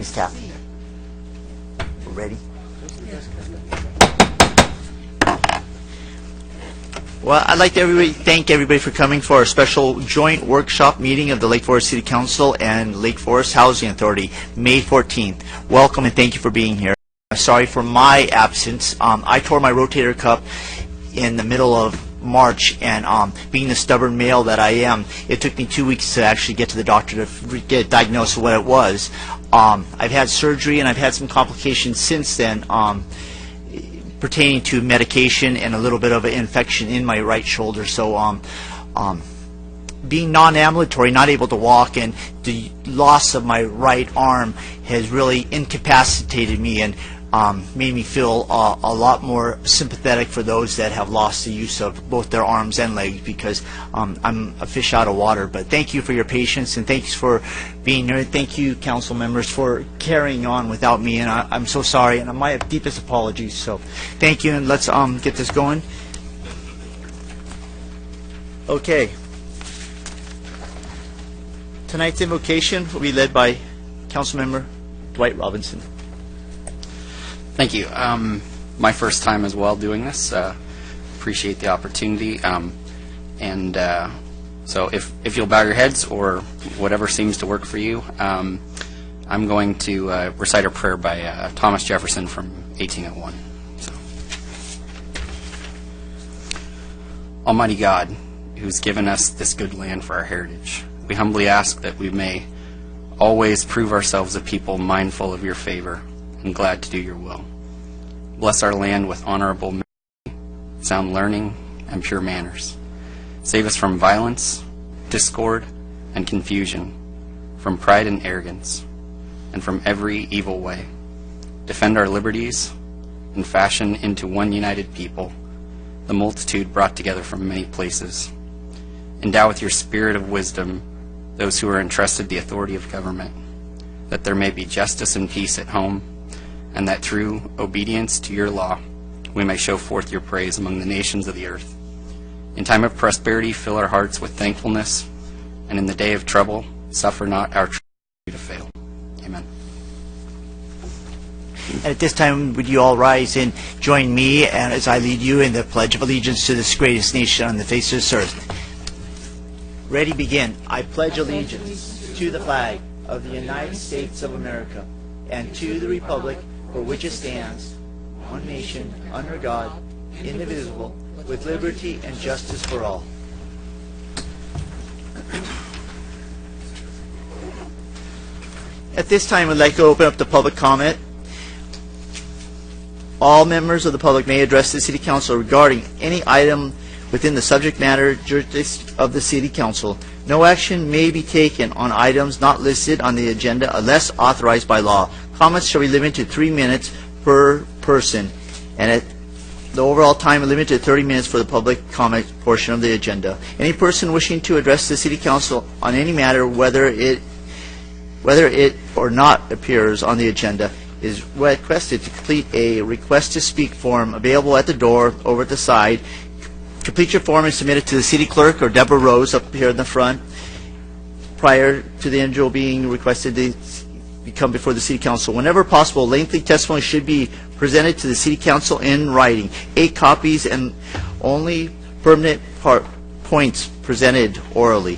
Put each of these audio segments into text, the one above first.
Ms. Taffy. We're ready? Well, I'd like to thank everybody for coming for our special joint workshop meeting of the Lake Forest City Council and Lake Forest Housing Authority, May 14th. Welcome and thank you for being here. Sorry for my absence. I tore my rotator cuff in the middle of March, and being the stubborn male that I am, it took me 2 weeks to actually get to the doctor to get diagnosed with what it was. I've had surgery and I've had some complications since then pertaining to medication and a little bit of an infection in my right shoulder. So being non-ambulatory, not able to walk, and the loss of my right arm has really incapacitated me and made me feel a lot more sympathetic for those that have lost the use of both their arms and legs, because I'm a fish out of water. But thank you for your patience, and thanks for being here. Thank you, council members, for carrying on without me, and I'm so sorry, and my deepest apologies. So thank you, and let's get this going. Okay. Tonight's invocation will be led by Councilmember Dwight Robinson. Thank you. My first time as well doing this. Appreciate the opportunity. So if you'll bow your heads or whatever seems to work for you, I'm going to recite a prayer by Thomas Jefferson from 1801. So. Almighty God, who's given us this good land for our heritage, we humbly ask that we may always prove ourselves a people mindful of your favor and glad to do your will. Bless our land with honorable memory, sound learning, and pure manners. Save us from violence, discord, and confusion, from pride and arrogance, and from every evil way. Defend our liberties, and fashion into one united people the multitude brought together from many places. Endow with your spirit of wisdom those who are entrusted the authority of government, that there may be justice and peace at home, and that through obedience to your law we may show forth your praise among the nations of the earth. In time of prosperity, fill our hearts with thankfulness, and in the day of trouble, suffer not our trust to fail. Amen. And at this time, would you all rise and join me as I lead you in the Pledge of Allegiance to this greatest nation on the face of this earth. Ready, begin. I pledge allegiance to the flag of the United States of America and to the republic for which it stands, one nation, under God, indivisible, with liberty and justice for all. At this time, I'd like to open up the public comment. All members of the public may address the City Council regarding any item within the subject matter jurisdiction of the City Council. No action may be taken on items not listed on the agenda unless authorized by law. Comments shall be limited to 3 minutes per person, and at the overall time limited to 30 minutes for the public comment portion of the agenda. Any person wishing to address the City Council on any matter, whether it or not appears on the agenda, is requested to complete a request to speak form available at the door over at the side. Complete your form and submit it to the City Clerk or Deborah Rose up here in the front prior to the individual being requested to come before the City Council. Whenever possible, lengthy testimony should be presented to the City Council in writing. 8 copies and only permanent points presented orally.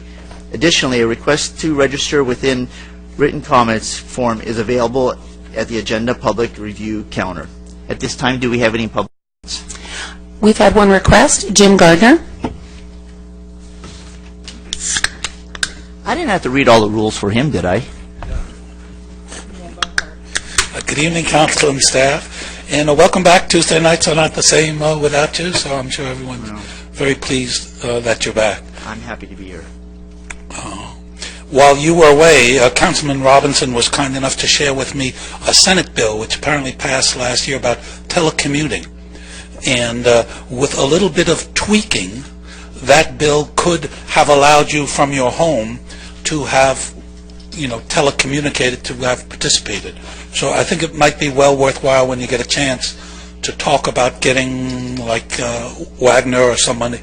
Additionally, a request to register within written comments form is available at the agenda public review counter. At this time, do we have any public comments? We've had one request. Jim Gardner. I didn't have to read all the rules for him, did I? Good evening, council and staff, and welcome back. Tuesday nights are not the same without you, so I'm sure everyone's very pleased that you're back. I'm happy to be here. While you were away, Councilman Robinson was kind enough to share with me a Senate bill which apparently passed last year about telecommuting. And with a little bit of tweaking, that bill could have allowed you from your home to have, telecommunicated, to have participated. So I think it might be well worthwhile when you get a chance to talk about getting, like Wagner or somebody,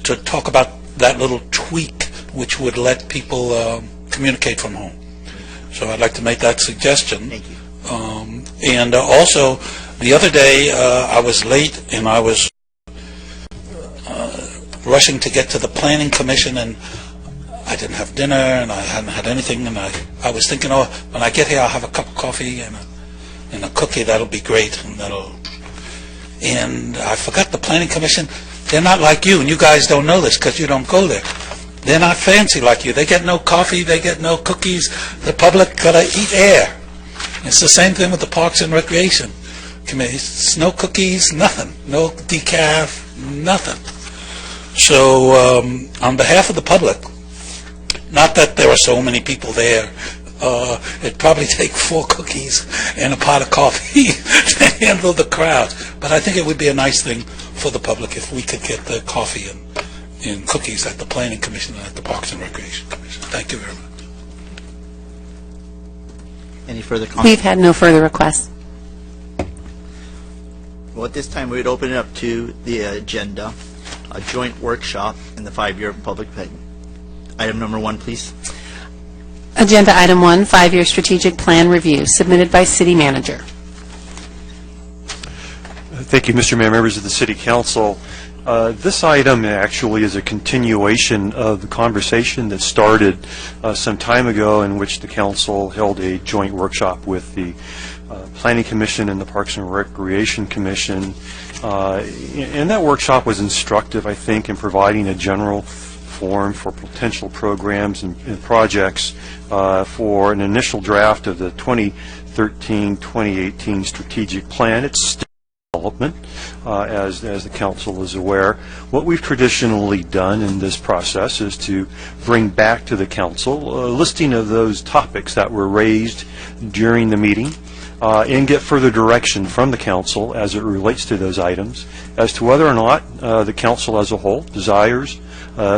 to talk about that little tweak which would let people communicate from home. So I'd like to make that suggestion. Thank you. And also, the other day, I was late and I was rushing to get to the Planning Commission, and I didn't have dinner and I hadn't had anything, and I was thinking, oh, when I get here, I'll have a cup of coffee and a cookie. That'll be great. And I forgot the Planning Commission. They're not like you, and you guys don't know this because you don't go there. They're not fancy like you. They get no coffee. They get no cookies. The public got to eat air. It's the same thing with the Parks and Recreation Committee. It's no cookies, nothing. No decaf, nothing. So on behalf of the public, not that there are so many people there, it'd probably take 4 cookies and a pot of coffee to handle the crowd. But I think it would be a nice thing for the public if we could get the coffee and cookies at the Planning Commission and at the Parks and Recreation Commission. Thank you very much. Any further comments? We've had no further requests. Well, at this time, we would open it up to the agenda, a joint workshop in the 5-year public plan. Item number 1, please. Agenda Item 1, 5-year strategic plan review, submitted by City Manager. Thank you, Mr. Mayor, members of the City Council. This item actually is a continuation of the conversation that started some time ago, in which the Council held a joint workshop with the Planning Commission and the Parks and Recreation Commission. And that workshop was instructive, I think, in providing a general forum for potential programs and projects for an initial draft of the 2013-2018 strategic plan. It's still development, as the Council is aware. What we've traditionally done in this process is to bring back to the Council a listing of those topics that were raised during the meeting, and get further direction from the Council as it relates to those items as to whether or not the Council as a whole desires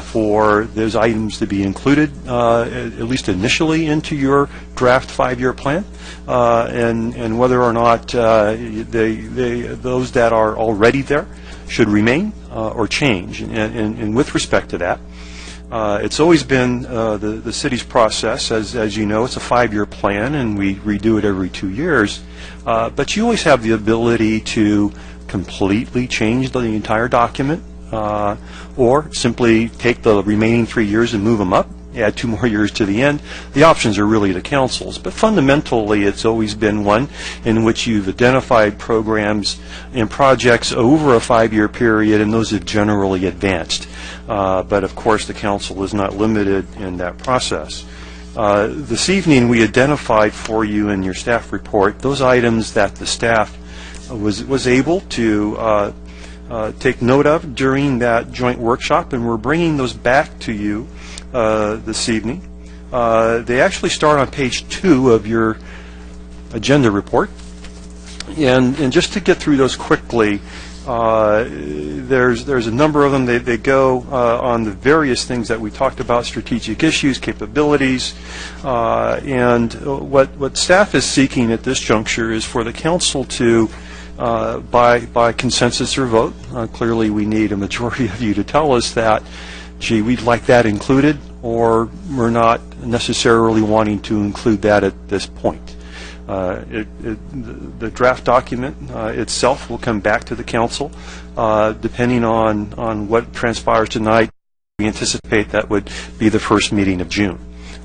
for those items to be included, at least initially, into your draft 5-year plan, and whether or not those that are already there should remain or change. And with respect to that, it's always been the city's process, as you know, it's a 5-year plan, and we redo it every 2 years. But you always have the ability to completely change the entire document, or simply take the remaining 3 years and move them up, add 2 more years to the end. The options are really the Council's. But fundamentally, it's always been one in which you've identified programs and projects over a 5-year period, and those have generally advanced. But of course, the Council is not limited in that process. This evening, we identified for you in your staff report those items that the staff was able to take note of during that joint workshop, and we're bringing those back to you this evening. They actually start on page 2 of your agenda report. And just to get through those quickly, there's a number of them. They go on the various things that we talked about: strategic issues, capabilities, and what staff is seeking at this juncture is for the Council to, by consensus or vote, clearly we need a majority of you to tell us that, gee, we'd like that included, or we're not necessarily wanting to include that at this point. The draft document itself will come back to the Council, depending on what transpires tonight. We anticipate that would be the first meeting of June.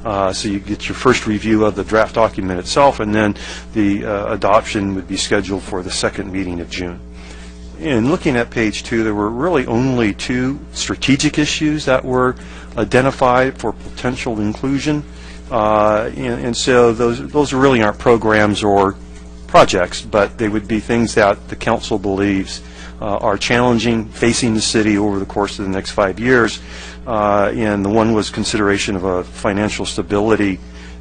So you get your first review of the draft document itself, and then the adoption would be scheduled for the second meeting of June. In looking at page 2, there were really only 2 strategic issues that were identified for potential inclusion. And so those really aren't programs or projects, but they would be things that the Council believes are challenging, facing the city over the course of the next 5 years. And the one was consideration of a financial stability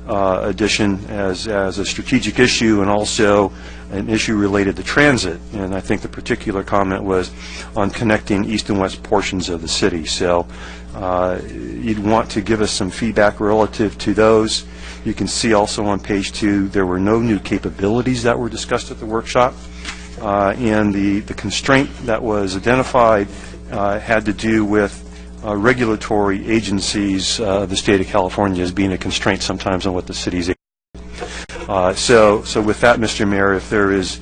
addition as a strategic issue, and also an issue related to transit. And I think the particular comment was on connecting east and west portions of the city. So you'd want to give us some feedback relative to those. You can see also on page 2 there were no new capabilities that were discussed at the workshop. And the constraint that was identified had to do with regulatory agencies, the state of California, as being a constraint sometimes on what the city's able to do. So with that, Mr. Mayor, if there is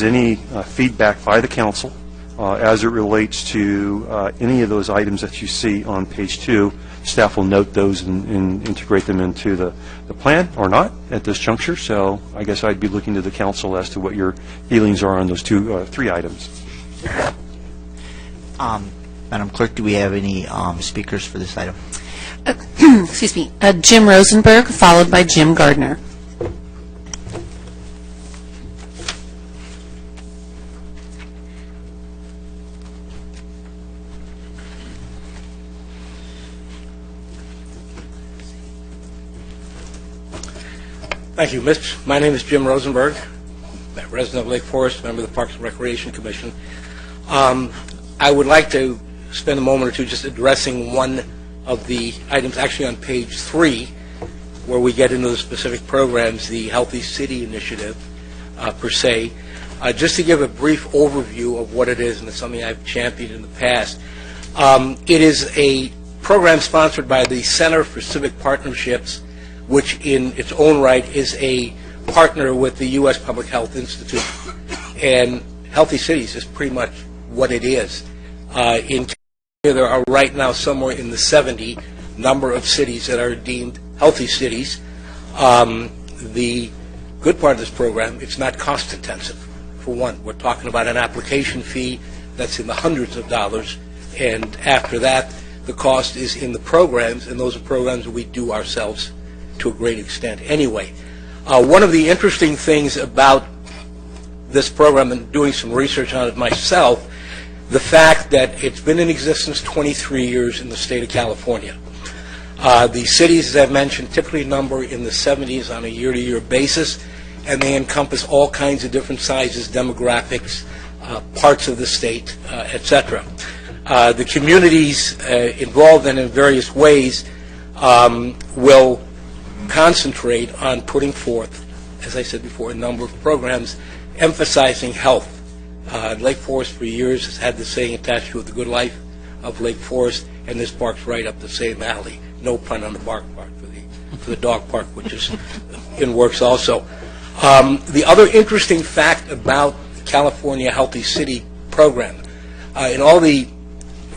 any feedback by the council as it relates to any of those items that you see on page 2, staff will note those and integrate them into the plan or not at this juncture. So I guess I'd be looking to the council as to what your feelings are on those 3 items. Madam Clerk, do we have any speakers for this item? Excuse me, Jim Rosenberg, followed by Jim Gardner. Thank you, Mitch. My name is Jim Rosenberg, resident of Lake Forest, member of the Parks and Recreation Commission. I would like to spend a moment or two just addressing one of the items actually on page 3, where we get into the specific programs, the Healthy City Initiative, per se. Just to give a brief overview of what it is, and it's something I've championed in the past. It is a program sponsored by the Center for Civic Partnerships, which in its own right is a partner with the U.S. Public Health Institute. And Healthy Cities is pretty much what it is. In California, there are right now somewhere in the 70 number of cities that are deemed healthy cities. The good part of this program, it's not cost intensive. For one, we're talking about an application fee that's in the hundreds of dollars, and after that, the cost is in the programs, and those are programs that we do ourselves to a great extent anyway. One of the interesting things about this program, and doing some research on it myself, the fact that it's been in existence 23 years in the state of California. The cities, as I've mentioned, typically number in the 70s on a year-to-year basis, and they encompass all kinds of different sizes, demographics, parts of the state, etc. The communities involved in various ways will concentrate on putting forth, as I said before, a number of programs emphasizing health. Lake Forest for years has had the saying attached to it, the good life of Lake Forest, and this park's right up the same alley. No pun on the bark part for the dog park, which is in works also. The other interesting fact about the California Healthy City program, in all the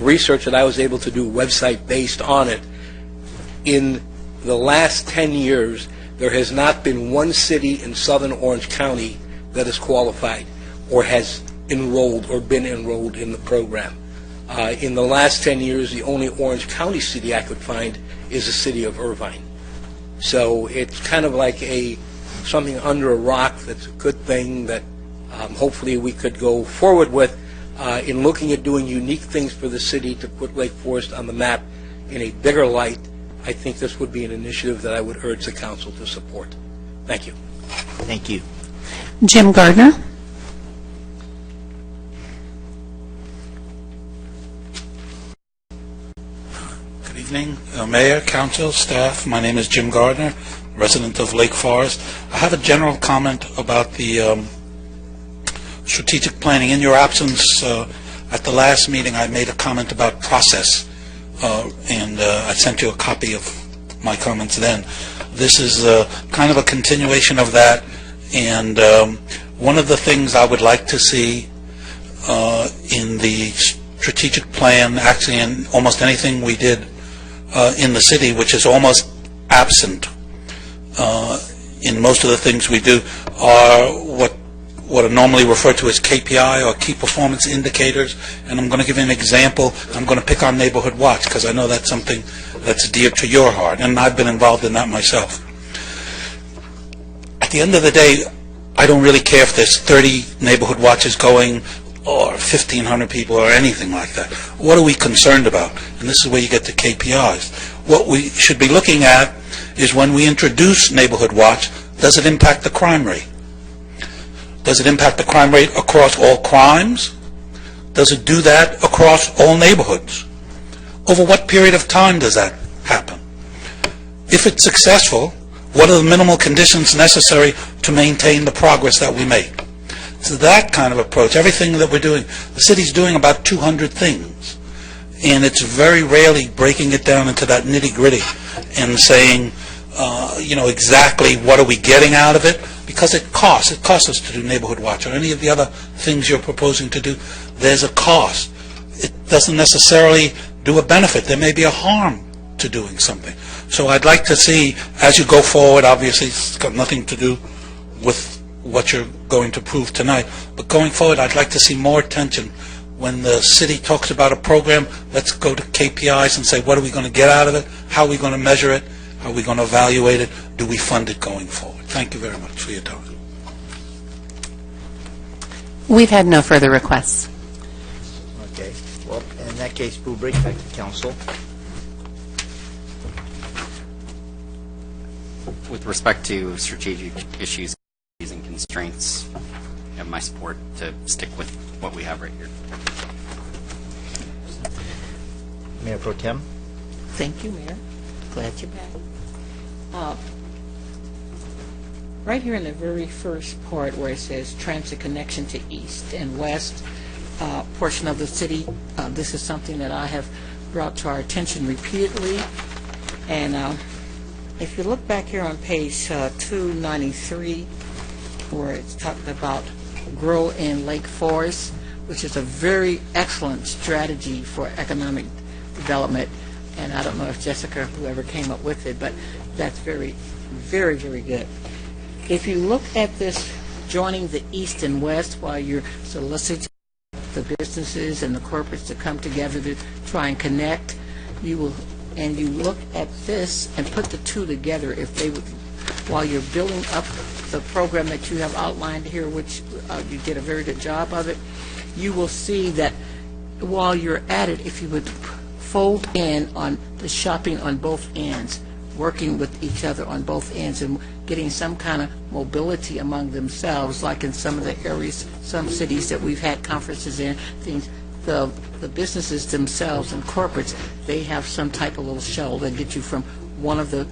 research that I was able to do website based on it, in the last 10 years, there has not been one city in southern Orange County that is qualified or has enrolled or been enrolled in the program. In the last 10 years, the only Orange County city I could find is the city of Irvine. So it's kind of like something under a rock that's a good thing that hopefully we could go forward with in looking at doing unique things for the city to put Lake Forest on the map in a bigger light. I think this would be an initiative that I would urge the council to support. Thank you. Thank you. Jim Gardner. Good evening, Mayor, Council, staff. My name is Jim Gardner, resident of Lake Forest. I have a general comment about the strategic planning. In your absence, at the last meeting, I made a comment about process, and I sent you a copy of my comments then. This is kind of a continuation of that, and one of the things I would like to see in the strategic plan, actually in almost anything we did in the city, which is almost absent in most of the things we do, are what are normally referred to as KPI, or key performance indicators. And I'm going to give you an example. I'm going to pick on Neighborhood Watch because I know that's something that's dear to your heart, and I've been involved in that myself. At the end of the day, I don't really care if there's 30 Neighborhood Watches going or 1,500 people or anything like that. What are we concerned about? And this is where you get to KPIs. What we should be looking at is, when we introduce Neighborhood Watch, does it impact the crime rate? Does it impact the crime rate across all crimes? Does it do that across all neighborhoods? Over what period of time does that happen? If it's successful, what are the minimal conditions necessary to maintain the progress that we make? It's that kind of approach. Everything that we're doing, the city's doing about 200 things, and it's very rarely breaking it down into that nitty-gritty and saying, exactly what are we getting out of it, because it costs. It costs us to do Neighborhood Watch or any of the other things you're proposing to do. There's a cost. It doesn't necessarily do a benefit. There may be a harm to doing something. So I'd like to see, as you go forward, obviously it's got nothing to do with what you're going to prove tonight, but going forward, I'd like to see more attention. When the city talks about a program, let's go to KPIs and say, what are we going to get out of it? How are we going to measure it? How are we going to evaluate it? Do we fund it going forward? Thank you very much for your time. We've had no further requests. Okay. Well, in that case, we'll bring it back to council. With respect to strategic issues and constraints, you have my support to stick with what we have right here. Mayor Pro Tem? Thank you, Mayor. Glad you're back. Right here in the very first part where it says transit connection to east and west portion of the city, this is something that I have brought to our attention repeatedly. And if you look back here on page 293, where it's talking about grow in Lake Forest, which is a very excellent strategy for economic development. And I don't know if Jessica, whoever came up with it, but that's very, very, very good. If you look at this joining the east and west while you're soliciting the businesses and the corporates to come together to try and connect, you will, and you look at this and put the two together, if they would, while you're building up the program that you have outlined here, which you did a very good job of it, you will see that while you're at it, if you would fold in on the shopping on both ends, working with each other on both ends and getting some kind of mobility among themselves, like in some of the areas, some cities that we've had conferences in, things, the businesses themselves and corporates, they have some type of little shuttle that get you from one of the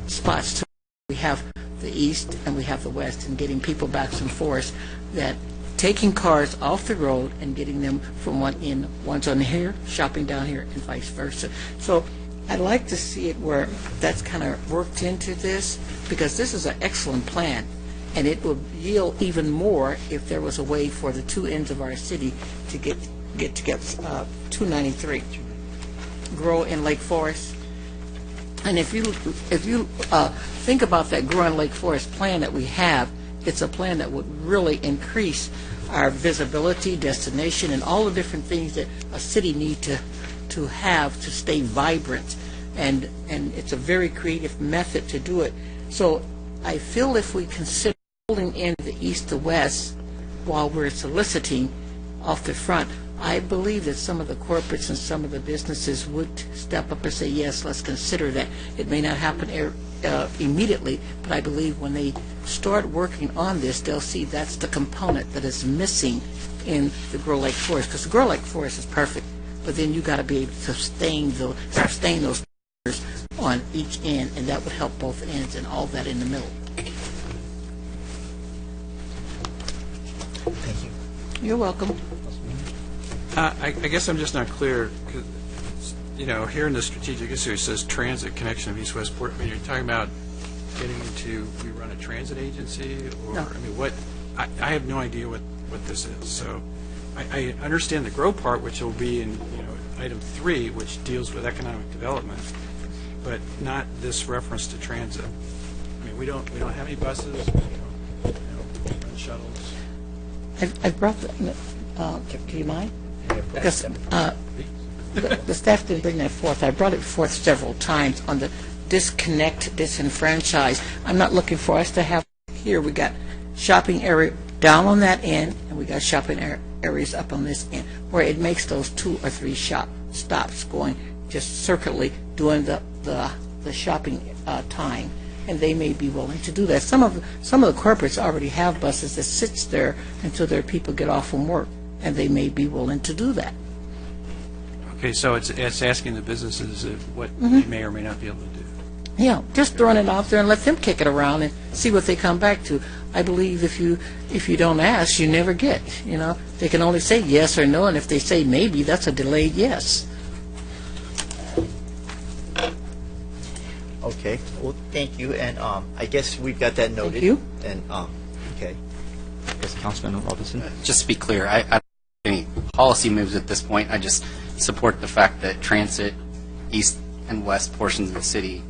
spots to. We have the east and we have the west, and getting people back and forth, that taking cars off the road and getting them from one end, one's on here, shopping down here, and vice versa. So I'd like to see it where that's kind of worked into this, because this is an excellent plan, and it would yield even more if there was a way for the two ends of our city to get together. 293, grow in Lake Forest. And if you think about that Grow in Lake Forest plan that we have, it's a plan that would really increase our visibility, destination, and all the different things that a city need to have to stay vibrant. And it's a very creative method to do it. So I feel if we consider holding in the east to west while we're soliciting off the front, I believe that some of the corporates and some of the businesses would step up and say, yes, let's consider that. It may not happen immediately, but I believe when they start working on this, they'll see that's the component that is missing in the Grow Lake Forest, because the Grow Lake Forest is perfect, but then you got to be able to sustain those on each end, and that would help both ends and all that in the middle. Thank you. You're welcome. I guess I'm just not clear, 'cause, here in the strategic issue, it says transit connection of East-West Port. I mean, you're talking about getting into, we run a transit agency, or, No. I mean, what, I have no idea what this is. So I understand the grow part, which will be in, item 3, which deals with economic development, but not this reference to transit. I mean, we don't have any buses, we don't run shuttles. I brought the, do you mind? Because the staff didn't bring that forth. I brought it forth several times on the disconnect, disenfranchise. I'm not looking for us to have here. We got shopping area down on that end, and we got shopping areas up on this end, where it makes those 2 or 3 stops going just circularly doing the shopping time, and they may be willing to do that. Some of the corporates already have buses that sits there until their people get off from work, and they may be willing to do that. Okay, so it's asking the businesses what they may or may not be able to do. Yeah, just throwing it out there and let them kick it around and see what they come back to. I believe if you don't ask, you never get. They can only say yes or no, and if they say maybe, that's a delayed yes. Okay. Okay, well, thank you, and I guess we've got that noted. Thank you. And, okay. Yes, Councilman Robinson? Just to be clear, I don't have any policy moves at this point. I just support the fact that transit, east and west portions of the city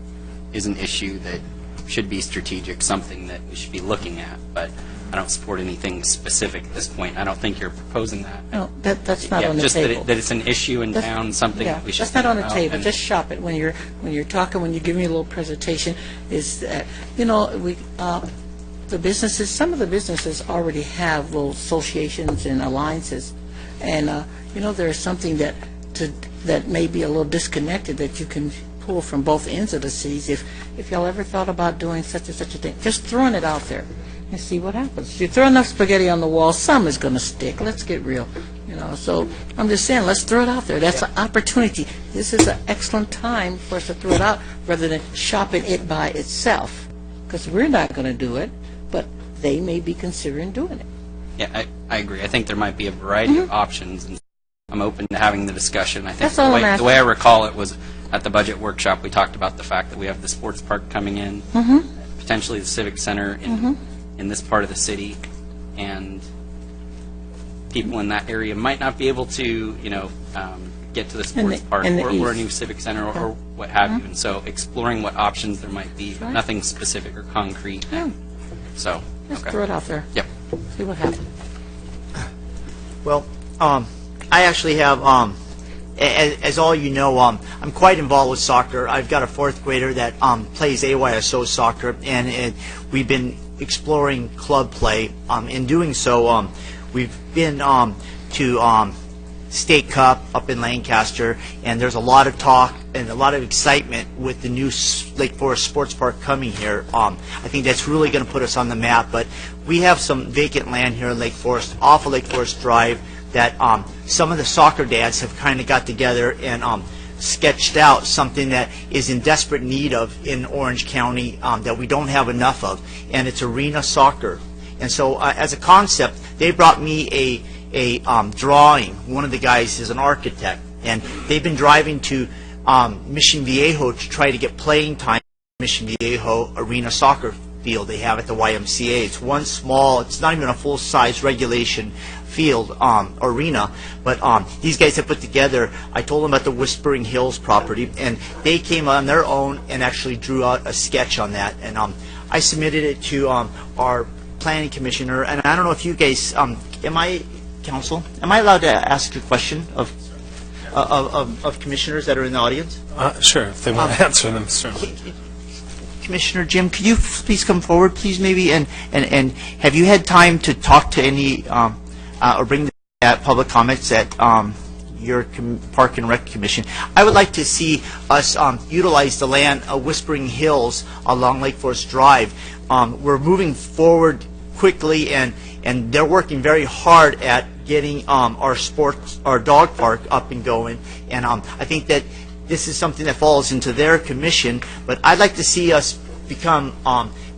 is an issue that should be strategic, something that we should be looking at, but I don't support anything specific at this point. I don't think you're proposing that. No, that's not Yeah, on the just table. that it's an issue in That's- town, something yeah, that we should that's not on the think about, table. and- Just shop it when you're talking, when you give me a little presentation. Is that the businesses? Some of the businesses already have little associations and alliances, and there's something that may be a little disconnected that you can pull from both ends of the cities. If y'all ever thought about doing such and such a thing, just throwing it out there and see what happens. You throw enough spaghetti on the wall, some is going to stick. Let's get real. So I'm just saying, let's throw it out there. That's an opportunity. This is an excellent time for us to throw it out rather than shopping it by itself, because we're not going to do it, but they may be considering doing it. Yeah, I agree. I think there might be a variety of options, and I'm open to having the discussion. I think That's all I'm the way I asking. recall it was at the budget workshop, we talked about the fact that we have the sports park coming in, potentially the civic center in this part of the city, and people in that area might not be able to, get to the sports park in the or a east. new civic center or what have you. And so exploring what options there might be, but right. nothing specific or concrete. So, Just okay. throw it out there. Yep. See what happens. Well, I actually have, as all you know, I'm quite involved with soccer. I've got a fourth grader that plays AYSO soccer, and we've been exploring club play. In doing so, we've been to State Cup up in Lancaster, and there's a lot of talk and a lot of excitement with the new Lake Forest Sports Park coming here. I think that's really going to put us on the map, but we have some vacant land here in Lake Forest, off of Lake Forest Drive, that some of the soccer dads have kind of got together and sketched out something that is in desperate need of in Orange County that we don't have enough of, and it's arena soccer. And so as a concept, they brought me a drawing. One of the guys is an architect, and they've been driving to Mission Viejo to try to get playing time in Mission Viejo arena soccer field they have at the YMCA. It's one small, it's not even a full-size regulation field, arena, but these guys have put together, I told them about the Whispering Hills property, and they came on their own and actually drew out a sketch on that, and I submitted it to our planning commissioner, and I don't know if you guys, council, am I allowed to ask a question of commissioners that are in the audience? Sure, if they want to answer them, certainly. Commissioner Jim, could you please come forward, please, maybe, and have you had time to talk to any, or bring that public comments at your Park and Rec Commission? I would like to see us utilize the land of Whispering Hills along Lake Forest Drive. We're moving forward quickly, and they're working very hard at getting our dog park up and going, and I think that this is something that falls into their commission, but I'd like to see us become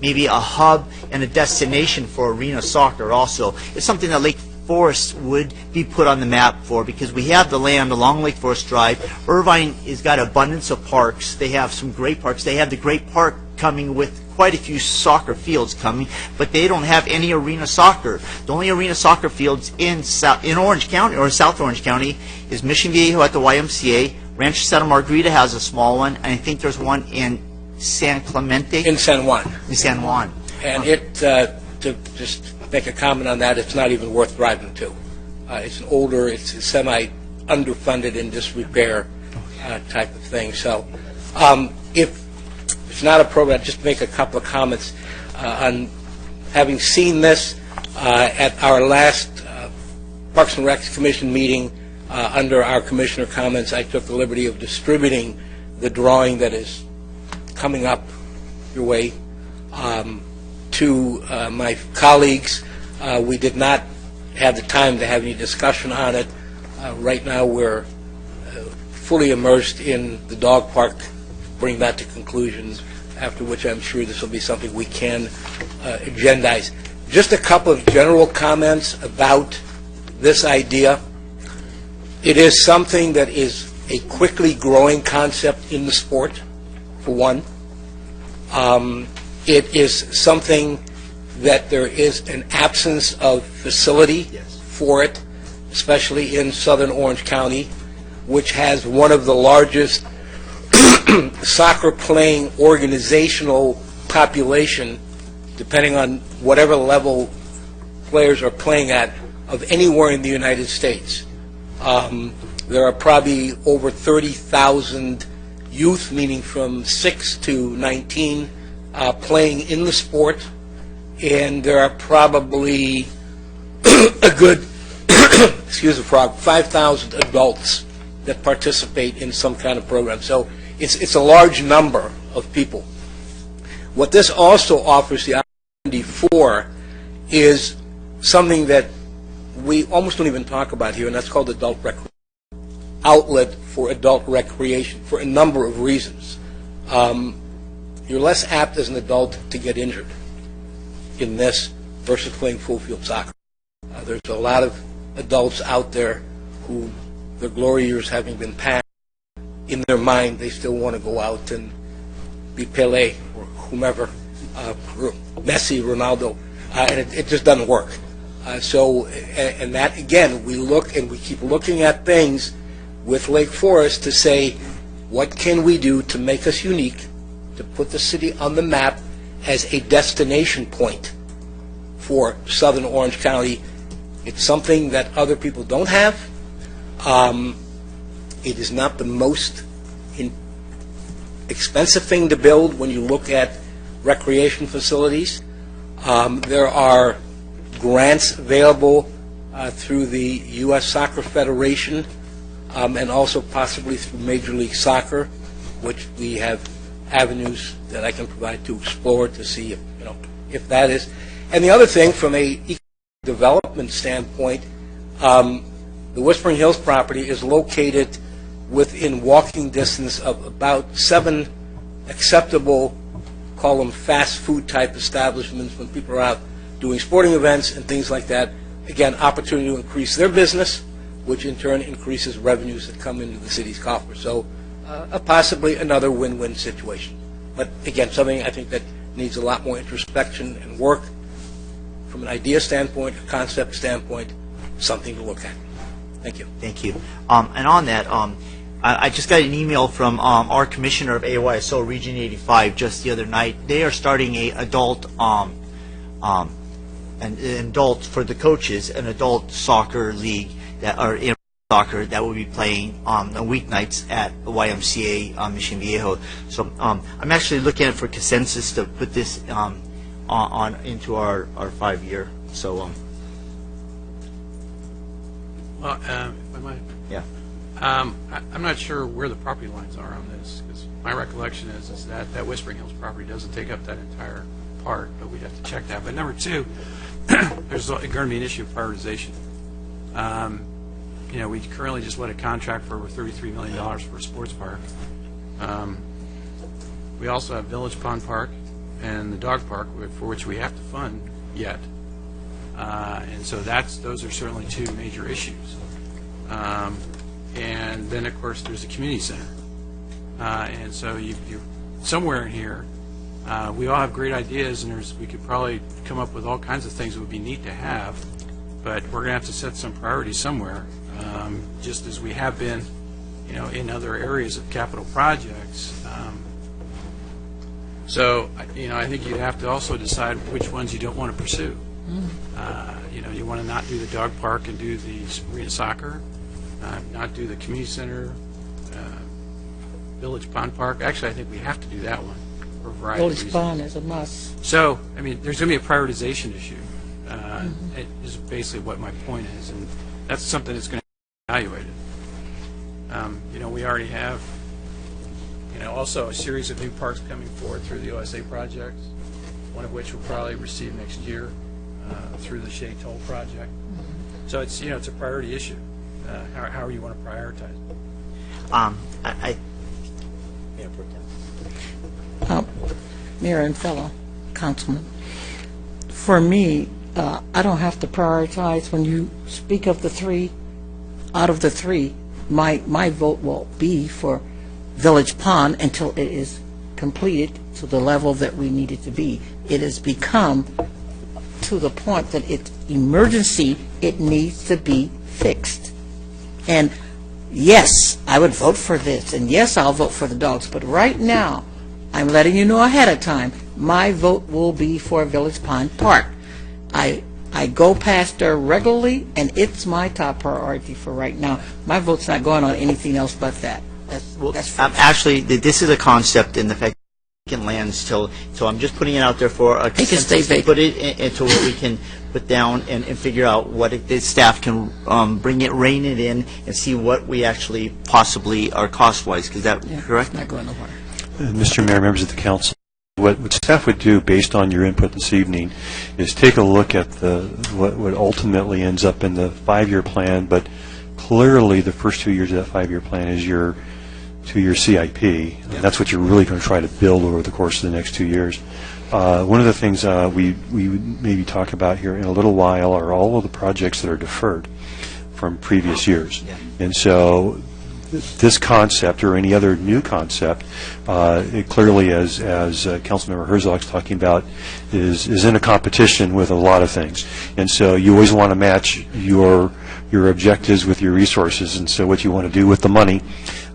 maybe a hub and a destination for arena soccer also. It's something that Lake Forest would be put on the map for, because we have the land along Lake Forest Drive. Irvine has got abundance of parks. They have some great parks. They have the great park coming with quite a few soccer fields coming, but they don't have any arena soccer. The only arena soccer fields in Orange County, or South Orange County, is Mission Viejo at the YMCA. Rancho Santa Margarita has a small one, and I think there's one in San Clemente. In San Juan. In San Juan. And to just make a comment on that, it's not even worth driving to. It's an older, it's semi-underfunded in disrepair type of thing. So if it's not appropriate, I'll just make a couple of comments on having seen this at our last Parks and Rec Commission meeting. Under our commissioner comments, I took the liberty of distributing the drawing that is coming up your way to my colleagues. We did not have the time to have any discussion on it. Right now, we're fully immersed in the dog park, bring that to conclusions, after which I'm sure this will be something we can agendize. Just a couple of general comments about this idea. It is something that is a quickly growing concept in the sport, for one. It is something that there is an absence of facility for it, especially in southern Orange County, which has one of the largest soccer playing organizational population, depending on whatever level players are playing at, of anywhere in the United States. There are probably over 30,000 youth, meaning from 6 to 19, playing in the sport, and there are probably a good, excuse me, 5,000 adults that participate in some kind of program. So it's a large number of people. What this also offers the opportunity for is something that we almost don't even talk about here, and that's called adult recreation. Outlet for adult recreation for a number of reasons. You're less apt as an adult to get injured in this versus playing full field soccer. There's a lot of adults out there who, their glory years having been passed, in their mind they still want to go out and be Pelé or whomever, Messi, Ronaldo, and it just doesn't work. And that, again, we look and we keep looking at things with Lake Forest to say, what can we do to make us unique, to put the city on the map as a destination point for southern Orange County. It's something that other people don't have. It is not the most expensive thing to build when you look at recreation facilities. There are grants available through the U.S. Soccer Federation and also possibly through Major League Soccer, which we have avenues that I can provide to explore to see if that is. And the other thing, from a economic development standpoint, the Whispering Hills property is located within walking distance of about 7 acceptable, call them fast food type establishments when people are out doing sporting events and things like that. Again, opportunity to increase their business, which in turn increases revenues that come into the city's coffers. So possibly another win-win situation. But again, something I think that needs a lot more introspection and work from an idea standpoint, a concept standpoint, something to look at. Thank you. Thank you. And on that, I just got an email from our commissioner of AYSO Region 85 just the other night. They are starting a adult an adult for the coaches, an adult soccer league that are in soccer that will be playing on weeknights at the YMCA Mission Viejo. So I'm actually looking at for consensus to put this on into our 5-year. So Well, if I might, yeah. I'm not sure where the property lines are on this, because my recollection is that that Whispering Hills property doesn't take up that entire part, but we'd have to check that. But number two, there's going to be an issue of prioritization. We currently just let a contract for over $33 million for a sports park. We also have Village Pond Park and the dog park, for which we have to fund yet. And so those are certainly two major issues. And then, of course, there's the community center. And so you somewhere in here, we all have great ideas, and we could probably come up with all kinds of things that would be neat to have, but we're going to have to set some priorities somewhere, just as we have been, in other areas of capital projects. So, I think you'd have to also decide which ones you don't want to pursue. You want to not do the dog park and do the arena soccer, not do the community center, Village Pond Park. Actually, I think we have to do that one for a variety of reasons. Village Pond is a must. So, there's going to be a prioritization issue. It is basically what my point is, and that's something that's going to be evaluated. We already have, also a series of new parks coming forward through the OSA projects, one of which we'll probably receive next year through the Shea Toll project. So it's a priority issue. How you want to prioritize it? Mayor and fellow councilman, for me, I don't have to prioritize. When you speak of the three, out of the three, my vote will be for Village Pond until it is completed to the level that we need it to be. It has become to the point that it's emergency, it needs to be fixed. And yes, I would vote for this, and yes, I'll vote for the dogs, but right now, I'm letting you know ahead of time, my vote will be for Village Pond Park. I go past there regularly, and it's my top priority for right now. My vote's not going on anything else but that. That's Actually, this is a concept in the fact vacant lands till, so I'm just putting it out there for a can stay consensus to vacant. put it into what we can put down and figure out what the staff can rein it in and see what we actually possibly are cost-wise. Is that correct? It's not going nowhere. Mr. Mayor, members of the council, what staff would do based on your input this evening is take a look at what ultimately ends up in the 5-year plan, but clearly the first 2 years of that 5-year plan is your 2-year CIP. And that's what you're really going to try to build over the course of the next 2 years. One of the things we would maybe talk about here in a little while are all of the projects that are deferred from previous years. And so this concept or any other new concept, it clearly, as Councilmember Herzog's talking about, is in a competition with a lot of things. And so you always want to match your objectives with your resources, and so what you want to do with the money.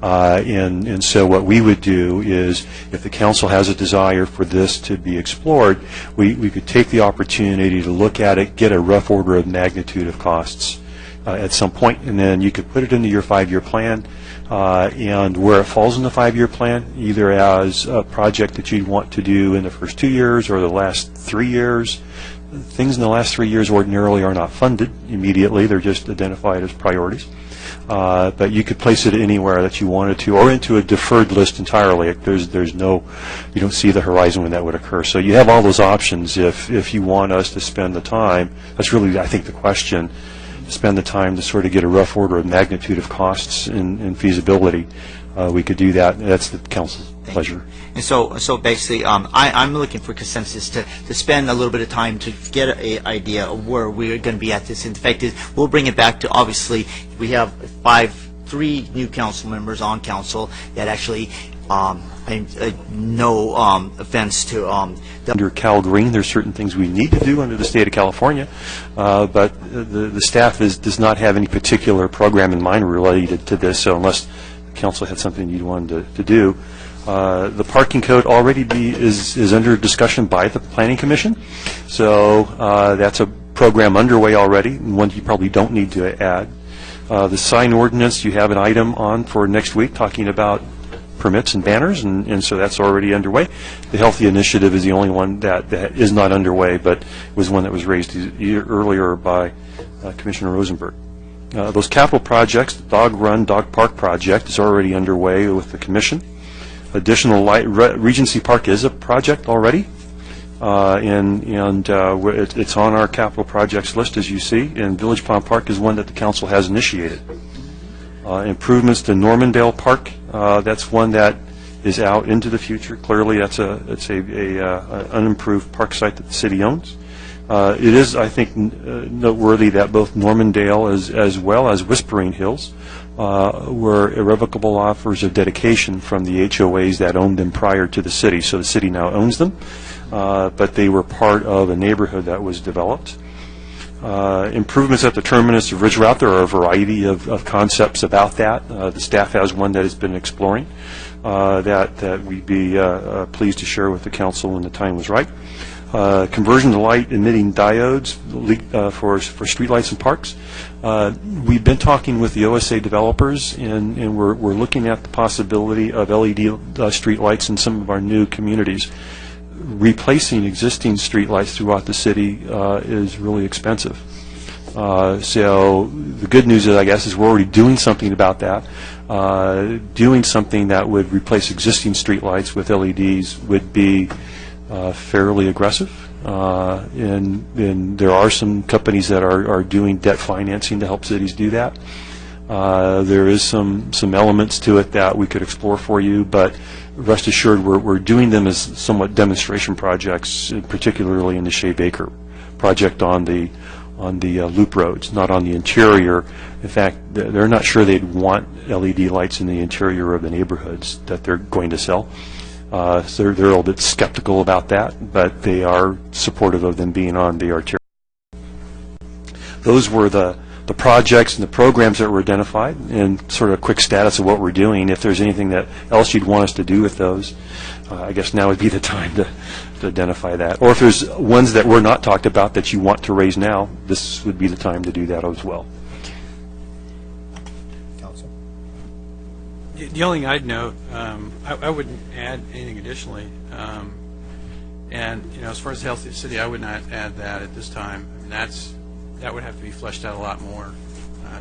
And so what we would do is, if the council has a desire for this to be explored, we could take the opportunity to look at it, get a rough order of magnitude of costs at some point, and then you could put it into your 5-year plan, and where it falls in the 5-year plan, either as a project that you'd want to do in the first 2 years or the last 3 years. Things in the last 3 years ordinarily are not funded immediately. They're just identified as priorities. But you could place it anywhere that you wanted to, or into a deferred list entirely. There's no, you don't see the horizon when that would occur. So you have all those options if you want us to spend the time. That's really, I think, the question. Spend the time to sort of get a rough order of magnitude of costs and feasibility. We could do that. That's the council's pleasure. And so basically, I'm looking for consensus to spend a little bit of time to get an idea of where we're going to be at this. In fact, we'll bring it back to, obviously, we have 3 new council members on council that actually, no offense to under Cal Green, there's certain things we need to do under the state of California, but the staff does not have any particular program in mind related to this, so unless the council had something you wanted to do. The parking code already is under discussion by the Planning Commission, so that's a program underway already, and one you probably don't need to add. The sign ordinance, you have an item on for next week talking about permits and banners, and so that's already underway. The Healthy Initiative is the only one that is not underway, but was one that was raised earlier by Commissioner Rosenberg. Those capital projects, the Dog Run, Dog Park project is already underway with the Commission. Additional Regency Park is a project already, and it's on our capital projects list, as you see, and Village Pond Park is one that the council has initiated. Improvements to Normandale Park, that's one that is out into the future. Clearly, it's a unimproved park site that the city owns. It is, I think, noteworthy that both Normandale as well as Whispering Hills were irrevocable offers of dedication from the HOAs that owned them prior to the city. So the city now owns them, but they were part of a neighborhood that was developed. Improvements at the terminus of Ridge Route, there are a variety of concepts about that. The staff has one that has been exploring that we'd be pleased to share with the council when the time was right. Conversion to light emitting diodes for streetlights and parks. We've been talking with the OSA developers, and we're looking at the possibility of LED streetlights in some of our new communities. Replacing existing streetlights throughout the city is really expensive. So the good news is, I guess, is we're already doing something about that. Doing something that would replace existing streetlights with LEDs would be fairly aggressive, and there are some companies that are doing debt financing to help cities do that. There is some elements to it that we could explore for you, but rest assured we're doing them as somewhat demonstration projects, particularly in the Shea Baker project on the loop roads, not on the interior. In fact, they're not sure they'd want LED lights in the interior of the neighborhoods that they're going to sell. So they're a little bit skeptical about that, but they are supportive of them being on the arterial. Those were the projects and the programs that were identified, and sort of a quick status of what we're doing. If there's anything else you'd want us to do with those, I guess now would be the time to identify that. Or if there's ones that were not talked about that you want to raise now, this would be the time to do that as well. Council? The only thing I'd note, I wouldn't add anything additionally. And, as far as Healthy City, I would not add that at this time. I mean, that would have to be fleshed out a lot more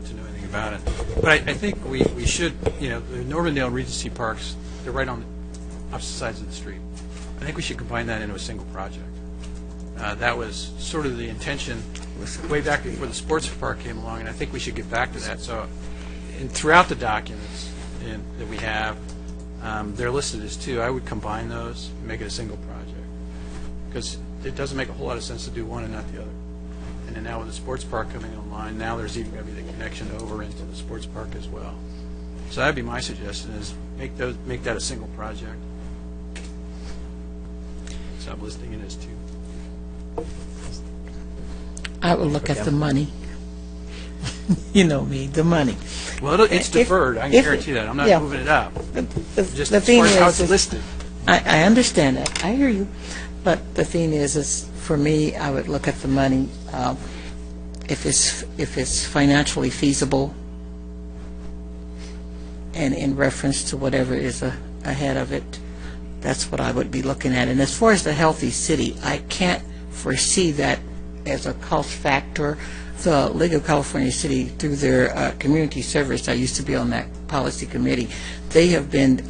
to know anything about it. But I think we should, the Northern Regency Parks, they're right on the opposite sides of the street. I think we should combine that into a single project. That was sort of the intention way back before the sports park came along, and I think we should get back to that. So throughout the documents that we have, they're listed as two. I would combine those and make it a single project, because it doesn't make a whole lot of sense to do one and not the other. And then now with the sports park coming online, now there's even going to be the connection over into the sports park as well. So that'd be my suggestion: is make that a single project. Stop listing it as two. I would look at the money. You know me, the money. Well, it's deferred. I can guarantee that. I'm not yeah. moving it up. Just The as thing far as how is, it's listed. I understand that. I hear you. But the thing is for me, I would look at the money, if it's financially feasible, and in reference to whatever is ahead of it, that's what I would be looking at. And as far as the Healthy City, I can't foresee that as a cost factor. The League of California City, through their community service, I used to be on that policy committee, they have been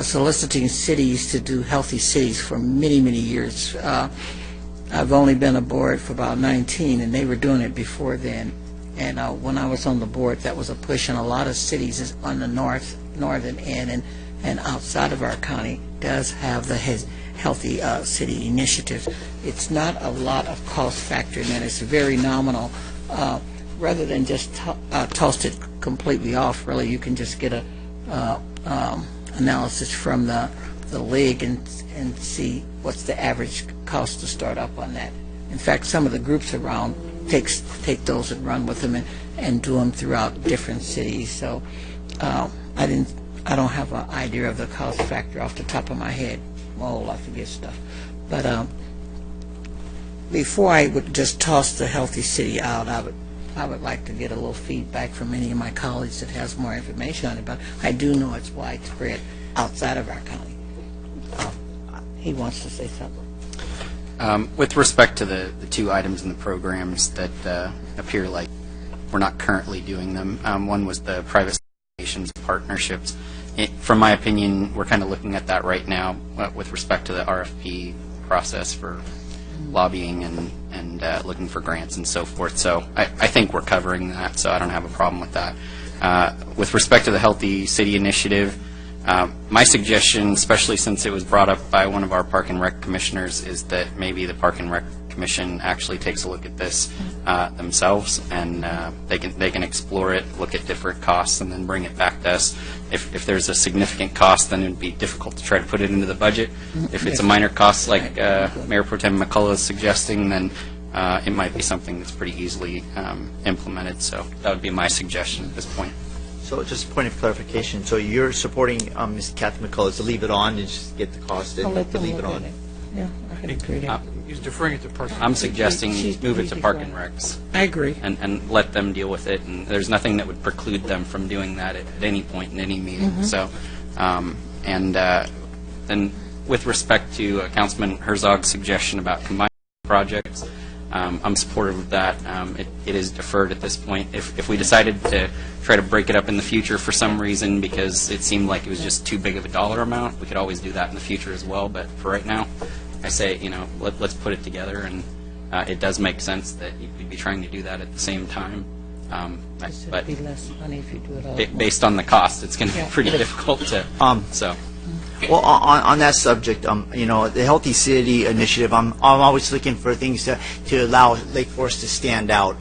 soliciting cities to do healthy cities for many, many years. I've only been aboard for about 19, and they were doing it before then. And when I was on the board, that was a push, and a lot of cities on the northern end and outside of our county does have the Healthy City Initiative. It's not a lot of cost factor in that. It's very nominal. Rather than just toss it completely off, really, you can just get a analysis from the league and see what's the average cost to start up on that. In fact, some of the groups around take those and run with them and do them throughout different cities. So I don't have an idea of the cost factor off the top of my head. Oh, I forget stuff. But before I would just toss the Healthy City out, I would like to get a little feedback from any of my colleagues that has more information on it. But I do know it's widespread outside of our county. He wants to say something. With respect to the two items in the programs that appear like we're not currently doing them, one was the private nations partnerships. From my opinion, we're kind of looking at that right now with respect to the RFP process for lobbying and looking for grants and so forth. So I think we're covering that, so I don't have a problem with that. With respect to the Healthy City Initiative, my suggestion, especially since it was brought up by one of our Park and Rec commissioners, is that maybe the Park and Rec Commission actually takes a look at this themselves, and they can explore it, look at different costs, and then bring it back to us. If there's a significant cost, then it would be difficult to try to put it into the budget. If it's a minor cost, like Mayor Pro Tem McCullough is suggesting, then it might be something that's pretty easily implemented. So that would be my suggestion at this point. So just a point of clarification. So you're supporting Ms. Kathy McCullough to leave it on and just get the cost I'll and let to them leave it look on? at it. Yeah, I can agree with that. He's deferring it to Parks. I'm suggesting move it to She's Park right. and Recs I agree. and let them deal with it. And there's nothing that would preclude them from doing that at any point in any meeting. So, then with respect to Councilman Herzog's suggestion about combining projects, I'm supportive of that. It is deferred at this point. If we decided to try to break it up in the future for some reason because it seemed like it was just too big of a dollar amount, we could always do that in the future as well. But for right now, I say, let's put it together, and it does make sense that you'd be trying to do that at the same time. But It'd be less money if you do it all at once. based on the cost, it's going to be Yeah. pretty difficult to. So. Well, on that subject, the Healthy City Initiative, I'm always looking for things to allow Lake Forest to stand out.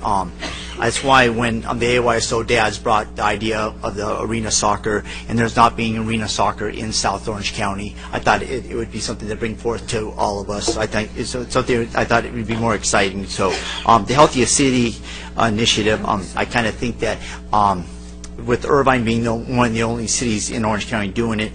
That's why when the AYSO dads brought the idea of the arena soccer, and there's not being arena soccer in South Orange County, I thought it would be something to bring forth to all of us. I think it's something I thought it would be more exciting. So the Healthiest City initiative, I kind of think that with Irvine being one of the only cities in Orange County doing it,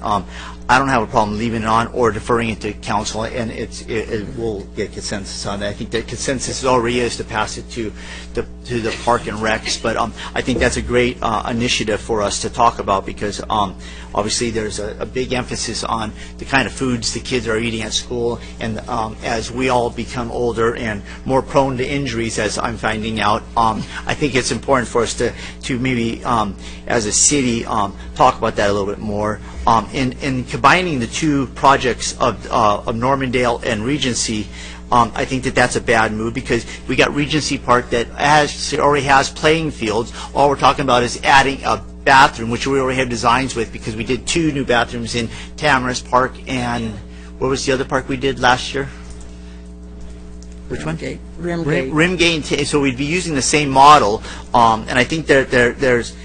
I don't have a problem leaving it on or deferring it to council, and it will get consensus on that. I think that consensus already is to pass it to the Park and Recs, but I think that's a great initiative for us to talk about, because obviously there's a big emphasis on the kind of foods the kids are eating at school, and as we all become older and more prone to injuries, as I'm finding out, I think it's important for us to maybe as a city talk about that a little bit more. In combining the two projects of Normandale and Regency, I think that's a bad move, because we got Regency Park that already has playing fields. All we're talking about is adding a bathroom, which we already have designs with, because we did 2 new bathrooms in Tamarisk Park, and what was the other park we did last year? Which one? Rimgate. Rimgate. So we'd be using the same model, and I think there's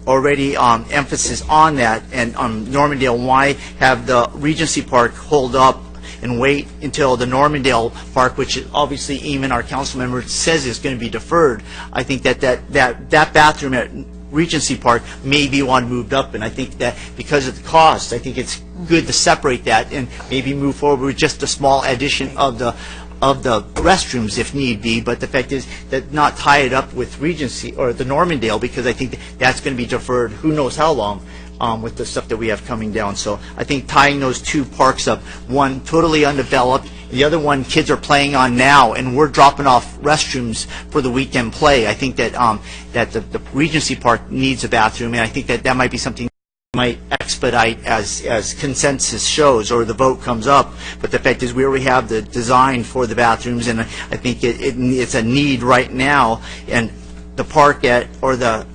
already emphasis on that, and Normandale. Why have the Regency Park hold up and wait until the Normandale Park, which obviously even our council member says is going to be deferred? I think that bathroom at Regency Park may be one moved up, and I think that because of the cost, I think it's good to separate that and maybe move forward with just a small addition of the restrooms if need be, but the fact is that not tie it up with Regency or the Normandale, because I think that's going to be deferred who knows how long with the stuff that we have coming down. So I think tying those 2 parks up, one totally undeveloped, the other one kids are playing on now, and we're dropping off restrooms for the weekend play. I think that that the Regency Park needs a bathroom, and I think that might be something might expedite as consensus shows or the vote comes up. But the fact is we already have the design for the bathrooms, and I think it's a need right now. And the park or the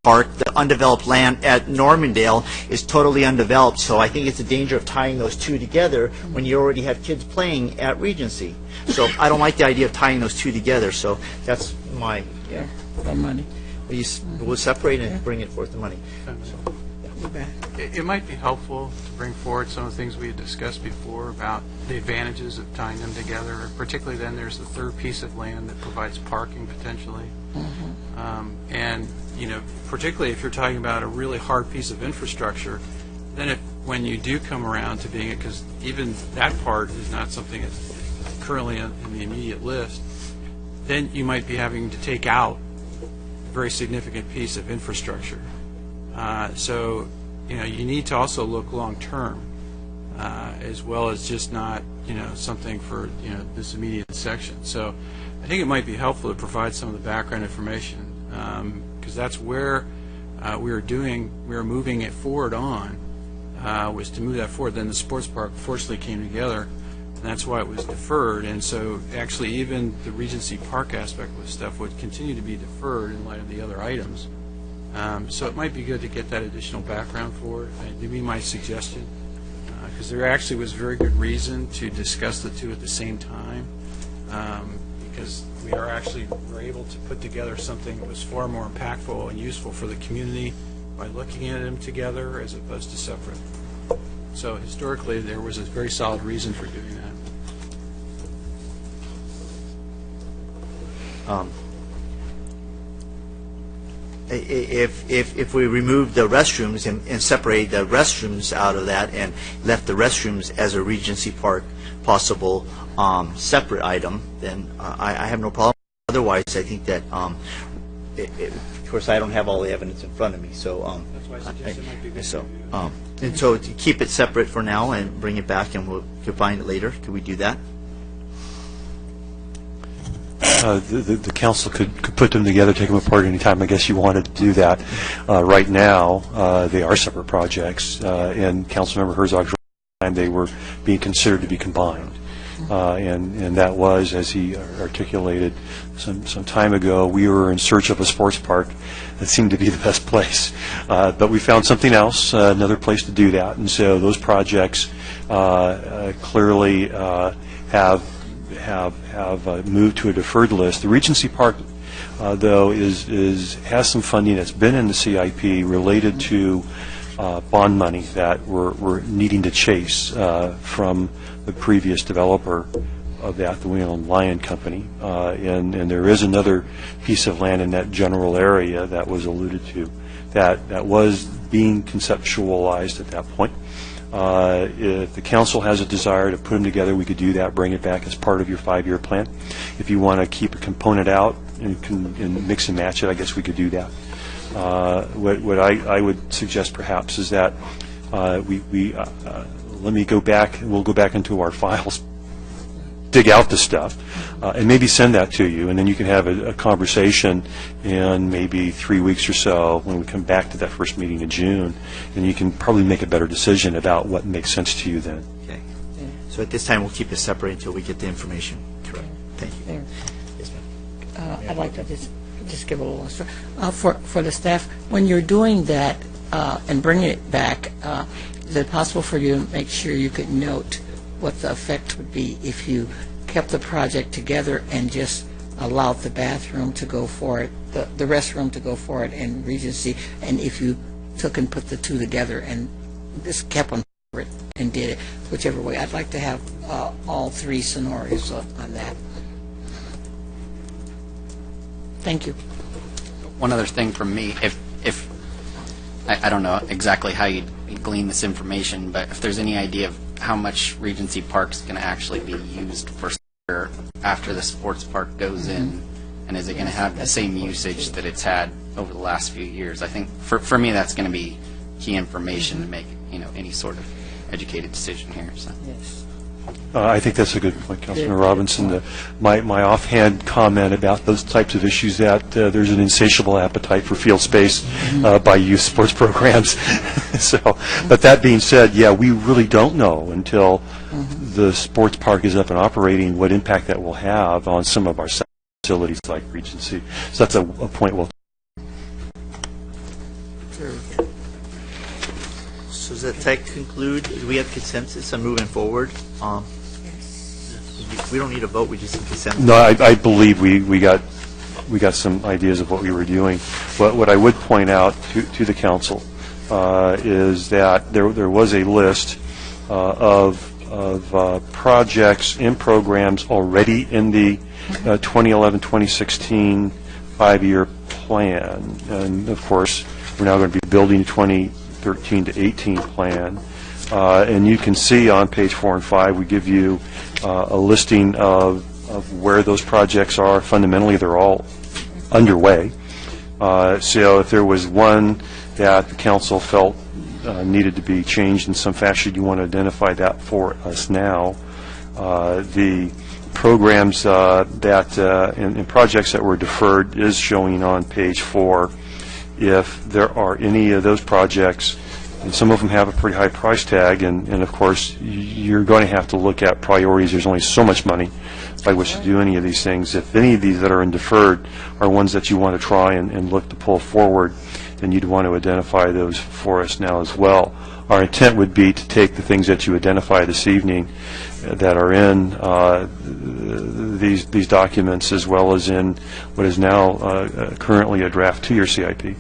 park, the undeveloped land at Normandale is totally undeveloped. So I think it's a danger of tying those 2 together when you already have kids playing at Regency. So I don't like the idea of tying those 2 together. So that's my For money. We'll separate and bring it forth the money. It might be helpful to bring forward some of the things we had discussed before about the advantages of tying them together. Particularly then there's the third piece of land that provides parking potentially. And, particularly if you're talking about a really hard piece of infrastructure, then when you do come around to being it, because even that part is not something that's currently in the immediate list, then you might be having to take out a very significant piece of infrastructure. So, you need to also look long-term, as well as just not, something for, this immediate section. So I think it might be helpful to provide some of the background information, because that's where we were moving it forward on, was to move that forward. Then the sports park fortunately came together, and that's why it was deferred. And so actually even the Regency Park aspect of stuff would continue to be deferred in light of the other items. So it might be good to get that additional background for it. It'd be my suggestion, because there actually was very good reason to discuss the 2 at the same time, because we were able to put together something that was far more impactful and useful for the community by looking at them together as opposed to separate. So historically, there was a very solid reason for doing that. If we remove the restrooms and separate the restrooms out of that and left the restrooms as a Regency Park possible separate item, then I have no problem. Otherwise, I think that, of course, I don't have all the evidence in front of me, so That's why I suggested it might be good to and so to keep it separate for now and bring it back, and we'll combine it later. Could we do that? The council could put them together, take them apart anytime I guess you wanted to do that. Right now, they are separate projects, and Councilmember Herzog's time they were being considered to be combined. And that was, as he articulated some time ago, we were in search of a sports park that seemed to be the best place. But we found something else, another place to do that. And so those projects clearly have moved to a deferred list. The Regency Park though, has some funding that's been in the CIP related to bond money that we're needing to chase from the previous developer of that, the Wheeling Lion Company. And there is another piece of land in that general area that was alluded to that was being conceptualized at that point. If the council has a desire to put them together, we could do that, bring it back as part of your 5-year plan. If you want to keep a component out and mix and match it, I guess we could do that. What I would suggest perhaps is that let me go back, and we'll go back into our files, dig out the stuff, and maybe send that to you, and then you can have a conversation in maybe 3 weeks or so when we come back to that first meeting in June, and you can probably make a better decision about what makes sense to you then. Okay. So at this time, we'll keep it separate until we get the information. Correct. Thank you. Mayor. Yes, ma'am. I'd like to just give a little extra. For the staff, when you're doing that and bringing it back, is it possible for you to make sure you could note what the effect would be if you kept the project together and just allowed the bathroom to go for it, the restroom to go for it in Regency, and if you took and put the two together and just kept on for it and did it, whichever way? I'd like to have all three scenarios on that. Thank you. One other thing from me, if I don't know exactly how you glean this information, but if there's any idea of how much Regency Park's going to actually be used for soccer after the sports park goes in, and is it going to have the same usage that it's had over the last few years? I think for me that's going to be key information to make any sort of educated decision here. So. Yes. I think that's a good point, Councilman Robinson. My offhand comment about those types of issues, that there's an insatiable appetite for field space by youth sports programs. But that being said, yeah, we really don't know until the sports park is up and operating what impact that will have on some of our facilities like Regency. So that's a point we'll. So does that conclude? Do we have consensus on moving forward? We don't need a vote. We just need consensus. No, I believe we got some ideas of what we were doing. What I would point out to the council is that there was a list of projects and programs already in the 2011-2016 5-year plan, and of course we're now going to be building 2013 to 18 plan. And you can see on page 4 and 5, we give you a listing of where those projects are. Fundamentally, they're all underway. So if there was one that the council felt needed to be changed in some fashion, you want to identify that for us now. The programs and projects that were deferred is showing on page 4. If there are any of those projects, and some of them have a pretty high price tag, and of course you're going to have to look at priorities. There's only so much money by which to do any of these things. If any of these that are in deferred are ones that you want to try and look to pull forward, then you'd want to identify those for us now as well. Our intent would be to take the things that you identify this evening that are in these documents, as well as in what is now currently a draft 2-year CIP,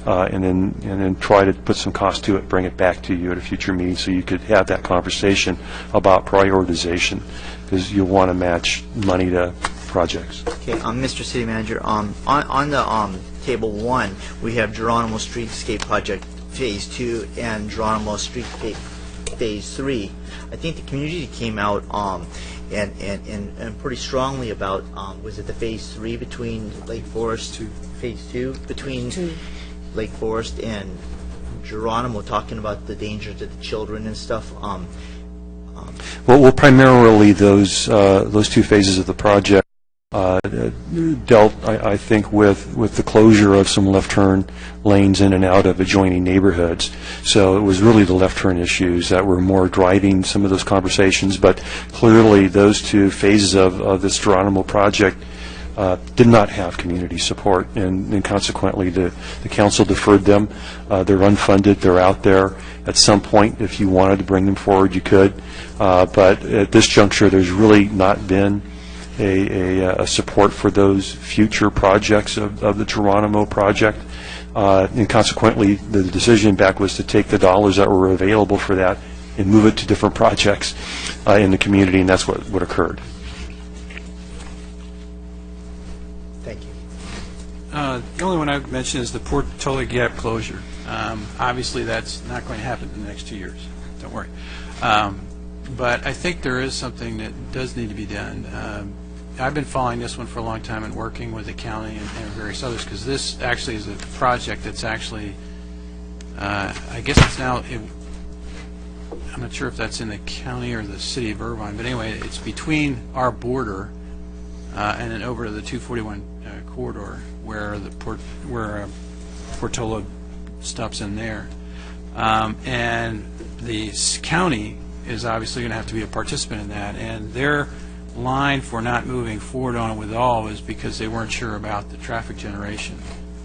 and then try to put some cost to it, bring it back to you at a future meeting so you could have that conversation about prioritization, because you'll want to match money to projects. Okay, Mr. City Manager, on the table 1, we have Geronimo Streetscape Project Phase 2 and Geronimo Streetscape Phase 3. I think the community came out and pretty strongly about, was it the Phase 3 between Lake Forest, Phase 2 between Lake Forest and Geronimo, talking about the danger to the children and stuff. Well, primarily those 2 phases of the project dealt, I think, with the closure of some left turn lanes in and out of adjoining neighborhoods. So it was really the left turn issues that were more driving some of those conversations. But clearly, those 2 phases of this Geronimo project did not have community support, and consequently the council deferred them. They're unfunded. They're out there. At some point, if you wanted to bring them forward, you could. But at this juncture, there's really not been a support for those future projects of the Geronimo project. And consequently, the decision back was to take the dollars that were available for that and move it to different projects in the community, and that's what occurred. Thank you. The only one I would mention is the Portola Gap closure. Obviously, that's not going to happen in the next 2 years. Don't worry. But I think there is something that does need to be done. I've been following this one for a long time and working with the county and various others, because this actually is a project that's actually, I guess it's now, I'm not sure if that's in the county or the city of Irvine, but anyway, it's between our border and then over to the 241 corridor where Portola stops in there. And the county is obviously going to have to be a participant in that, and their line for not moving forward on it with all is because they weren't sure about the traffic generation.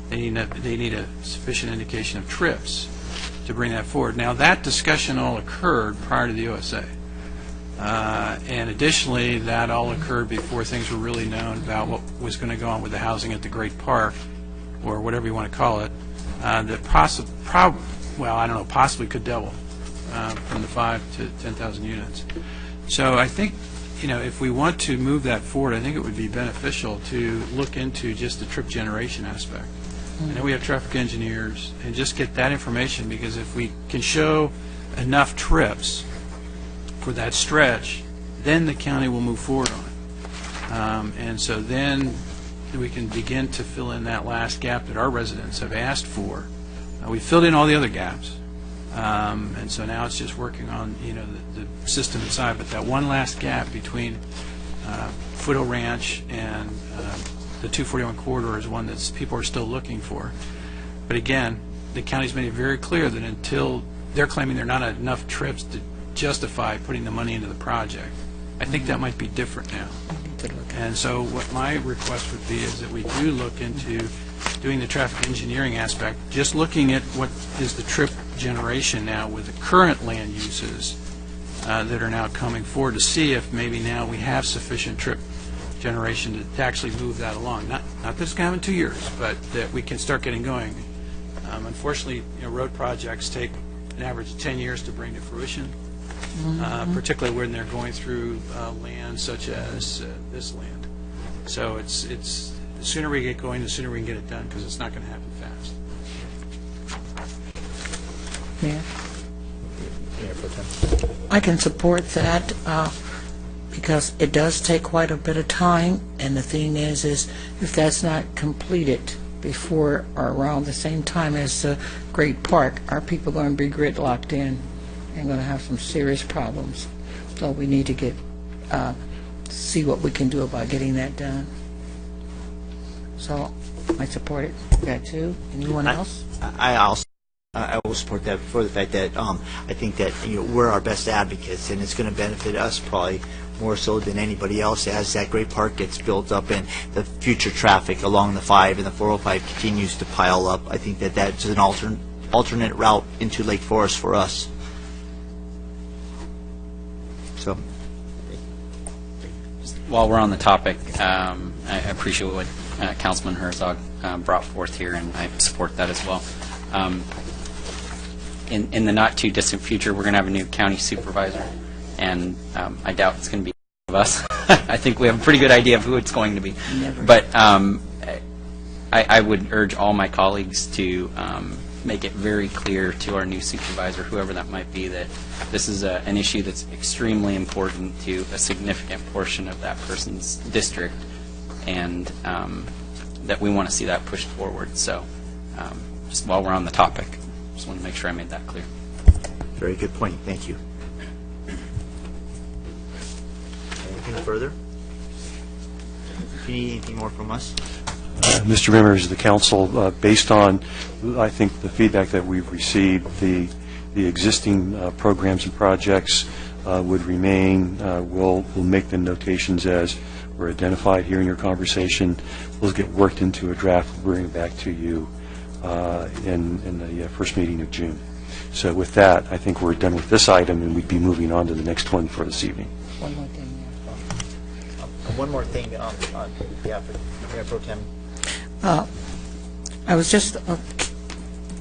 They need a sufficient indication of trips to bring that forward. Now, that discussion all occurred prior to the OSA. And additionally, that all occurred before things were really known about what was going to go on with the housing at the Great Park, or whatever you want to call it, that possibly could double from the 5 to 10,000 units. So I think, if we want to move that forward, I think it would be beneficial to look into just the trip generation aspect. I know we have traffic engineers, and just get that information, because if we can show enough trips for that stretch, then the county will move forward on it. And so then we can begin to fill in that last gap that our residents have asked for. We filled in all the other gaps. And so now it's just working on the system inside, but that one last gap between Foothill Ranch and the 241 corridor is one that people are still looking for. But again, the county's made it very clear that until they're claiming there are not enough trips to justify putting the money into the project, I think that might be different now. And so what my request would be is that we do look into doing the traffic engineering aspect, just looking at what is the trip generation now with the current land uses that are now coming forward, to see if maybe now we have sufficient trip generation to actually move that along. Not that it's going to happen in 2 years, but that we can start getting going. Unfortunately, road projects take an average of 10 years to bring to fruition, particularly when they're going through land such as this land. So it's the sooner we get going, the sooner we can get it done, because it's not going to happen fast. Yeah. I can support that because it does take quite a bit of time, and the thing is if that's not completed before or around the same time as the Great Park, our people are going to be gridlocked in and going to have some serious problems. So we need to get see what we can do about getting that done. So I support it. That too. Anyone else? I will support that for the fact that I think that we're our best advocates, and it's going to benefit us probably more so than anybody else as that Great Park gets built up and the future traffic along the 5 and the 405 continues to pile up. I think that that's an alternate route into Lake Forest for us. So, While we're on the topic, I appreciate what Councilman Herzog brought forth here, and I support that as well. In the not-too-distant future, we're going to have a new county supervisor, and I doubt it's going to be one of us. I think we have a pretty good idea of who it's going to be. Never. But I would urge all my colleagues to make it very clear to our new supervisor, whoever that might be, that this is an issue that's extremely important to a significant portion of that person's district, and that we want to see that pushed forward. So just while we're on the topic, just want to make sure I made that clear. very good point. Thank you. Anything further? If you need anything more from us? Mr. Members of the Council, based on, I think, the feedback that we've received, the existing programs and projects would remain. We'll make the notations as were identified here in your conversation. Those get worked into a draft. We'll bring it back to you in the first meeting of June. So with that, I think we're done with this item, and we'd be moving on to the next one for this evening. One more thing. one more thing on behalf of Mayor Pro Tem. I was just,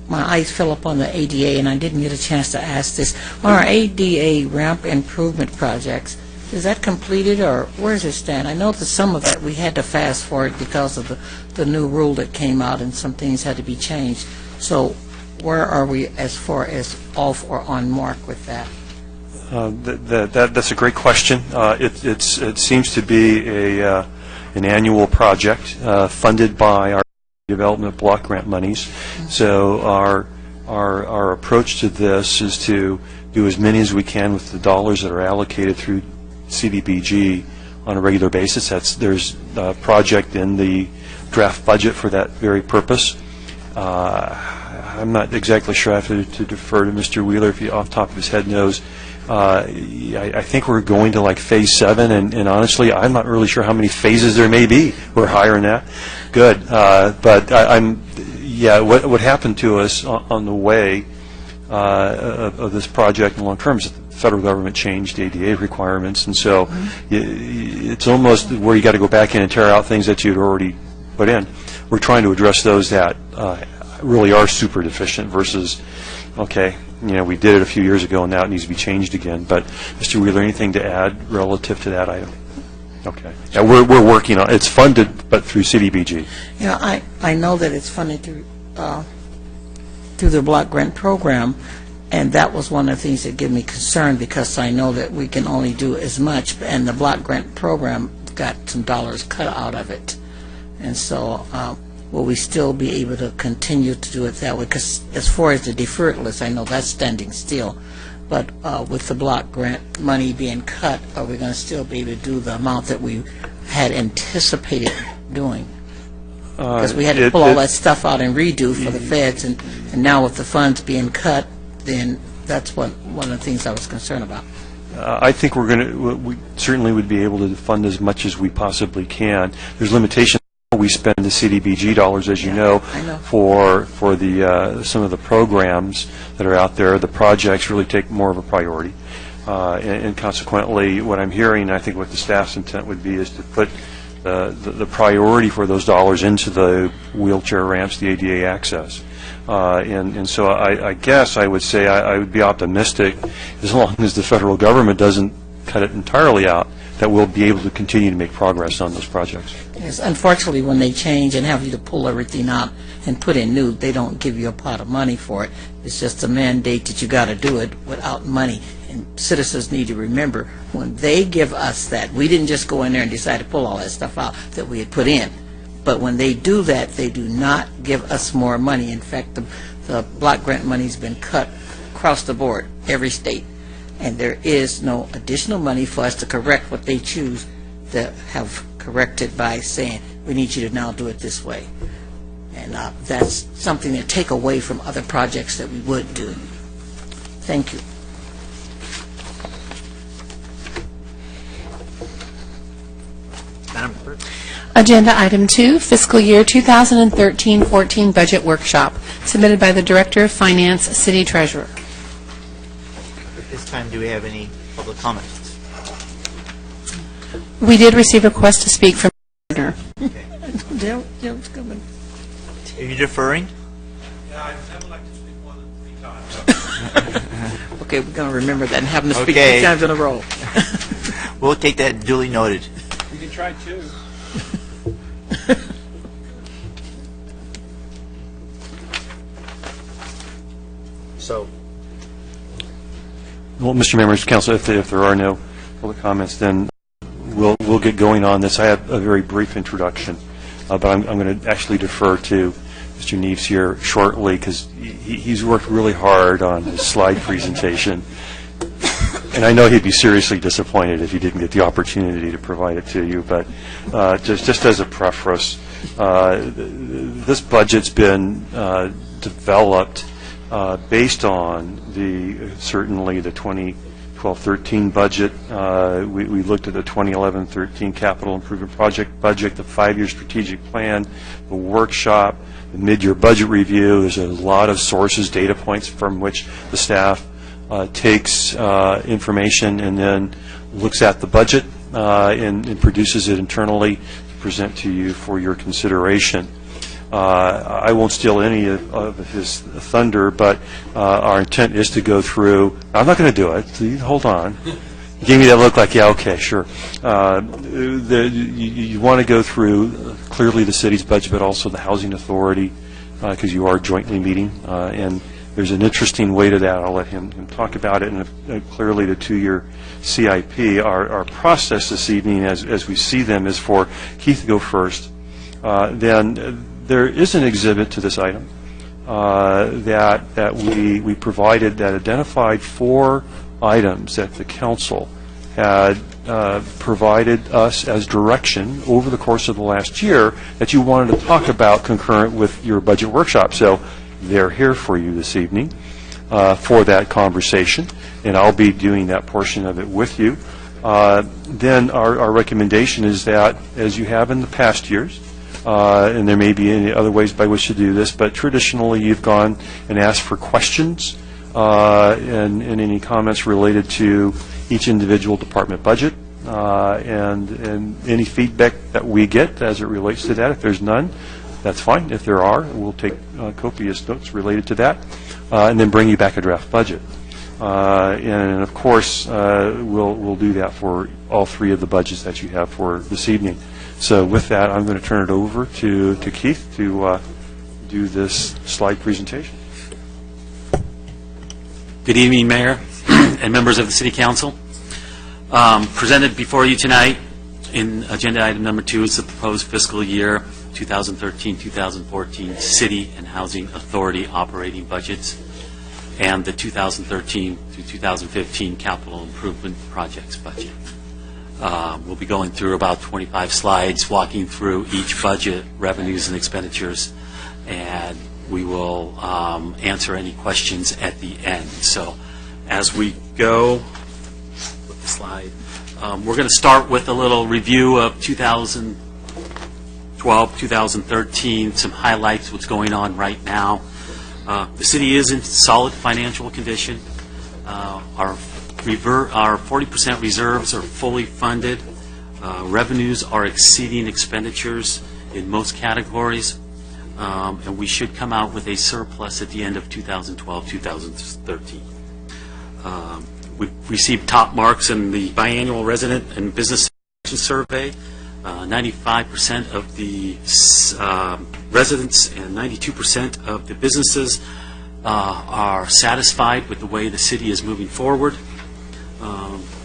my eyes fell up on the ADA, and I didn't get a chance to ask this. On our ADA ramp improvement projects, is that completed, or where does it stand? I know that some of that we had to fast forward because of the new rule that came out, and some things had to be changed. So where are we as far as off or on mark with that? That's a great question. It seems to be an annual project funded by our development block grant monies. So our approach to this is to do as many as we can with the dollars that are allocated through CDBG on a regular basis. There's a project in the draft budget for that very purpose. I'm not exactly sure. I have to defer to Mr. Wheeler if he off the top of his head knows. I think we're going to like phase 7, and honestly, I'm not really sure how many phases there may be. We're higher than that. Good. But what happened to us on the way of this project in long term is the federal government changed ADA requirements, and so it's almost where you got to go back in and tear out things that you'd already put in. We're trying to address those that really are super deficient versus, okay, we did it a few years ago and now it needs to be changed again. But Mr. Wheeler, anything to add relative to that item? Okay. Yeah, we're working on it. It's funded, but through CDBG. Yeah, I know that it's funded through the block grant program, and that was one of the things that gave me concern, because I know that we can only do as much, and the block grant program got some dollars cut out of it. And so will we still be able to continue to do it that way? Because as far as the deferred list, I know that's standing still. But with the block grant money being cut, are we going to still be able to do the amount that we had anticipated doing? Because we had to pull all that stuff out and redo for the feds, and now with the funds being cut, then that's one of the things I was concerned about. I think we certainly would be able to fund as much as we possibly can. There's limitations. We spend the CDBG dollars, as you know, for the some of the programs that are out there. The projects really take more of a priority, and consequently, what I'm hearing, I think what the staff's intent would be, is to put the priority for those dollars into the wheelchair ramps, the ADA access. And so I guess I would say I would be optimistic, as long as the federal government doesn't cut it entirely out, that we'll be able to continue to make progress on those projects. Yes, unfortunately, when they change and have you to pull everything out and put in new, they don't give you a pot of money for it. It's just a mandate that you got to do it without money. And citizens need to remember, when they give us that, we didn't just go in there and decide to pull all that stuff out that we had put in. But when they do that, they do not give us more money. In fact, the block grant money's been cut across the board, every state. And there is no additional money for us to correct what they choose to have corrected by saying, we need you to now do it this way. And that's something to take away from other projects that we would do. Thank you. Madam Clerk. Agenda item 2, fiscal year 2013-14 budget workshop, submitted by the Director of Finance, City Treasurer. At this time, do we have any public comments? We did receive a request to speak from Gardner. Jim's coming. Are you deferring? Yeah, I'd never like to speak more than 3 times. Okay, we're going to remember that and have them speak Okay. 3 times in a row. We'll take that duly noted. You can try 2. So, Well, Mr. Members, Council, if there are no public comments, then we'll get going on this. I have a very brief introduction, but I'm going to actually defer to Mr. Neves here shortly, because he's worked really hard on his slide presentation, and I know he'd be seriously disappointed if he didn't get the opportunity to provide it to you. But just as a preface, this budget's been developed based on certainly the 2012-13 budget. We looked at the 2011-13 capital improvement project budget, the 5-year strategic plan, the workshop, the mid-year budget review. There's a lot of sources, data points from which the staff takes information and then looks at the budget and produces it internally to present to you for your consideration. I won't steal any of his thunder, but our intent is to go through. I'm not going to do it. So you hold on. You gave me that look like, yeah, okay, sure. You want to go through clearly the city's budget, but also the housing authority, because you are jointly meeting, and there's an interesting way to that. I'll let him talk about it. And clearly, the 2-year CIP, our process this evening, as we see them, is for Keith to go first. Then there is an exhibit to this item that we provided that identified 4 items that the council had provided us as direction over the course of the last year that you wanted to talk about concurrent with your budget workshop. So they're here for you this evening for that conversation, and I'll be doing that portion of it with you. Then our recommendation is that, as you have in the past years, and there may be any other ways by which to do this, but traditionally you've gone and asked for questions and any comments related to each individual department budget, and any feedback that we get as it relates to that. If there's none, that's fine. If there are, we'll take copious notes related to that, and then bring you back a draft budget. And of course, we'll do that for all 3 of the budgets that you have for this evening. So with that, I'm going to turn it over to Keith to do this slide presentation. Good evening, Mayor and members of the City Council. Presented before you tonight in agenda item number 2 is the proposed fiscal year 2013-2014 City and Housing Authority operating budgets and the 2013 to 2015 capital improvement projects budget. We'll be going through about 25 slides, walking through each budget, revenues and expenditures, and we will answer any questions at the end. So as we go with the slide, we're going to start with a little review of 2012, 2013, some highlights, what's going on right now. The city is in solid financial condition. Our 40% reserves are fully funded. Revenues are exceeding expenditures in most categories. And we should come out with a surplus at the end of 2012-2013. We've received top marks in the biannual resident and business survey. 95% of the residents and 92% of the businesses are satisfied with the way the city is moving forward.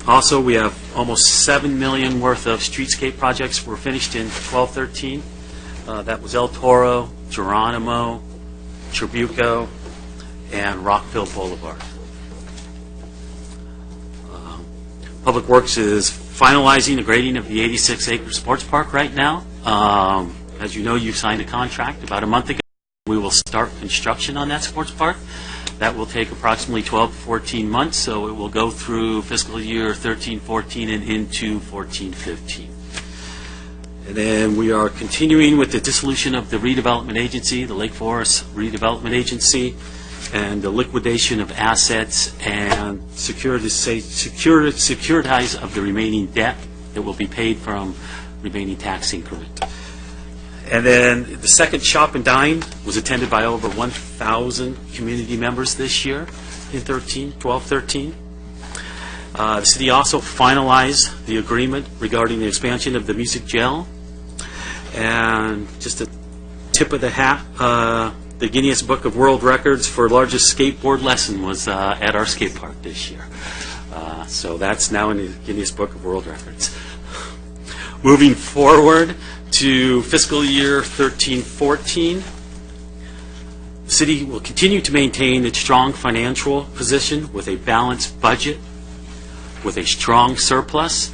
Also, we have almost $7 million worth of streetscape projects were finished in 12-13. That was El Toro, Geronimo, Tribuco, and Rockville Boulevard. Public Works is finalizing the grading of the 86-acre sports park right now. As you know, you signed a contract about a month ago. We will start construction on that sports park. That will take approximately 12 to 14 months, so it will go through fiscal year 13-14 and into 14-15. And then we are continuing with the dissolution of the redevelopment agency, the Lake Forest Redevelopment Agency, and the liquidation of assets and securitize of the remaining debt that will be paid from remaining tax increment. And then the second Shop and Dine was attended by over 1,000 community members this year in 12-13. The city also finalized the agreement regarding the expansion of the Music Jail. And just a tip of the hat, the Guinness Book of World Records for largest skateboard lesson was at our skate park this year. So that's now in the Guinness Book of World Records. Moving forward to fiscal year 13-14, the city will continue to maintain its strong financial position with a balanced budget, with a strong surplus.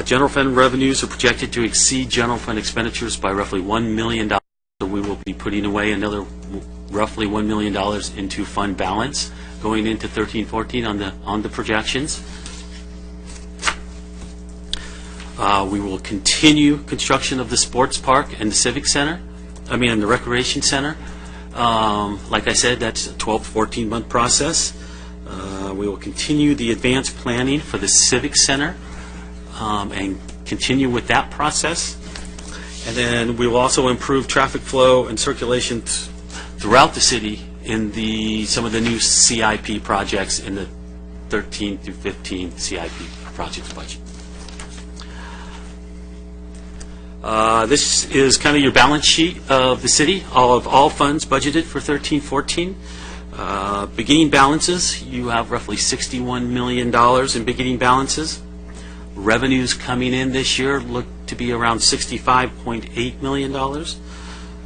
General fund revenues are projected to exceed general fund expenditures by roughly $1 million. So we will be putting away another roughly $1 million into fund balance going into 13-14 on the projections. We will continue construction of the sports park and the civic center. And the recreation center. Like I said, that's a 12 to 14 month process. We will continue the advanced planning for the civic center. and continue with that process. And then we will also improve traffic flow and circulation throughout the city in some of the new CIP projects in the 13 through 15 CIP projects budget. This is kind of your balance sheet of the city, all funds budgeted for 13-14. Beginning balances, you have roughly $61 million in beginning balances. Revenues coming in this year look to be around $65.8 million.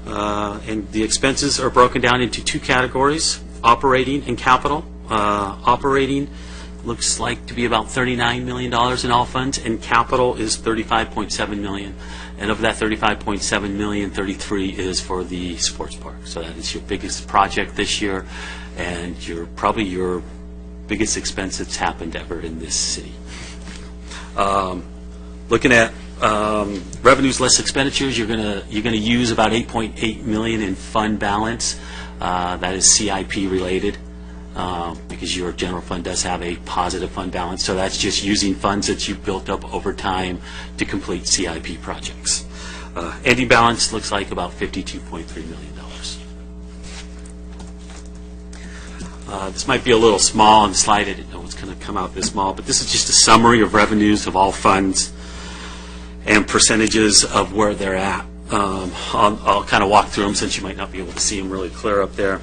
And the expenses are broken down into two categories, operating and capital. Operating looks like to be about $39 million in all funds, and capital is $35.7 million. And of that $35.7 million, $33 is for the sports park. So that is your biggest project this year, and probably your biggest expense that's happened ever in this city. Looking at revenues less expenditures, you're gonna use about $8.8 million in fund balance. That is CIP related, because your general fund does have a positive fund balance. So that's just using funds that you've built up over time to complete CIP projects. Ending balance looks like about $52.3 million. This might be a little small on the slide. I didn't know it's going to come out this small, but this is just a summary of revenues of all funds and percentages of where they're at. I'll kind of walk through them since you might not be able to see them really clear up there.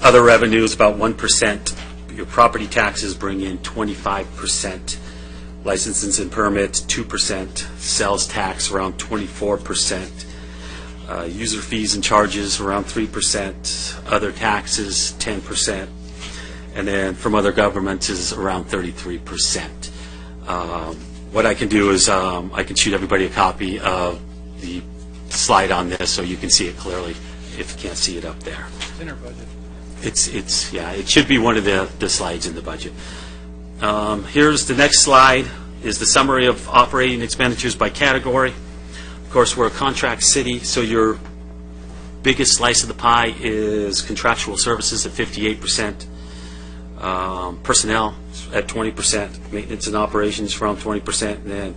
Other revenues, about 1%. Your property taxes bring in 25%. Licenses and permits, 2%. Sales tax, around 24%. User fees and charges, around 3%. Other taxes, 10%. And then from other governments is around 33%. What I can do is I can shoot everybody a copy of the slide on this so you can see it clearly if you can't see it up there. It's in our budget. It should be one of the slides in the budget. Here's the next slide, is the summary of operating expenditures by category. Of course, we're a contract city, so your biggest slice of the pie is contractual services at 58%, personnel at 20%, maintenance and operations around 20%, and then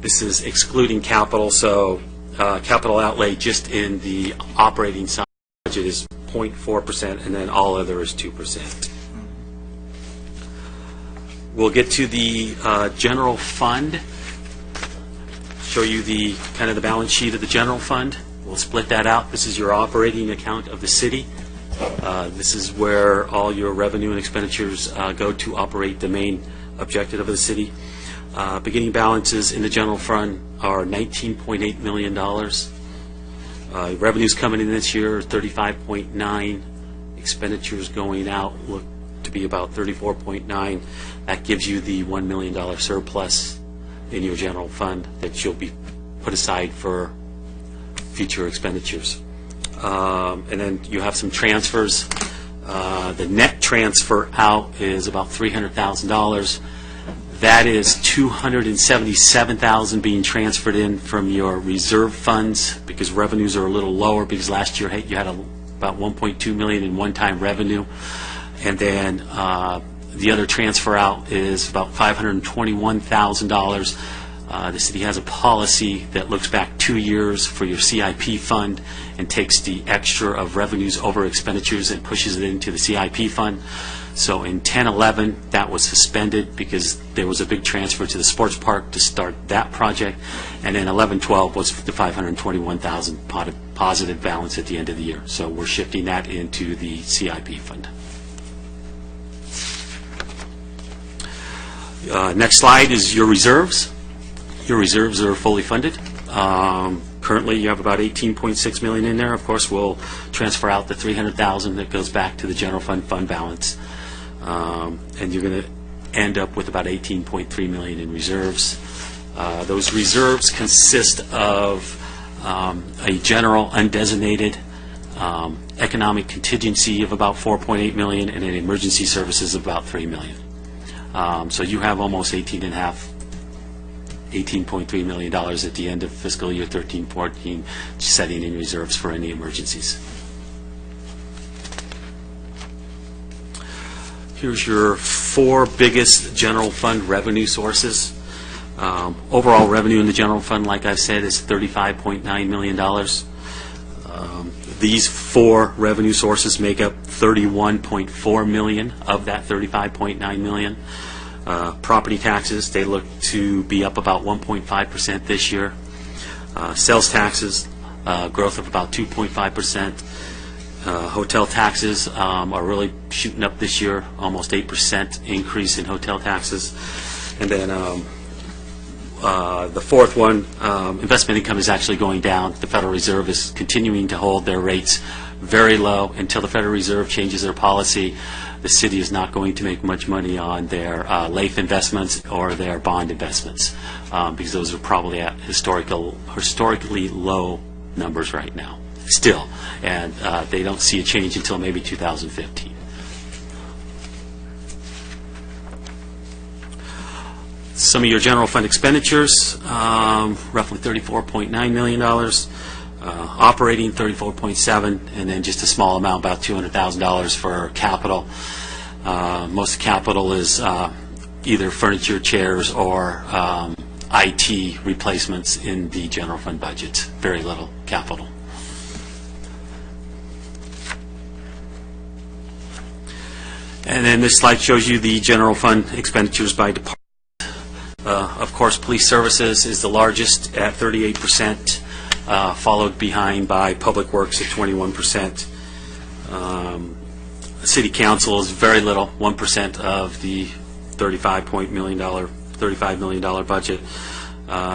this is excluding capital, so capital outlay just in the operating side budget is 0.4%, and then all other is 2%. We'll get to the general fund, show you the kind of the balance sheet of the general fund. We'll split that out. This is your operating account of the city. This is where all your revenue and expenditures go to operate the main objective of the city. Beginning balances in the general fund are $19.8 million. Revenues coming in this year are $35.9. Expenditures going out look to be about $34.9. That gives you the $1 million surplus in your general fund that you'll be put aside for future expenditures. And then you have some transfers. The net transfer out is about $300,000. That is $277,000 being transferred in from your reserve funds because revenues are a little lower because last year you had about $1.2 million in one-time revenue. And then the other transfer out is about $521,000. The city has a policy that looks back 2 years for your CIP fund and takes the extra of revenues over expenditures and pushes it into the CIP fund. So in 10-11, that was suspended because there was a big transfer to the sports park to start that project. And then 11-12 was the $521,000 positive balance at the end of the year. So we're shifting that into the CIP fund. Next slide is your reserves. Your reserves are fully funded. Currently, you have about $18.6 million in there. Of course, we'll transfer out the $300,000 that goes back to the general fund balance, and you're going to end up with about $18.3 million in reserves. Those reserves consist of a general undesignated economic contingency of about $4.8 million and an emergency services of about $3 million. So you have almost $18.3 million at the end of fiscal year 13-14 setting in reserves for any emergencies. Here's your four biggest general fund revenue sources. Overall revenue in the general fund, like I've said, is $35.9 million. These four revenue sources make up $31.4 million of that $35.9 million. Property taxes, they look to be up about 1.5% this year. Sales taxes, growth of about 2.5%. Hotel taxes are really shooting up this year, almost 8% increase in hotel taxes. And then the fourth one, investment income is actually going down. The Federal Reserve is continuing to hold their rates very low until the Federal Reserve changes their policy. The city is not going to make much money on their LAIF investments or their bond investments because those are probably at historically low numbers right now still, and they don't see a change until maybe 2015. Some of your general fund expenditures, roughly $34.9 million, operating $34.7, and then just a small amount, about $200,000 for capital. Most capital is either furniture, chairs, or IT replacements in the general fund budget. Very little capital. And then this slide shows you the general fund expenditures by department. Of course, police services is the largest at 38%, followed behind by public works at 21%. City council is very little, 1% of the $35 million budget.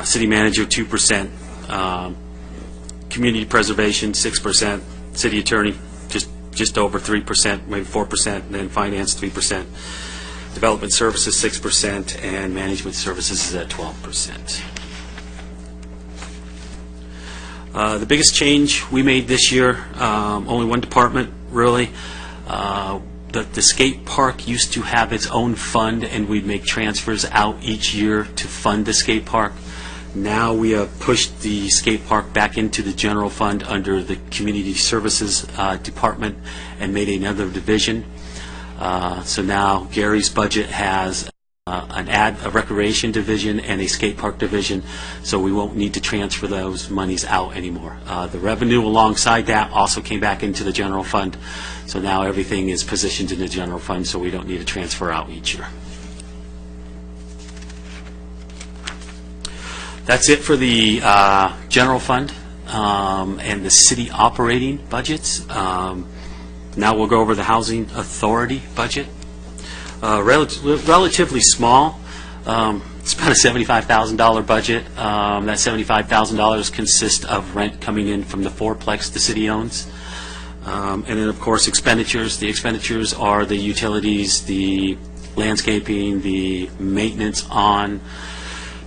City manager, 2%. Community preservation, 6%. City attorney, just over 3%, maybe 4%, and then finance, 3%. Development services, 6%, and management services is at 12%. The biggest change we made this year, only one department, really. The skate park used to have its own fund, and we'd make transfers out each year to fund the skate park. Now we have pushed the skate park back into the general fund under the community services department and made another division. So now Gary's budget has a recreation division and a skate park division, so we won't need to transfer those monies out anymore. The revenue alongside that also came back into the general fund, so now everything is positioned in the general fund, so we don't need to transfer out each year. That's it for the general fund and the city operating budgets. Now we'll go over the Housing Authority budget. Relatively small. It's about a $75,000 budget. That $75,000 consists of rent coming in from the fourplex the city owns. And then, of course, expenditures. The expenditures are the utilities, the landscaping, the maintenance on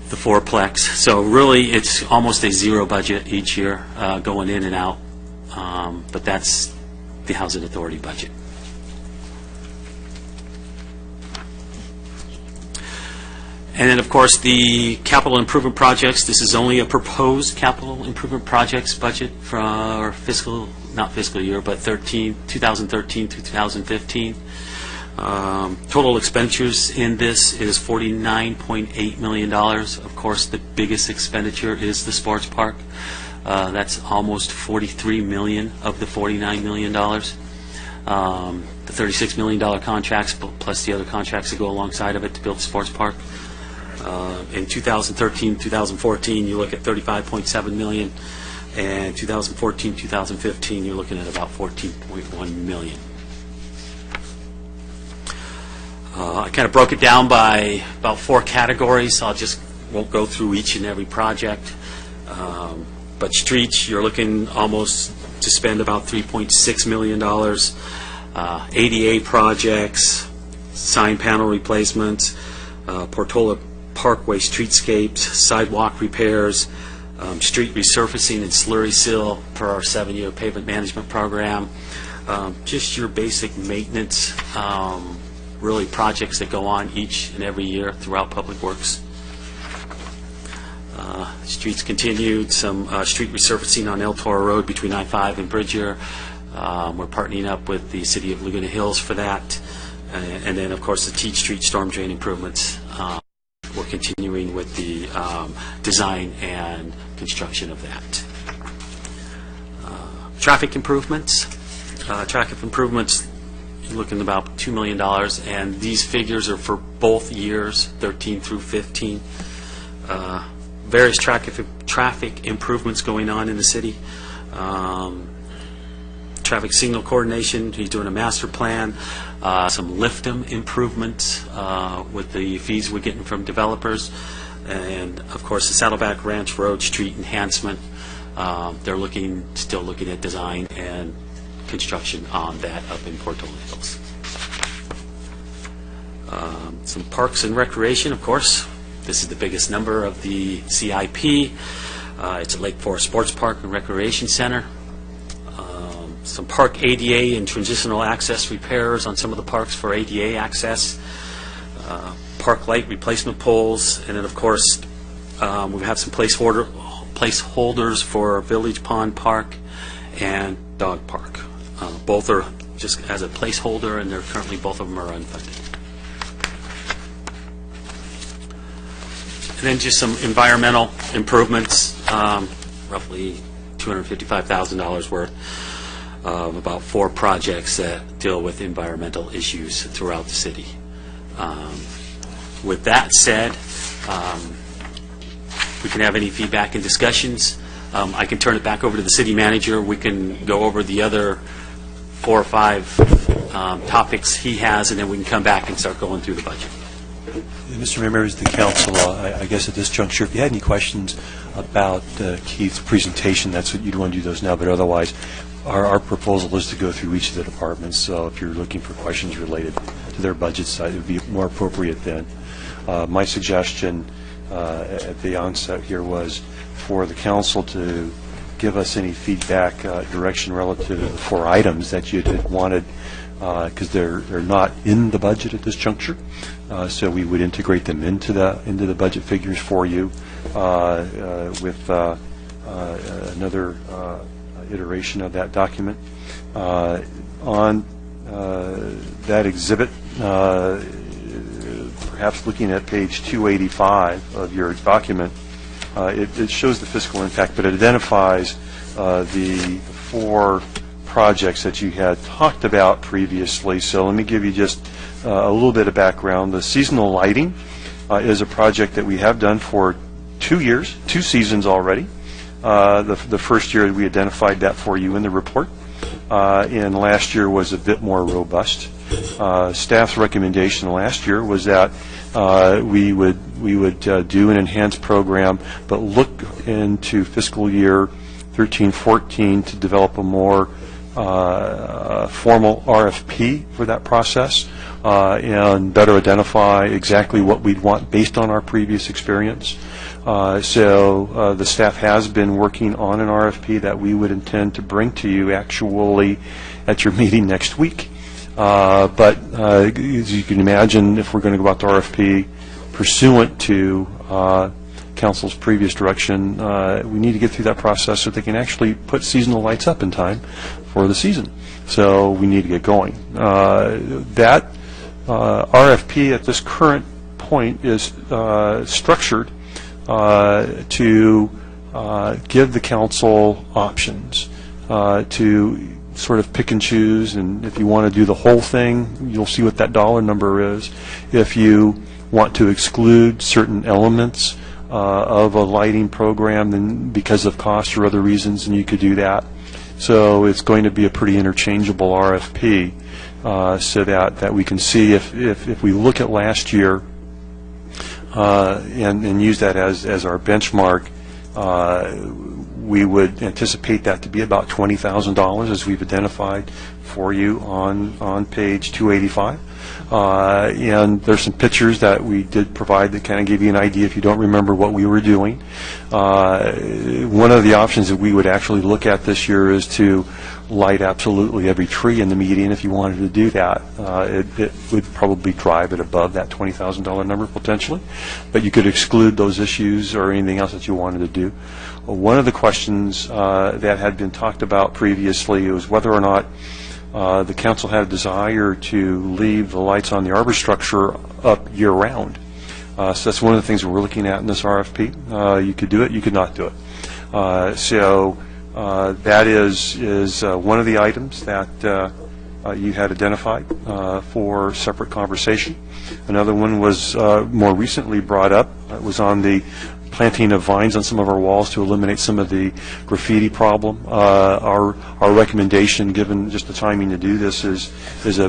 the fourplex. So really, it's almost a zero budget each year going in and out. But that's the Housing Authority budget. And then, of course, the capital improvement projects. This is only a proposed capital improvement projects budget for our not fiscal year, but 2013 to 2015. Total expenditures in this is $49.8 million. Of course, the biggest expenditure is the sports park. That's almost $43 million of the $49 million. The $36 million contracts, plus the other contracts that go alongside of it to build the sports park. In 2013, 2014, you look at $35.7 million, and 2014, 2015, you're looking at about $14.1 million. I kind of broke it down by about 4 categories. Won't go through each and every project. But streets, you're looking almost to spend about $3.6 million. ADA projects, sign panel replacements, Portola Parkway streetscapes, sidewalk repairs, street resurfacing and slurry seal per our 7-year pavement management program. Just your basic maintenance, really projects that go on each and every year throughout Public Works. Streets continued, some street resurfacing on El Toro Road between I-5 and Bridger. We're partnering up with the City of Laguna Hills for that. And then, of course, the Teach Street storm drain improvements. we're continuing with the design and construction of that. Traffic improvements. Traffic improvements, you're looking at about $2 million, and these figures are for both years, 13 through 15. Various traffic improvements going on in the city. Traffic signal coordination, he's doing a master plan, some lift-em improvements with the fees we're getting from developers, and of course the Saddleback Ranch Road Street enhancement. They're still looking at design and construction on that up in Portola Hills. Some parks and recreation, of course. This is the biggest number of the CIP. It's a Lake Forest Sports Park and Recreation Center. Some park ADA and transitional access repairs on some of the parks for ADA access. Park light replacement poles, and then of course we have some placeholders for Village Pond Park and Dog Park. Both are just as a placeholder, and they're currently, both of them are unfunded. And then just some environmental improvements, roughly $255,000 worth of about 4 projects that deal with environmental issues throughout the city. With that said, we can have any feedback and discussions. I can turn it back over to the city manager. We can go over the other 4 or 5 topics he has, and then we can come back and start going through the budget. Mr. Mayor, members of the council, I guess at this juncture, if you had any questions about Keith's presentation, that's what you'd want to do those now, but otherwise, our proposal is to go through each of the departments, so if you're looking for questions related to their budgets, it would be more appropriate then. My suggestion at the onset here was for the council to give us any feedback, direction relative to the 4 items that you had wanted, because they're not in the budget at this juncture. So we would integrate them into the budget figures for you with another iteration of that document. On that exhibit, perhaps looking at page 285 of your document, it shows the fiscal impact, but it identifies the 4 projects that you had talked about previously. So let me give you just a little bit of background. The seasonal lighting is a project that we have done for 2 years, 2 seasons already. The first year we identified that for you in the report, and last year was a bit more robust. Staff's recommendation last year was that we would do an enhanced program, but look into fiscal year 13-14 to develop a more formal RFP for that process and better identify exactly what we'd want based on our previous experience. So the staff has been working on an RFP that we would intend to bring to you actually at your meeting next week. But as you can imagine, if we're going to go out to RFP pursuant to council's previous direction, we need to get through that process so they can actually put seasonal lights up in time for the season. So we need to get going. That RFP at this current point is structured to give the council options to sort of pick and choose, and if you want to do the whole thing, you'll see what that dollar number is. If you want to exclude certain elements of a lighting program, then because of cost or other reasons, then you could do that. So it's going to be a pretty interchangeable RFP, so that we can see if we look at last year and use that as our benchmark, we would anticipate that to be about $20,000 as we've identified for you on page 285. And there's some pictures that we did provide that kind of give you an idea if you don't remember what we were doing. One of the options that we would actually look at this year is to light absolutely every tree in the median. If you wanted to do that, it would probably drive it above that $20,000 number potentially. But you could exclude those issues or anything else that you wanted to do. One of the questions that had been talked about previously was whether or not the council had a desire to leave the lights on the arbor structure up year-round. So that's one of the things we're looking at in this RFP. You could do it, you could not do it. That is one of the items that you had identified for separate conversation. Another one was more recently brought up. It was on the planting of vines on some of our walls to eliminate some of the graffiti problem. Our recommendation, given just the timing to do this, is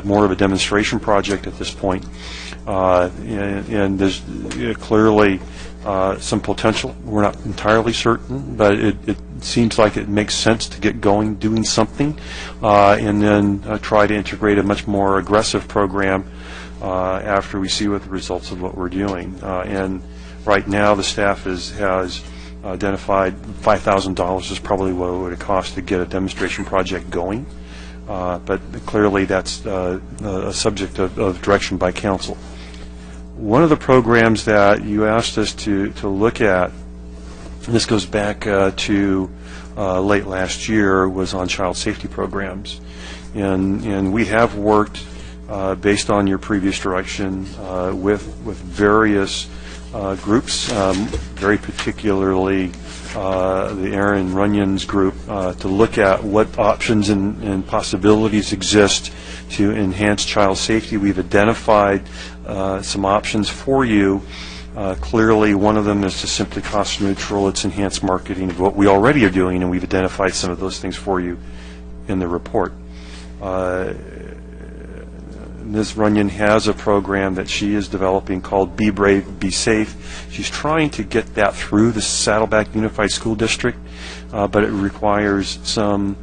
more of a demonstration project at this point. And there's clearly some potential. We're not entirely certain, but it seems like it makes sense to get going doing something, and then try to integrate a much more aggressive program after we see what the results of what we're doing. And right now the staff has identified $5,000 is probably what it would cost to get a demonstration project going, but clearly that's a subject of direction by council. One of the programs that you asked us to look at, and this goes back to late last year, was on child safety programs. And we have worked, based on your previous direction, with various groups, very particularly the Aaron Runyon's group, to look at what options and possibilities exist to enhance child safety. We've identified some options for you. Clearly, one of them is to simply cost neutral. It's enhanced marketing of what we already are doing, and we've identified some of those things for you in the report. Ms. Runyon has a program that she is developing called Be Brave, Be Safe. She's trying to get that through the Saddleback Unified School District, but it requires some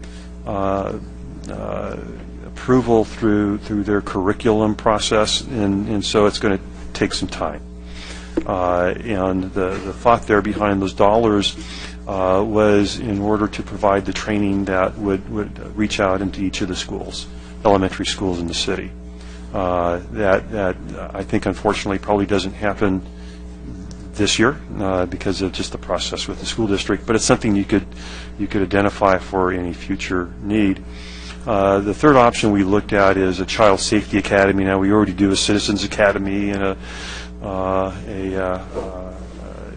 approval through their curriculum process, and so it's going to take some time. And the thought there behind those dollars was in order to provide the training that would reach out into each of the schools, elementary schools in the city. That I think unfortunately probably doesn't happen this year because of just the process with the school district, but it's something you could identify for any future need. The third option we looked at is a child safety academy. Now, we already do a citizens academy and a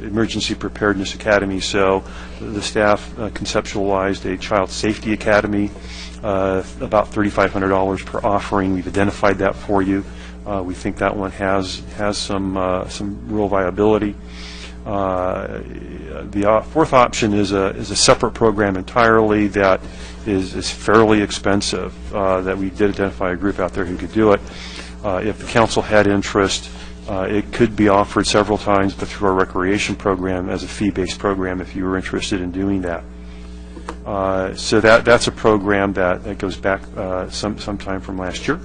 emergency preparedness academy, so the staff conceptualized a child safety academy, about $3,500 per offering. We've identified that for you. We think that one has some real viability. The fourth option is a separate program entirely that is fairly expensive, that we did identify a group out there who could do it. If the council had interest, it could be offered several times, but through our recreation program as a fee-based program if you were interested in doing that. So that's a program that goes back sometime from last year.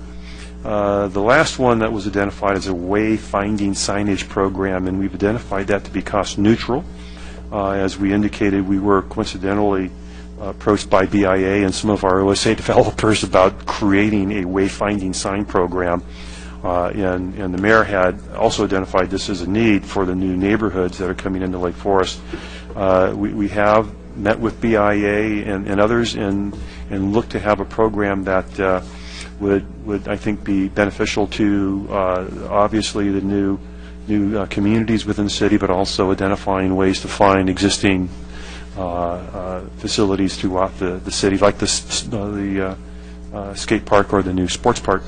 The last one that was identified is a wayfinding signage program, and we've identified that to be cost neutral. As we indicated, we were coincidentally approached by BIA and some of our OSA developers about creating a wayfinding sign program. And the mayor had also identified this as a need for the new neighborhoods that are coming into Lake Forest. We have met with BIA and others and look to have a program that would I think be beneficial to obviously the new communities within the city, but also identifying ways to find existing facilities throughout the city, like the skate park or the new sports park.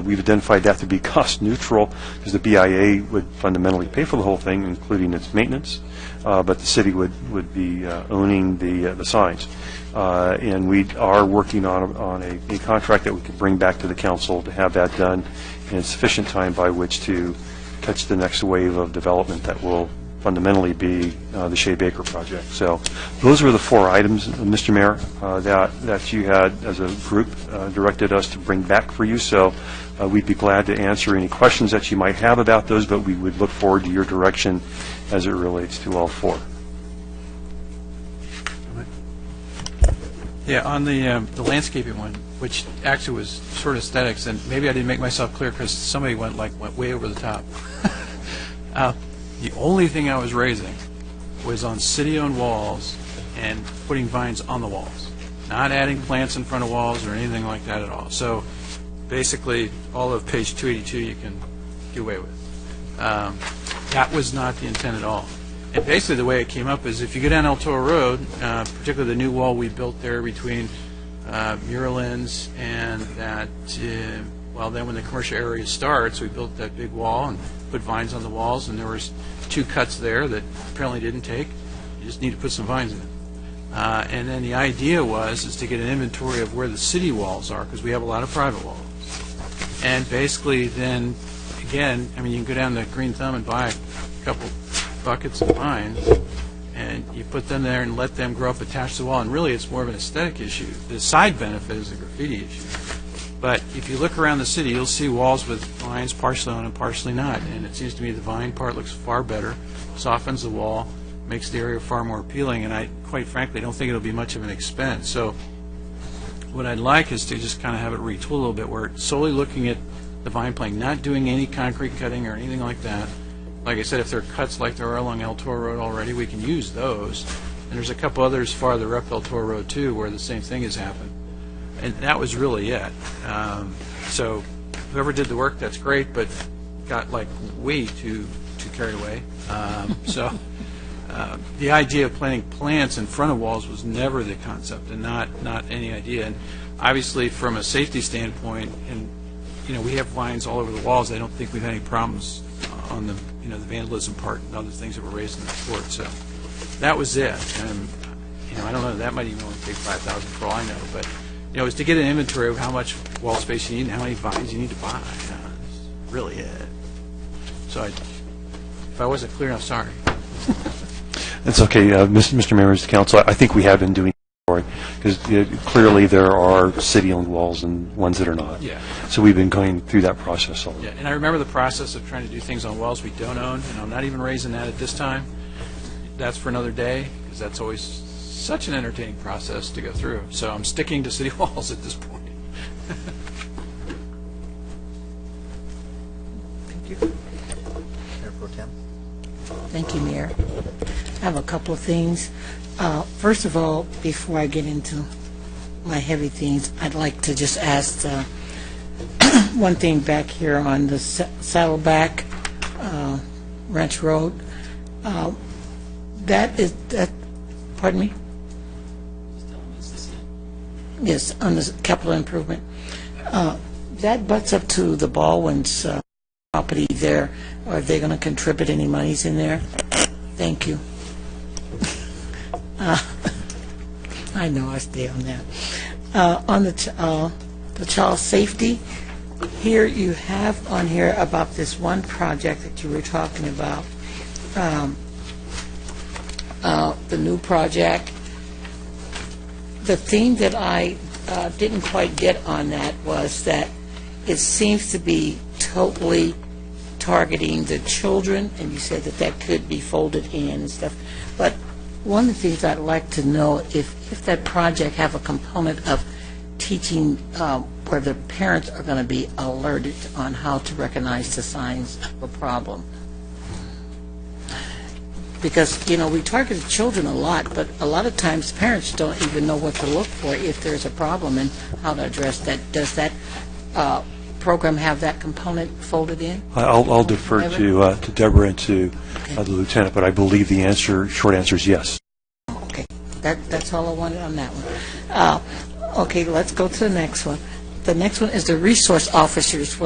We've identified that to be cost neutral because the BIA would fundamentally pay for the whole thing, including its maintenance, but the city would be owning the signs. And we are working on a contract that we can bring back to the council to have that done in sufficient time by which to catch the next wave of development that will fundamentally be the Shea Baker project. So those were the four items, Mr. Mayor, that you had as a group directed us to bring back for you. So we'd be glad to answer any questions that you might have about those, but we would look forward to your direction as it relates to all four. Yeah, on the landscaping one, which actually was sort of aesthetics, and maybe I didn't make myself clear because somebody went way over the top. The only thing I was raising was on city-owned walls and putting vines on the walls, not adding plants in front of walls or anything like that at all. So basically, all of page 282 you can do away with. That was not the intent at all. And basically, the way it came up is if you go down El Toro Road, particularly the new wall we built there between Muralins and that, well, then when the commercial area starts, we built that big wall and put vines on the walls, and there was 2 cuts there that apparently didn't take. You just need to put some vines in it. And then the idea is to get an inventory of where the city walls are, because we have a lot of private walls. And basically then, again, I mean, you can go down to Green Thumb and buy a couple buckets of vines, and you put them there and let them grow up attached to the wall, and really it's more of an aesthetic issue. The side benefit is a graffiti issue. But if you look around the city, you'll see walls with vines partially on and partially not, and it seems to me the vine part looks far better, softens the wall, makes the area far more appealing, and I, quite frankly, don't think it'll be much of an expense. So what I'd like is to just kind of have it retool a little bit, where it's solely looking at the vine planting, not doing any concrete cutting or anything like that. Like I said, if there are cuts like there are along El Toro Road already, we can use those. And there's a couple others farther up El Toro Road, too, where the same thing has happened. And that was really it. So whoever did the work, that's great, but got like way too carried away. The idea of planting plants in front of walls was never the concept, and not any idea. And obviously, from a safety standpoint, and we have vines all over the walls. I don't think we've had any problems on the the vandalism part and other things that were raised in the report. So that was it. And I don't know. That might even only take $5,000 for all I know, but. Is to get an inventory of how much wall space you need and how many vines you need to buy. That's really it. So if I wasn't clear enough, sorry. That's okay. Mr. Members of the Council, I think we have been doing it because clearly there are city-owned walls and ones that are not. Yeah. So we've been going through that process already. Yeah, and I remember the process of trying to do things on walls we don't own, and I'm not even raising that at this time. That's for another day, because that's always such an entertaining process to go through. So I'm sticking to city walls at this point. Thank you. Mayor Pro Tem. Thank you, Mayor. I have a couple of things. First of all, before I get into my heavy things, I'd like to just ask one thing back here on the Saddleback Ranch Road. Pardon me? Yes, on the capital improvement. That butts up to the Baldwin's property there. Are they going to contribute any monies in there? Thank you. I know I stay on that. On the child safety, here you have on here about this one project that you were talking about, the new project. The thing that I didn't quite get on that was that it seems to be totally targeting the children, and you said that could be folded in and stuff. But one of the things I'd like to know, if that project have a component of teaching where the parents are going to be alerted on how to recognize the signs of a problem. Because, we target children a lot, but a lot of times parents don't even know what to look for if there's a problem and how to address that. Does that program have that component folded in? I'll defer to Deborah and to the lieutenant, but I believe the short answer is yes. Okay. That's all I wanted on that one. Okay, let's go to the next one. The next one is the resource officers.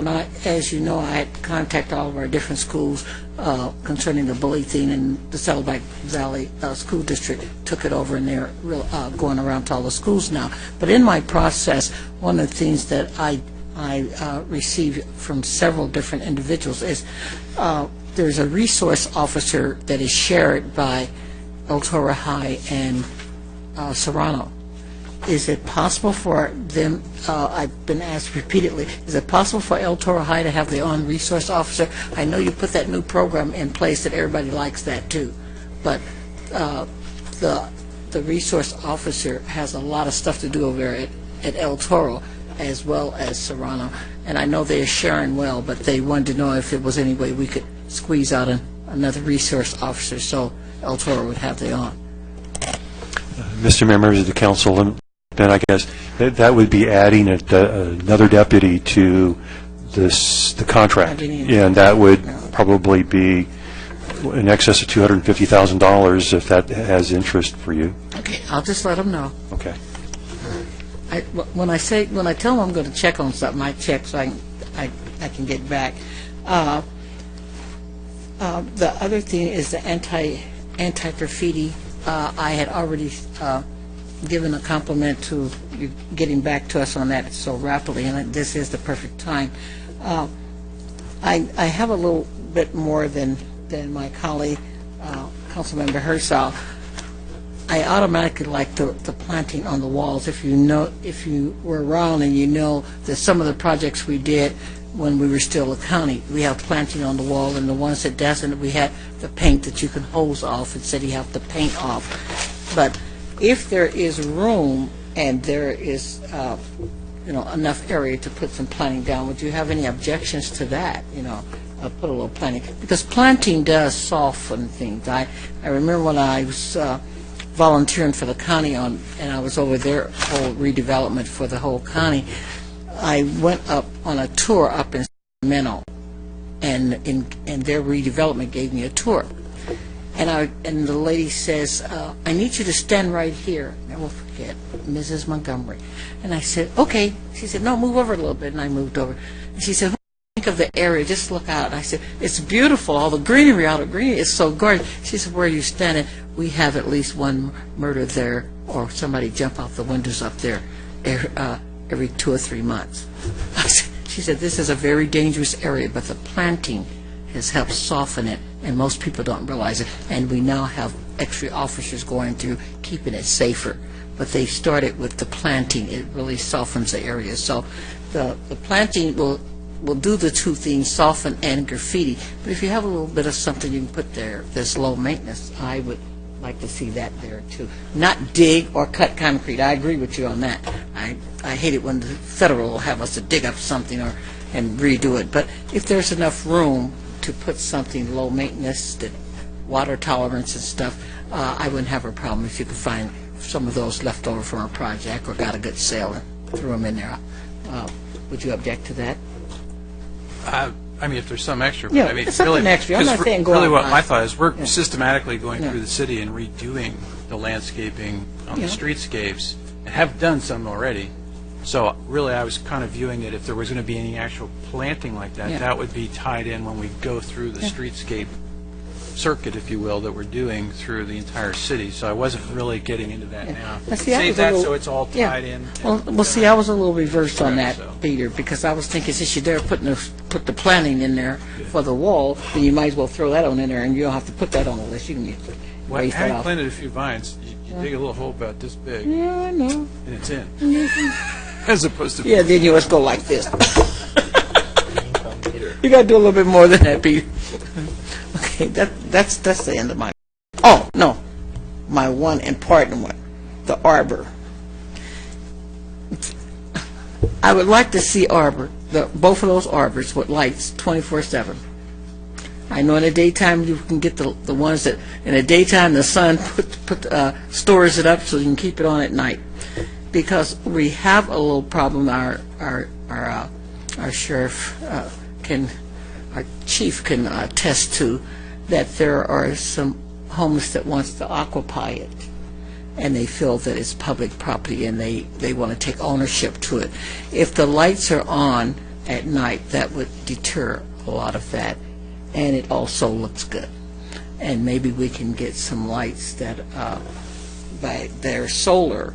As you know, I had contacted all of our different schools concerning the bully thing, and the Saddleback Valley School District took it over, and they're going around to all the schools now. But in my process, one of the things that I received from several different individuals is there's a resource officer that is shared by El Toro High and Serrano. Is it possible for them, I've been asked repeatedly, is it possible for El Toro High to have their own resource officer? I know you put that new program in place that everybody likes that too, but the resource officer has a lot of stuff to do over there at El Toro as well as Serrano, and I know they're sharing well, but they wanted to know if there was any way we could squeeze out another resource officer so El Toro would have their own. Mr. Mayor, members of the council, then I guess that would be adding another deputy to the contract, and that would probably be in excess of $250,000 if that has interest for you. Okay, I'll just let them know. Okay. When I tell them I'm going to check on something, I check so I can get back. The other thing is the anti-graffiti. I had already given a compliment to you getting back to us on that so rapidly, and this is the perfect time. I have a little bit more than my colleague, Councilmember Herzog. I automatically like the planting on the walls. If you were around and you know that some of the projects we did when we were still a county, we have planting on the wall, and the ones that doesn't, we had the paint that you can hose off instead you have to paint off. But if there is room and there is enough area to put some planting down, would you have any objections to that? Put a little planting, because planting does soften things. I remember when I was volunteering for the county and I was over their whole redevelopment for the whole county. I went up on a tour up in Sacramento, and their redevelopment gave me a tour. And the lady says, I need you to stand right here. I will forget, Mrs. Montgomery. And I said, okay. She said, no, move over a little bit. And I moved over. And she said, think of the area, just look out. I said, it's beautiful, all the greenery out of greenery, it's so gorgeous. She said, where are you standing? We have at least one murder there, or somebody jump out the windows up there every 2 or 3 months. She said, this is a very dangerous area, but the planting has helped soften it, and most people don't realize it, and we now have extra officers going through keeping it safer. But they started with the planting. It really softens the area. So the planting will do the two things, soften and graffiti. But if you have a little bit of something you can put there that's low maintenance, I would like to see that there too. Not dig or cut concrete. I agree with you on that. I hate it when the federal will have us to dig up something and redo it. But if there's enough room to put something low maintenance, that water tolerance and stuff, I wouldn't have a problem if you could find some of those left over from a project or got a good sale and threw them in there. Would you object to that? I mean, if there's some extra. Yeah, but I mean, something really, extra. I'm not saying go really out what and my buy. thought is we're Yeah. systematically going Yeah. through the city and redoing the landscaping on Yeah. the streetscapes, and have done some already. So really, I was kind of viewing it, if there was going to be any actual planting like that, Yeah. that would be tied in when we go through the streetscape circuit, if you will, that we're doing through the entire city. So I wasn't really getting into that now. Now, see, I Save was a that little- so it's all yeah. tied in. Well, see, I was a little reversed on that, Correct, so. Peter, because I was thinking since you're there put the planning in there for the wall, then you might as well throw that on in there, and you don't have to put that on the list. You can just Well, waste that having off. planted a few vines, you dig a little hole about this big, Yeah, I know. and it's in. As opposed to... Yeah, then you must go like this. You got to do a little bit more than that, Peter. Okay, that's the end of my. Oh no, my one important one, the arbor. I would like to see arbor, both of those arbors with lights 24/7. I know in the daytime you can get the ones that in the daytime the sun stores it up so you can keep it on at night. Because we have a little problem. Our sheriff our chief can attest to that there are some homeless that wants to occupy it, and they feel that it's public property and they want to take ownership to it. If the lights are on at night, that would deter a lot of that, and it also looks good. And maybe we can get some lights that by their solar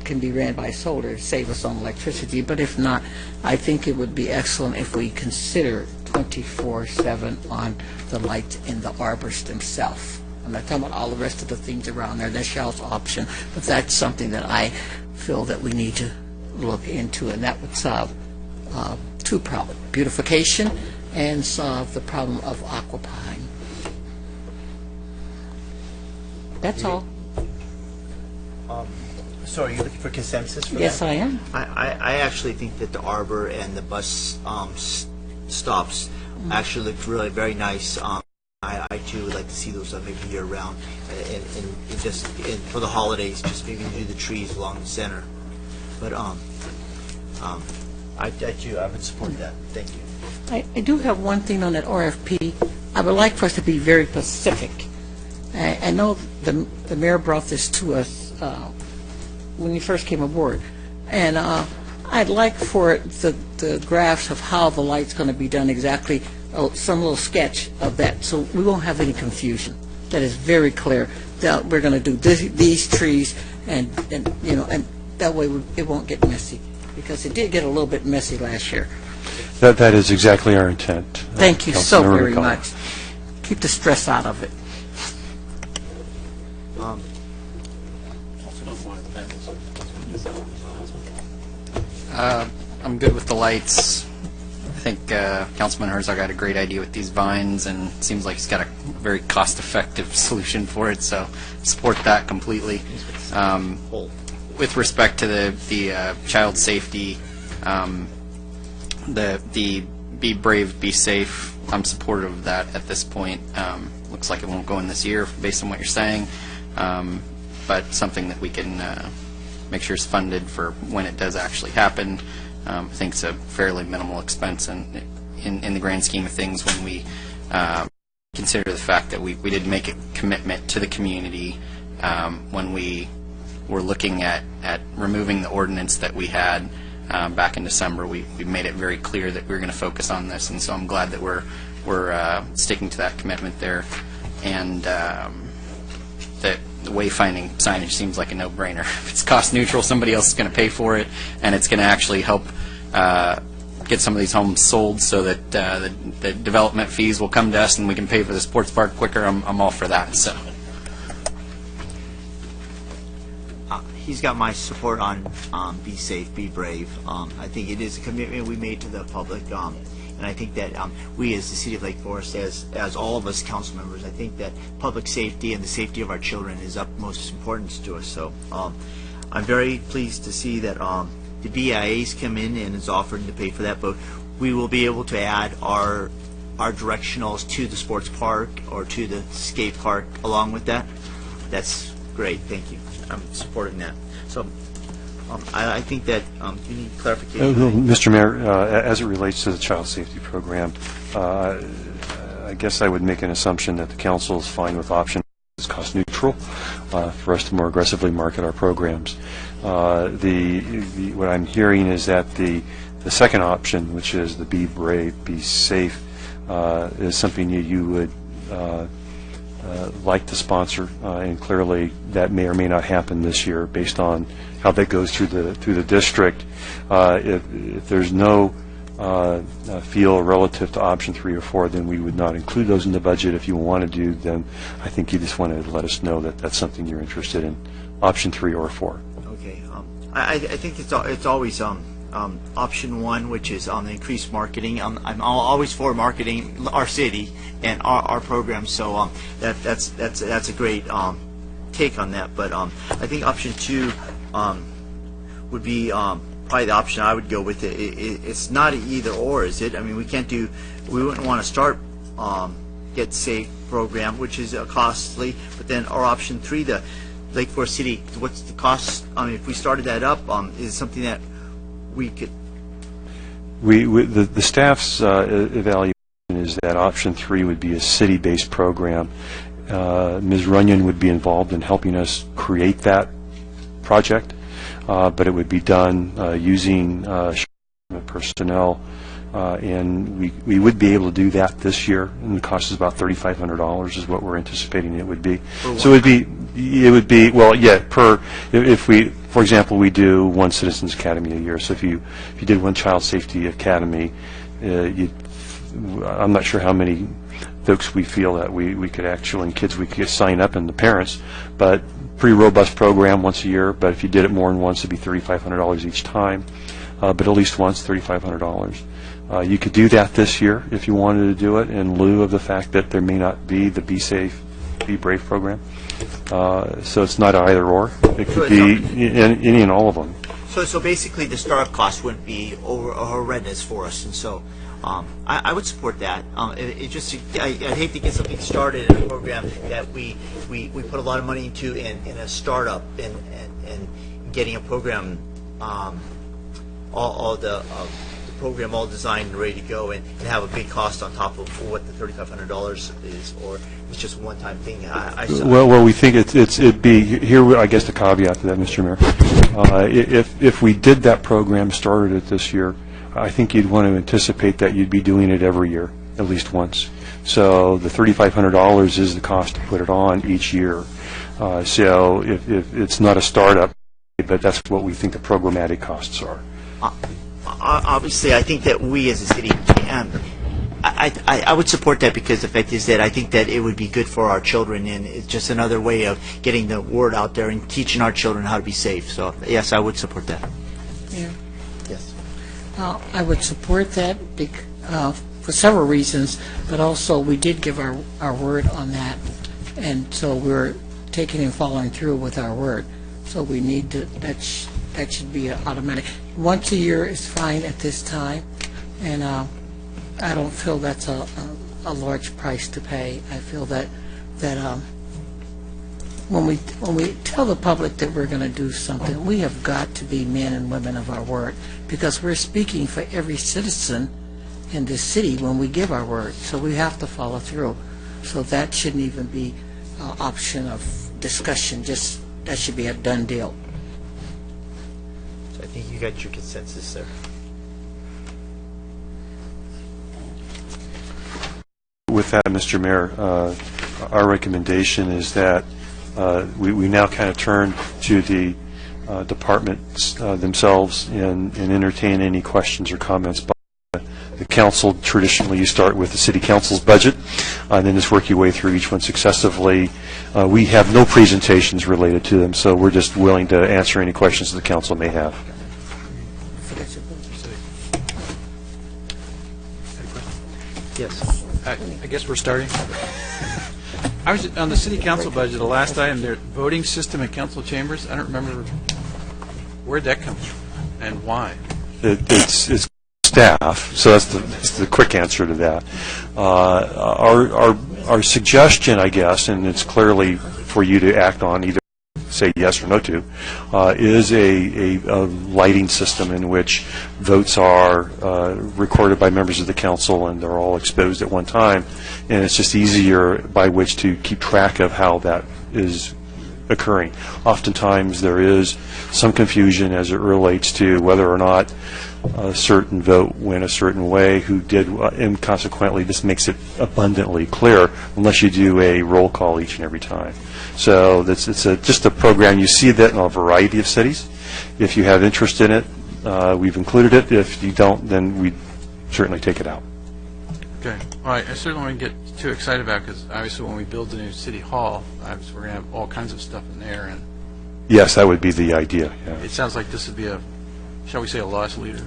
can be ran by solar to save us on electricity. But if not, I think it would be excellent if we consider 24/7 on the lights in the arbors themselves. I'm not talking about all the rest of the things around there. That's y'all's option, but that's something that I feel that we need to look into, and that would solve two problems: beautification and solve the problem of occupying. That's all. So are you looking for consensus for that? Yes, I am. I actually think that the arbor and the bus stops actually look really very nice. I too would like to see those maybe year round, and just for the holidays, just maybe do the trees along the center. But I would support that. Thank you. I do have one thing on that RFP. I would like for us to be very specific. I know the mayor brought this to us when he first came aboard, and I'd like for the graphs of how the light's going to be done exactly, some little sketch of that, so we won't have any confusion. That is very clear. That we're going to do these trees, and that way it won't get messy, because it did get a little bit messy last year. That is exactly our intent. Thank you so Councilmember very McCullough. much. Keep the stress out of it. I'm good with the lights. I think Councilman Herzog had a great idea with these vines, and it seems like he's got a very cost-effective solution for it, so support that completely. With respect to the child safety, the Be Brave, Be Safe, I'm supportive of that at this point. Looks like it won't go in this year based on what you're saying, but something that we can make sure is funded for when it does actually happen. I think it's a fairly minimal expense in the grand scheme of things when we consider the fact that we did make a commitment to the community when we were looking at removing the ordinance that we had back in December. We made it very clear that we were going to focus on this, and so I'm glad that we're sticking to that commitment there. And that the wayfinding signage seems like a no-brainer. If it's cost neutral, somebody else is going to pay for it, and it's going to actually help get some of these homes sold so that the development fees will come to us and we can pay for the sports park quicker. I'm all for that. So. He's got my support on Be Safe, Be Brave. I think it is a commitment we made to the public, and I think that we as the City of Lake Forest, as all of us council members, I think that public safety and the safety of our children is of most importance to us. So I'm very pleased to see that the BIA's come in and is offering to pay for that, but we will be able to add our directionals to the sports park or to the skate park along with that. That's great. Thank you. I'm supporting that. So I think that you need clarification. Mr. Mayor, as it relates to the child safety program, I guess I would make an assumption that the council is fine with option is cost neutral for us to more aggressively market our programs. What I'm hearing is that the second option, which is the Be Brave, Be Safe, is something you would like to sponsor, and clearly that may or may not happen this year based on how that goes through the district. If there's no feel relative to option 3 or 4, then we would not include those in the budget. If you want to do, then I think you just want to let us know that that's something you're interested in, option 3 or 4. Okay. I think it's always option 1, which is increased marketing. I'm always for marketing our city and our programs, so that's a great take on that. But I think option 2 would be probably the option I would go with. It's not an either or, is it? I mean, we wouldn't want to start Get Safe program, which is costly, but then our option 3, the Lake Forest City, what's the cost? If we started that up, is something that we could. The staff's evaluation is that option 3 would be a city-based program. Ms. Runyon would be involved in helping us create that project, but it would be done using personnel, and we would be able to do that this year, and the cost is about $3,500 is what we're anticipating it would be. So it would be well, yeah, if we, for example, we do one Citizens Academy a year. So if you did one Child Safety Academy, I'm not sure how many folks we feel that we could actually, and kids we could sign up, and the parents, but pretty robust program once a year. But if you did it more than once, it'd be $3,500 each time, but at least once, $3,500. You could do that this year if you wanted to do it in lieu of the fact that there may not be the Be Safe, Be Brave program. So it's not either or. It could be any and all of them. So basically, the startup cost wouldn't be horrendous for us, and so I would support that. I'd hate to get something started in a program that we put a lot of money into in a startup and getting a program all the program all designed and ready to go, and have a big cost on top of what the $3,500 is, or it's just a one-time thing. Well, we think it'd be here. I guess the caveat to that, Mr. Mayor, if we did that program, started it this year, I think you'd want to anticipate that you'd be doing it every year, at least once. So the $3,500 is the cost to put it on each year. So if it's not a startup, but that's what we think the programmatic costs are. Obviously, I think that we as a city can. I would support that, because the fact is that I think that it would be good for our children, and it's just another way of getting the word out there and teaching our children how to be safe. So, yes, I would support that. Yeah. Yes. I would support that for several reasons, but also we did give our word on that, and so we're taking and following through with our word. So we need to, that should be automatic. Once a year is fine at this time, and I don't feel that's a large price to pay. I feel that when we tell the public that we're going to do something, we have got to be men and women of our word, because we're speaking for every citizen in this city when we give our word. So we have to follow through. So that shouldn't even be an option of discussion. Just that should be a done deal. So I think you got your consensus there. With that, Mr. Mayor, our recommendation is that we now kind of turn to the departments themselves and entertain any questions or comments by the council. Traditionally, you start with the city council's budget, and then just work your way through each one successively. We have no presentations related to them, so we're just willing to answer any questions the council may have. Yes. I guess we're starting. I was on the city council budget, the last item there, voting system in council chambers. I don't remember where'd that come from and why. It's staff, so that's the quick answer to that. Our suggestion, I guess, and it's clearly for you to act on, either say yes or no to, is a lighting system in which votes are recorded by members of the council, and they're all exposed at one time, and it's just easier by which to keep track of how that is occurring. Oftentimes there is some confusion as it relates to whether or not a certain vote went a certain way, who did, and consequently this makes it abundantly clear unless you do a roll call each and every time. So it's just a program. You see that in a variety of cities. If you have interest in it, we've included it. If you don't, then we certainly take it out. Okay. All right. I certainly wouldn't get too excited about it, because obviously when we build the new city hall, obviously we're going to have all kinds of stuff in there, and Yes, that would be the idea. Yeah. it sounds like this would be a, shall we say, a loss leader.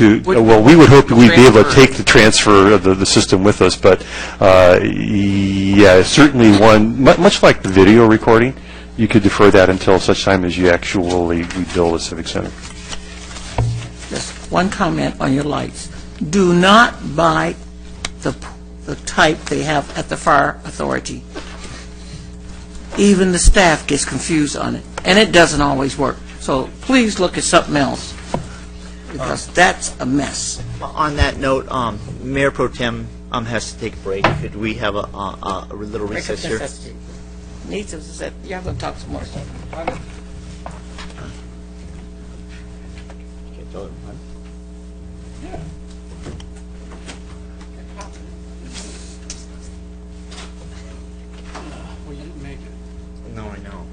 Well, we would hope we'd be able to take the transfer of the system with us, but yeah, certainly one, much like the video recording, you could defer that until such time as you actually rebuild a civic center. Just one comment on your lights. Do not buy the type they have at the fire authority. Even the staff gets confused on it, and it doesn't always work. So please look at something else, because that's a mess. On that note, Mayor Pro Tem has to take a break. Could we have a little recess here? Needs to say, you have to talk some more. Okay, so, Well, you didn't make it. No, I know.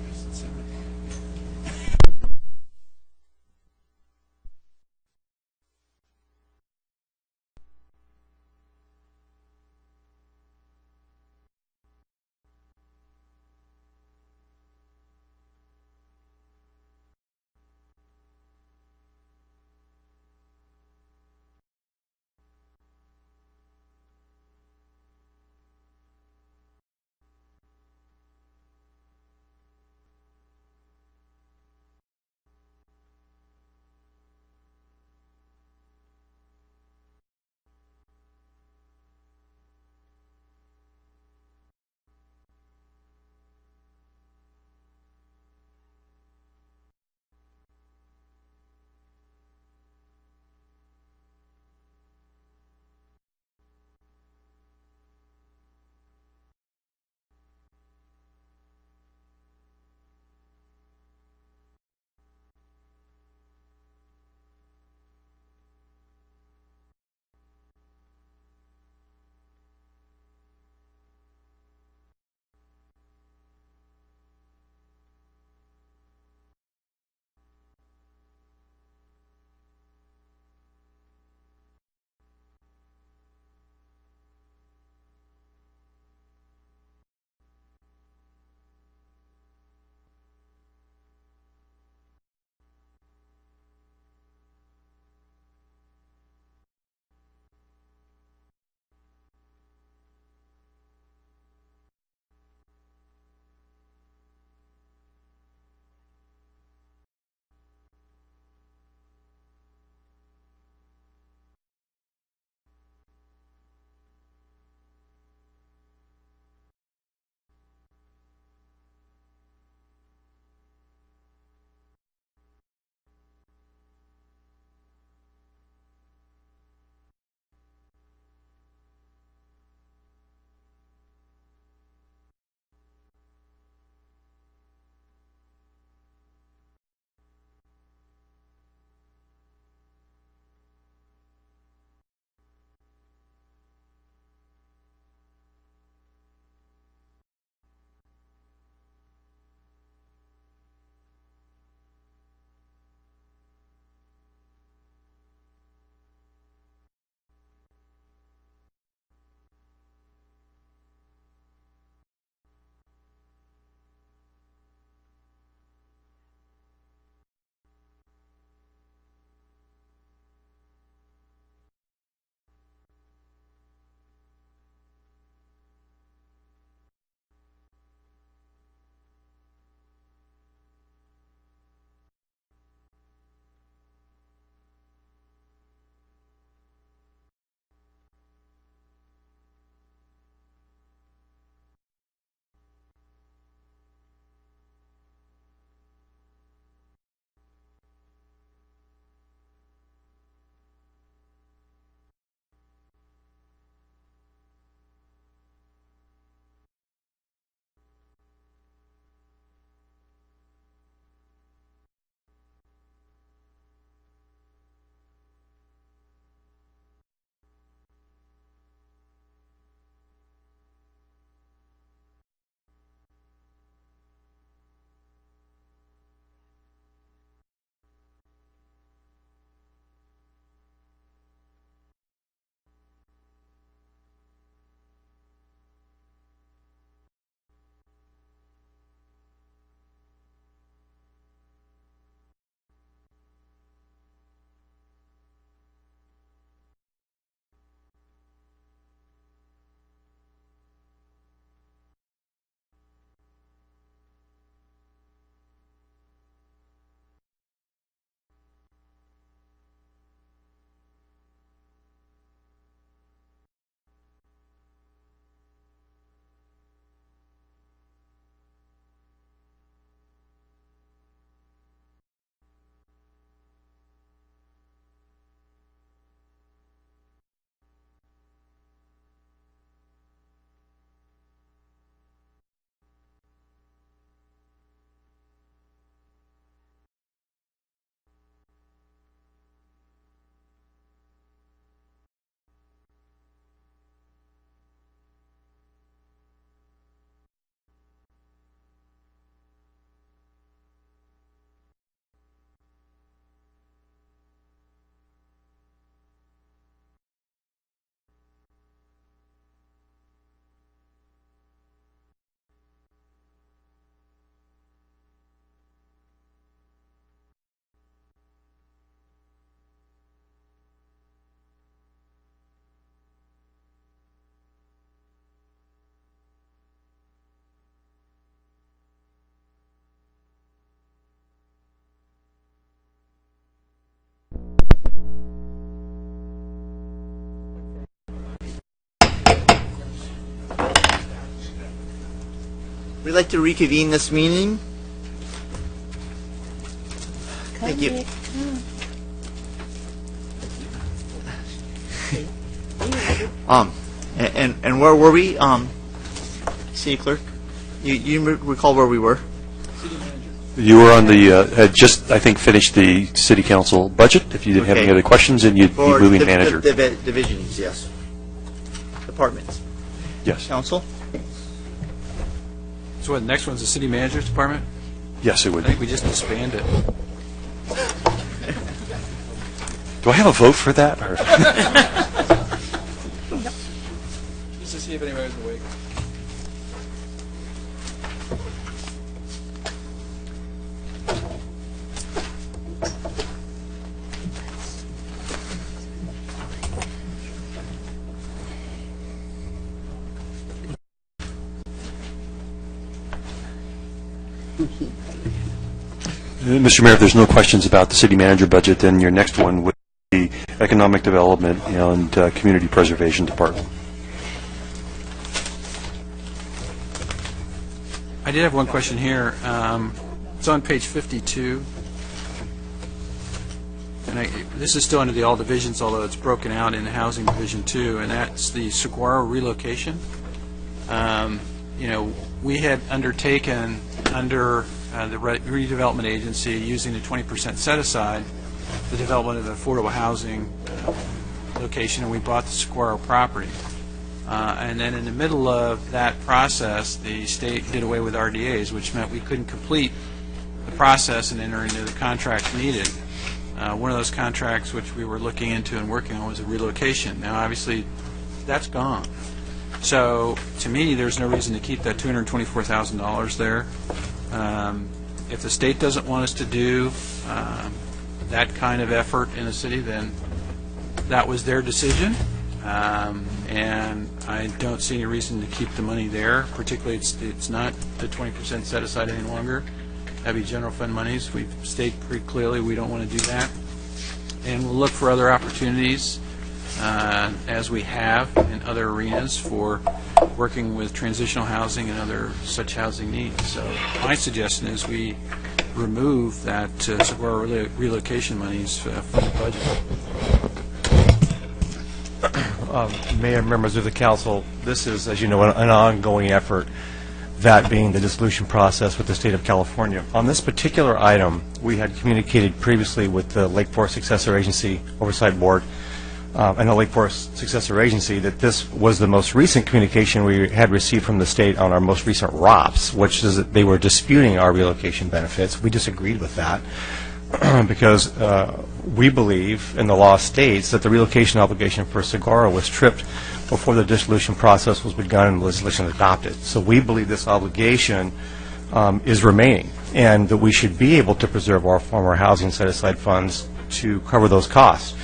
We'd like to reconvene this meeting. Thank you. And where were we? City Clerk, you recall where we were? You were on the, had just, I think, finished the city council budget. If you didn't have any Okay. other questions, then you'd be For moving the- manager. the divisions, yes. Departments. Yes. Council? So what, the next one's the city manager's department? Yes, it I would. think we just disbanded. Do I have a vote for that? Or? Just to see if anybody's awake. Mr. Mayor, if there's no questions about the city manager budget, then your next one would be Economic Development and Community Preservation Department. I did have one question here. It's on page 52. And this is still under the all divisions, although it's broken out in the Housing Division 2, and that's the Saguaro relocation. We had undertaken under the redevelopment agency, using the 20% set-aside, the development of an affordable housing location, and we bought the Saguaro property. And then in the middle of that process, the state did away with RDAs, which meant we couldn't complete the process and enter into the contracts needed. One of those contracts which we were looking into and working on was a relocation. Now, obviously, that's gone. So, to me, there's no reason to keep that $224,000 there. If the state doesn't want us to do that kind of effort in the city, then that was their decision. And I don't see any reason to keep the money there. Particularly, it's not the 20% set aside any longer. That'd be general fund monies. We've stated pretty clearly we don't want to do that. And we'll look for other opportunities, as we have in other arenas, for working with transitional housing and other such housing needs. So my suggestion is we remove that Saguaro relocation monies from the budget. Mayor, members of the council, this is, as you know, an ongoing effort, that being the dissolution process with the state of California. On this particular item, we had communicated previously with the Lake Forest Successor Agency Oversight Board and the Lake Forest Successor Agency that this was the most recent communication we had received from the state on our most recent ROPS, which is that they were disputing our relocation benefits. We disagreed with that because we believe, and the law states, that the relocation obligation for Saguaro was tripped before the dissolution process was begun and legislation adopted. So we believe this obligation is remaining, and that we should be able to preserve our former housing set-aside funds to cover those costs,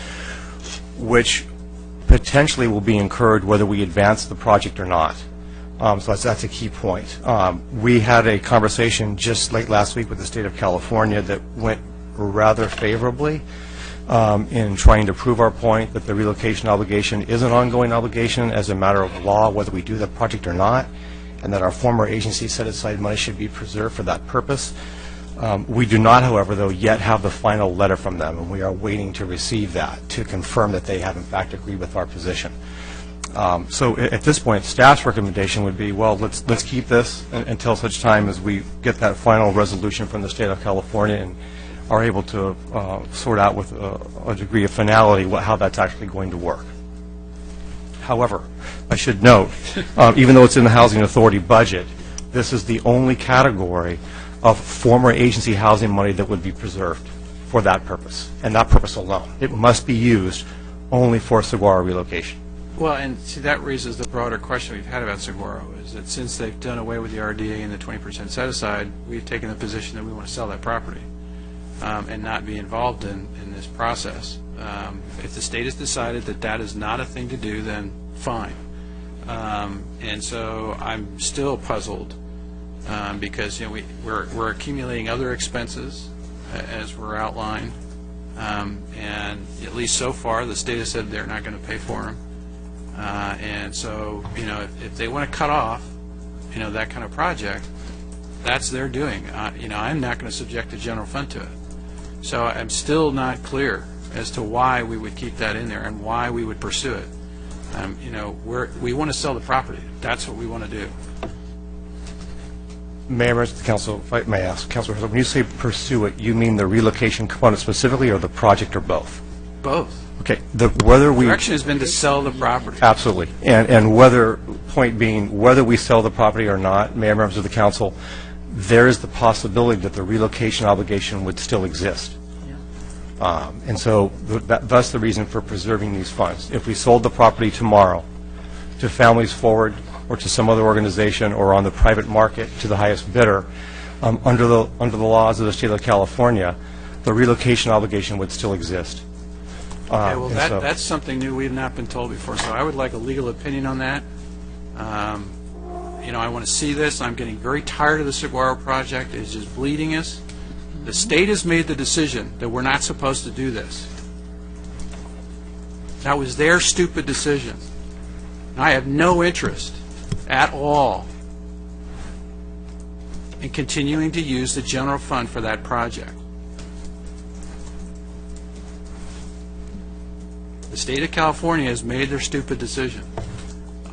which potentially will be incurred whether we advance the project or not. So that's a key point. We had a conversation just late last week with the state of California that went rather favorably in trying to prove our point that the relocation obligation is an ongoing obligation as a matter of law, whether we do the project or not, and that our former agency set-aside money should be preserved for that purpose. We do not, however, though, yet have the final letter from them, and we are waiting to receive that to confirm that they have, in fact, agreed with our position. So at this point, staff's recommendation would be, well, let's keep this until such time as we get that final resolution from the state of California and are able to sort out with a degree of finality how that's actually going to work. However, I should note, even though it's in the Housing Authority budget, this is the only category of former agency housing money that would be preserved for that purpose, and that purpose alone. It must be used only for Saguaro relocation. Well, and see, that raises the broader question we've had about Saguaro, is that since they've done away with the RDA and the 20% set-aside, we've taken the position that we want to sell that property and not be involved in this process. If the state has decided that that is not a thing to do, then fine. And so I'm still puzzled because we're accumulating other expenses as were outlined, and at least so far the state has said they're not going to pay for them. And so, if they want to cut off, that kind of project, that's their doing. I'm not going to subject the general fund to it. So I'm still not clear as to why we would keep that in there and why we would pursue it. We want to sell the property. That's what we want to do. Mayor, members of the council, if I may ask, Councilor Herzog, when you say pursue it, you mean the relocation component specifically, or the project, or both? Both. Okay, whether we... Direction has been to sell the property. Absolutely. And whether, point being, whether we sell the property or not, Mayor, members of the council, there is the possibility that the relocation obligation would still exist. And so that's the reason for preserving these funds. If we sold the property tomorrow to Families Forward or to some other organization or on the private market to the highest bidder, under the laws of the state of California, the relocation obligation would still exist. Okay, well, that's something new we have not been told before, so I would like a legal opinion on that. I want to see this. I'm getting very tired of the Saguaro project. It's just bleeding us. The state has made the decision that we're not supposed to do this. That was their stupid decision. And I have no interest at all in continuing to use the general fund for that project. The state of California has made their stupid decision.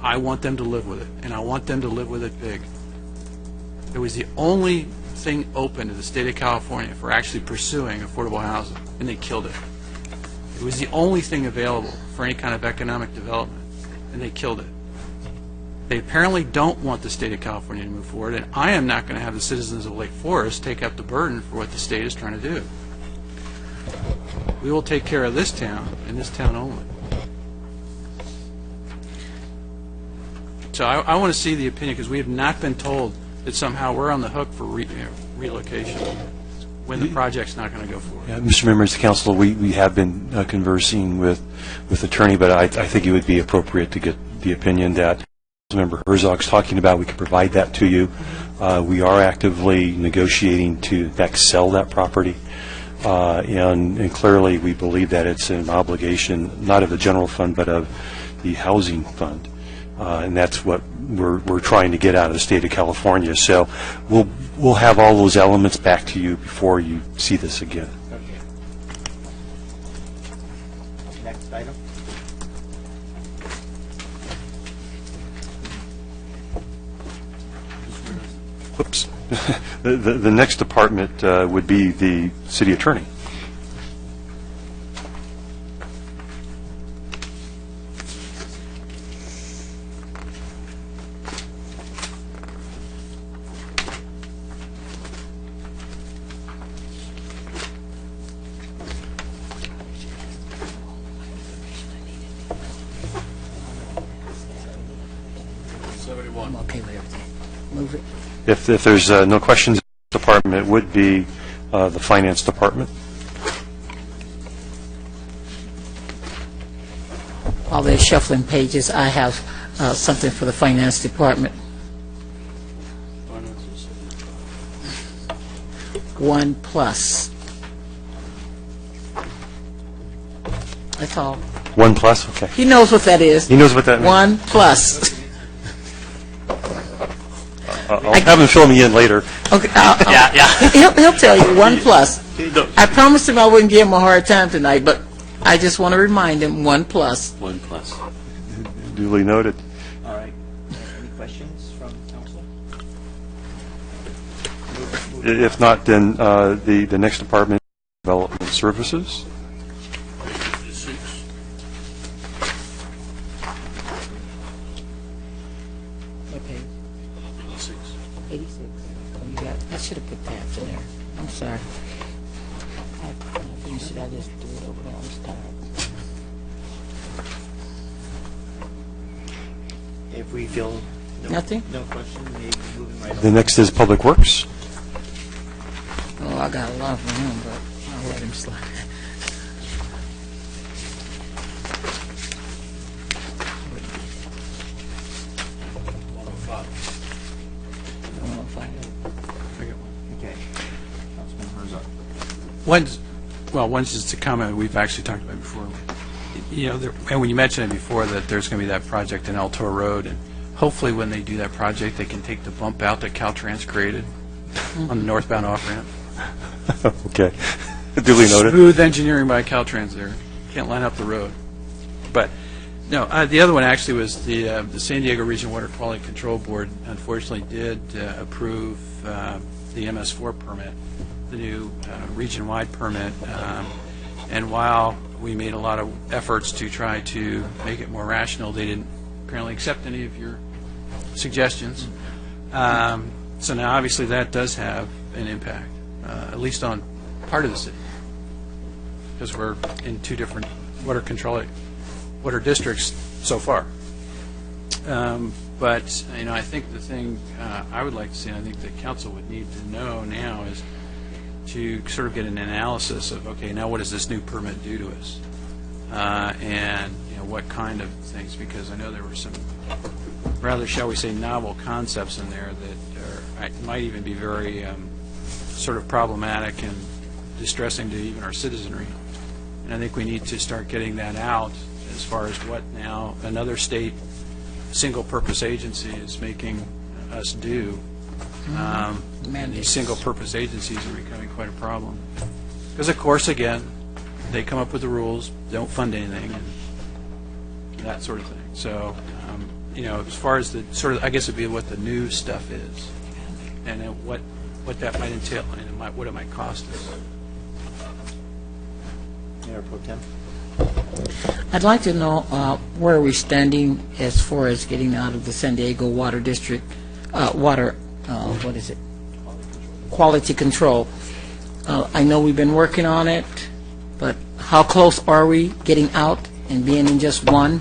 I want them to live with it, and I want them to live with it big. It was the only thing open to the state of California for actually pursuing affordable housing, and they killed it. It was the only thing available for any kind of economic development, and they killed it. They apparently don't want the state of California to move forward, and I am not going to have the citizens of Lake Forest take up the burden for what the state is trying to do. We will take care of this town, and this town only. So I want to see the opinion, because we have not been told that somehow we're on the hook for relocation when the project's not going to go forward. Yeah, Mr. Members of the Council, we have been conversing with attorney, but I think it would be appropriate to get the opinion that Member Herzog's talking about. We can provide that to you. We are actively negotiating to sell that property, and clearly we believe that it's an obligation not of the general fund but of the housing fund. And that's what we're trying to get out of the state of California. So we'll have all those elements back to you before you see this again. Okay. Next item. Whoops. The next department would be the city attorney. I'm okay with everything. Move it. If there's no questions, the department would be the finance department. While they're shuffling pages, I have something for the finance department. 1+. That's all. 1+, okay. He knows what that is. He knows what that means. 1+. I'll have him fill me in later. Okay. Yeah. He'll tell you 1+. I promised him I wouldn't give him a hard time tonight, but I just want to remind him 1+. 1+. Duly noted. All right. Any questions from council? If not, then the next department, development services. What page? 86. Oh, you got, I should have put tabs in there. I'm sorry. Should I just do it over there? I'm just tired. If we feel Nothing? no question, maybe moving right The on. next is public works. Oh, I got a lot from him, but I'll let him slide. Okay. Councilman Herzog. One's just a comment we've actually talked about before. And when you mentioned it before, that there's going to be that project in El Toro Road, and hopefully when they do that project, they can take the bump out that Caltrans created on the northbound off-ramp. Okay. Duly noted. Smooth engineering by Caltrans there. Can't line up the road. But, no, the other one actually was the San Diego Region Water Quality Control Board unfortunately did approve the MS4 permit, the new region-wide permit. And while we made a lot of efforts to try to make it more rational, they didn't apparently accept any of your suggestions. So now, obviously, that does have an impact, at least on part of the city, because we're in two different water districts so far. But, I think the thing I would like to see, and I think the council would need to know now, is to sort of get an analysis of, okay, now what does this new permit do to us? And, what kind of things, because I know there were some rather, shall we say, novel concepts in there that might even be very sort of problematic and distressing to even our citizenry. And I think we need to start getting that out as far as what now another state single-purpose agency is making us do. And these single-purpose agencies are becoming quite a problem. Because, of course, again, they come up with the rules, don't fund anything, and that sort of thing. So, as far as the sort of, I guess it'd be what the new stuff is, and then what that might entail, and what it might cost us. Mayor Pro Tem. I'd like to know where are we standing as far as getting out of the San Diego Water District, what is it? Quality control. I know we've been working on it, but how close are we getting out and being in just one?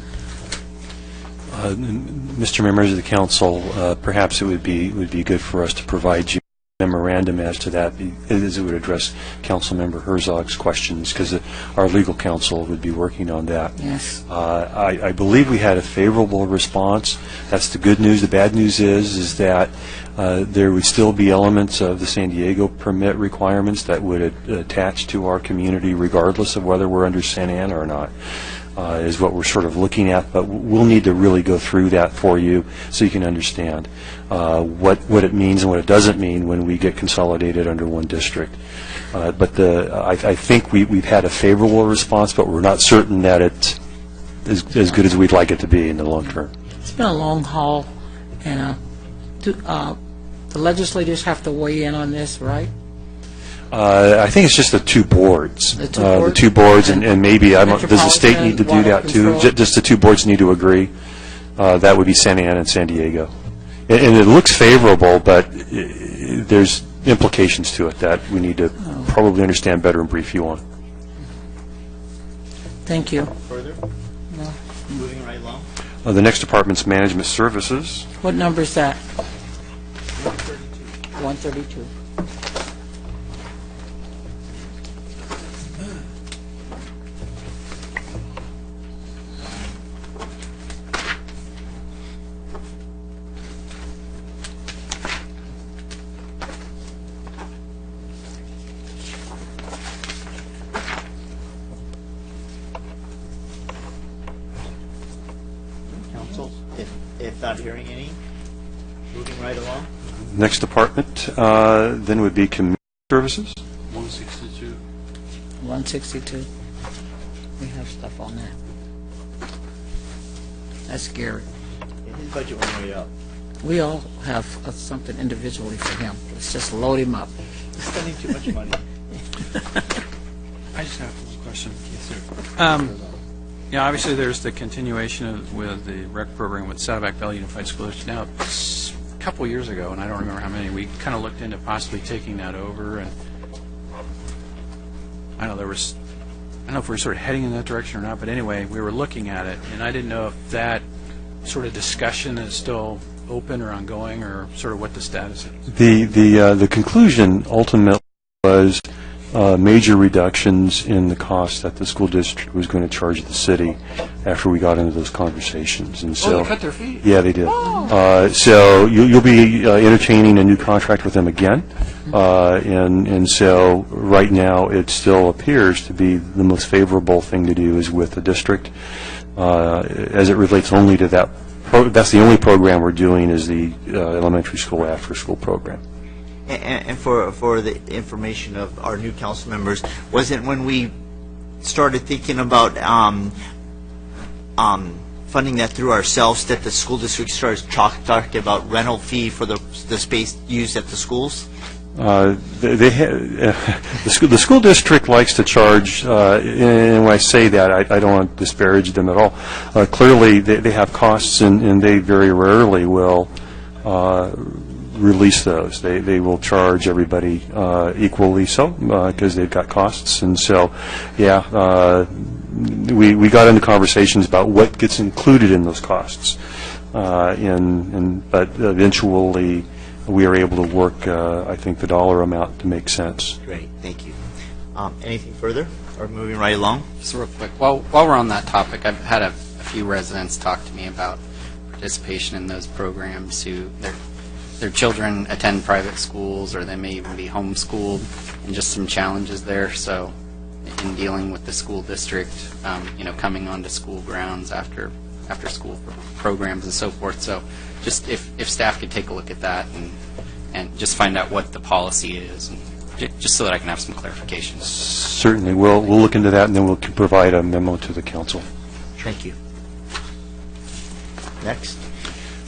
Mr. Members of the council, perhaps it would be good for us to provide you a memorandum as to that, as it would address Councilmember Herzog's questions, because our legal counsel would be working on that. Yes. I believe we had a favorable response. That's the good news. The bad news is that there would still be elements of the San Diego permit requirements that would attach to our community regardless of whether we're under San Ana or not. Is what we're sort of looking at, but we'll need to really go through that for you so you can understand what it means and what it doesn't mean when we get consolidated under one district. But I think we've had a favorable response, but we're not certain that it's as good as we'd like it to be in the long term. It's been a long haul, and the legislators have to weigh in on this, right? I think it's just the two boards. The two boards? The two boards, and maybe, does the state need to do that too? Just the two boards need to agree? That would be Santa Ana and San Diego. And it looks favorable, but there's implications to it that we need to probably understand better and brief you on. Thank you. Further? No. Moving right along. The next department's management services. What number is that? 132. 132. Council, if not hearing any, moving right along. Next department then would be community services. 162. 162. We have stuff on that. That's scary. And his budget went way up. We all have something individually for him. Let's just load him up. He's spending too much money. I just have one question. Obviously, there's the continuation with the rec program with Saddleback Valley Unified School District. Now, a couple years ago, and I don't remember how many, we kind of looked into possibly taking that over, and I don't know if we were sort of heading in that direction or not, but anyway, we were looking at it, and I didn't know if that sort of discussion is still open or ongoing, or sort of what the status is. The conclusion ultimately was major reductions in the cost that the school district was going to charge the city after we got into those conversations. And so, they cut their fees? Yeah, they did. So you'll be entertaining a new contract with them again. And so right now it still appears to be the most favorable thing to do is with the district as it relates only to that. That's the only program we're doing is the elementary school after-school program. And for the information of our new council members, wasn't when we started thinking about funding that through ourselves that the school district started talking about rental fee for the space used at the schools? The school district likes to charge, and when I say that, I don't want to disparage them at all. Clearly, they have costs, and they very rarely will release those. They will charge everybody equally so, because they've got costs. And so, yeah, we got into conversations about what gets included in those costs. But eventually, we are able to work, I think, the dollar amount to make sense. Great, thank you. Anything further, or moving right along? Just real quick, while we're on that topic, I've had a few residents talk to me about participation in those programs who their children attend private schools, or they may even be homeschooled, and just some challenges there. So in dealing with the school district, coming onto school grounds after school programs and so forth. So just if staff could take a look at that and just find out what the policy is, and just so that I can have some clarifications. Certainly. We'll look into that, and then we'll provide a memo to the council. Thank you. Next.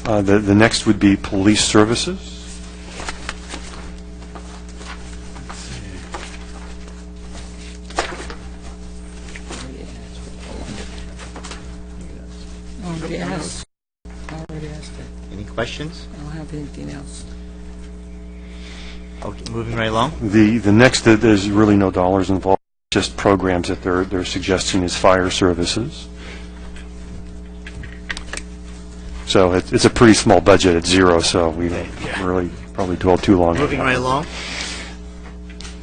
The next would be police services. Already asked it. Any questions? I don't have anything else. Okay, moving right along. The next, there's really no dollars involved, just programs that they're suggesting is fire services. So it's a pretty small budget at zero, so we don't really probably dwell too long. Moving right along.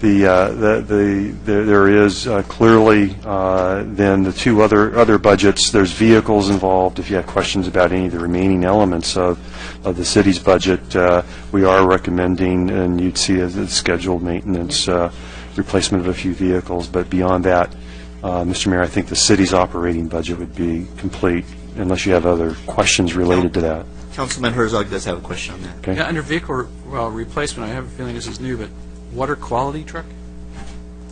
There is clearly then the two other budgets. There's vehicles involved. If you have questions about any of the remaining elements of the city's budget, we are recommending, and you'd see as scheduled maintenance, replacement of a few vehicles. But beyond that, Mr. Mayor, I think the city's operating budget would be complete, unless you have other questions related to that. Councilman Herzog does have a question on that. Okay. Yeah, under vehicle replacement, I have a feeling this is new, but water quality truck?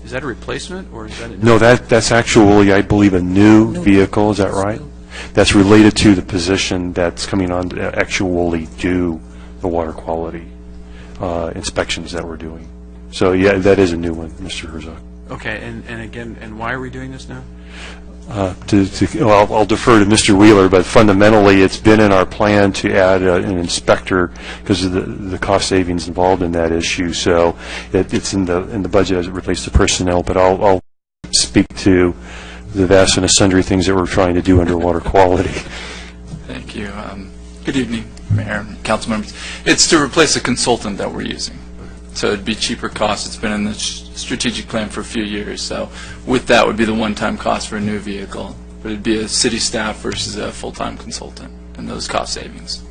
Is that a replacement, or is that a new? No, that's actually, I believe, a new vehicle. Is that right? That's related to the position that's coming on to actually do the water quality inspections that we're doing. So, yeah, that is a new one, Mr. Herzog. Okay, and again, and why are we doing this now? Well, I'll defer to Mr. Wheeler, but fundamentally, it's been in our plan to add an inspector because of the cost savings involved in that issue. So it's in the budget as it relates to personnel. But I'll speak to the vast and sundry things that we're trying to do under water quality. Thank you. Good evening, Mayor and council members. It's to replace a consultant that we're using. So it'd be cheaper cost. It's been in the strategic plan for a few years. So with that would be the one-time cost for a new vehicle. But it'd be a city staff versus a full-time consultant and those cost savings.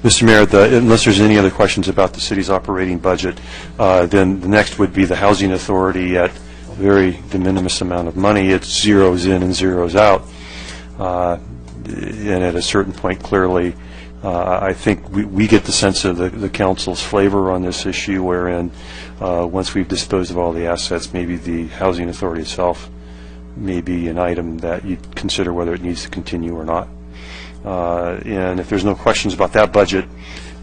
Mr. Mayor, unless there's any other questions about the city's operating budget, then the next would be the Housing Authority at a very de minimis amount of money. It zeroes in and zeroes out. And at a certain point, clearly, I think we get the sense of the council's flavor on this issue, wherein once we've disposed of all the assets, maybe the Housing Authority itself may be an item that you'd consider whether it needs to continue or not. And if there's no questions about that budget,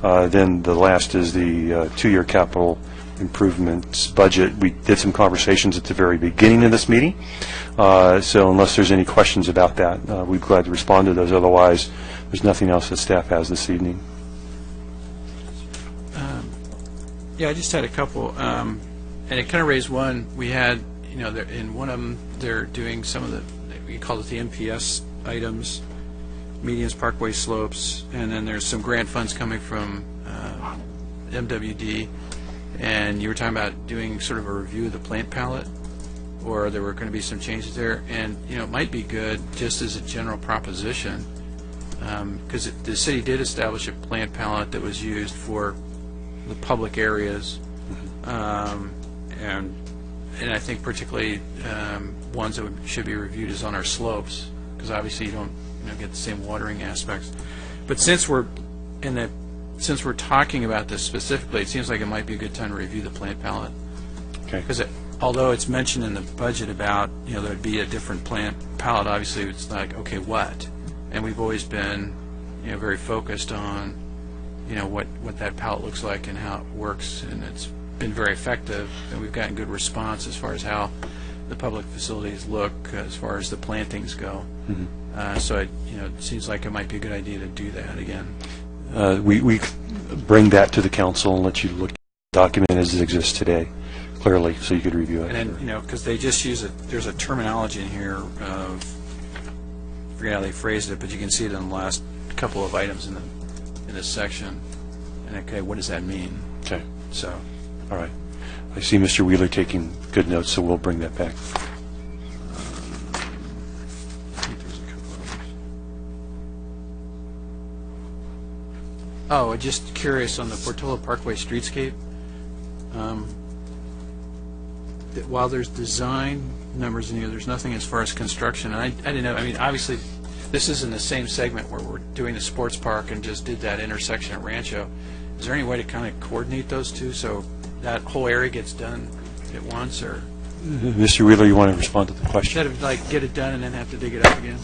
then the last is the two-year capital improvements budget. We did some conversations at the very beginning of this meeting, so unless there's any questions about that, we'd be glad to respond to those. Otherwise, there's nothing else that staff has this evening. Yeah, I just had a couple, and it kind of raised one. We had, in one of them, they're doing some of the, we call it the MPS items, medians, parkway slopes, and then there's some grant funds coming from MWD, and you were talking about doing sort of a review of the plant palette, or there were going to be some changes there, and it might be good just as a general proposition, because the city did establish a plant palette that was used for the public areas, and I think particularly ones that should be reviewed is on our slopes, because obviously you don't get the same watering aspects. But since we're talking about this specifically, it seems like it might be a good time to review the plant palette. Okay. Because although it's mentioned in the budget about, there'd be a different plant palette, obviously it's like, okay, what? And we've always been, very focused on, what that palette looks like and how it works, and it's been very effective, and we've gotten good response as far as how the public facilities look as far as the plantings go. So it seems like it might be a good idea to do that again. We bring that to the council and let you look at the document as it exists today, clearly, so you could review it. And then, because they just use there's a terminology in here of, I forget how they phrased it, but you can see it in the last couple of items in this section. And okay, what does that mean? Okay. So. All right. I see Mr. Wheeler taking good notes, so we'll bring that back. Oh, just curious on the Portola Parkway streetscape. While there's design numbers in here, there's nothing as far as construction. And I didn't know. I mean, obviously, this is in the same segment where we're doing the sports park and just did that intersection at Rancho. Is there any way to kind of coordinate those two so that whole area gets done at once, or Mr. Wheeler, you want to respond to the question? instead of get it done and then have to dig it up again?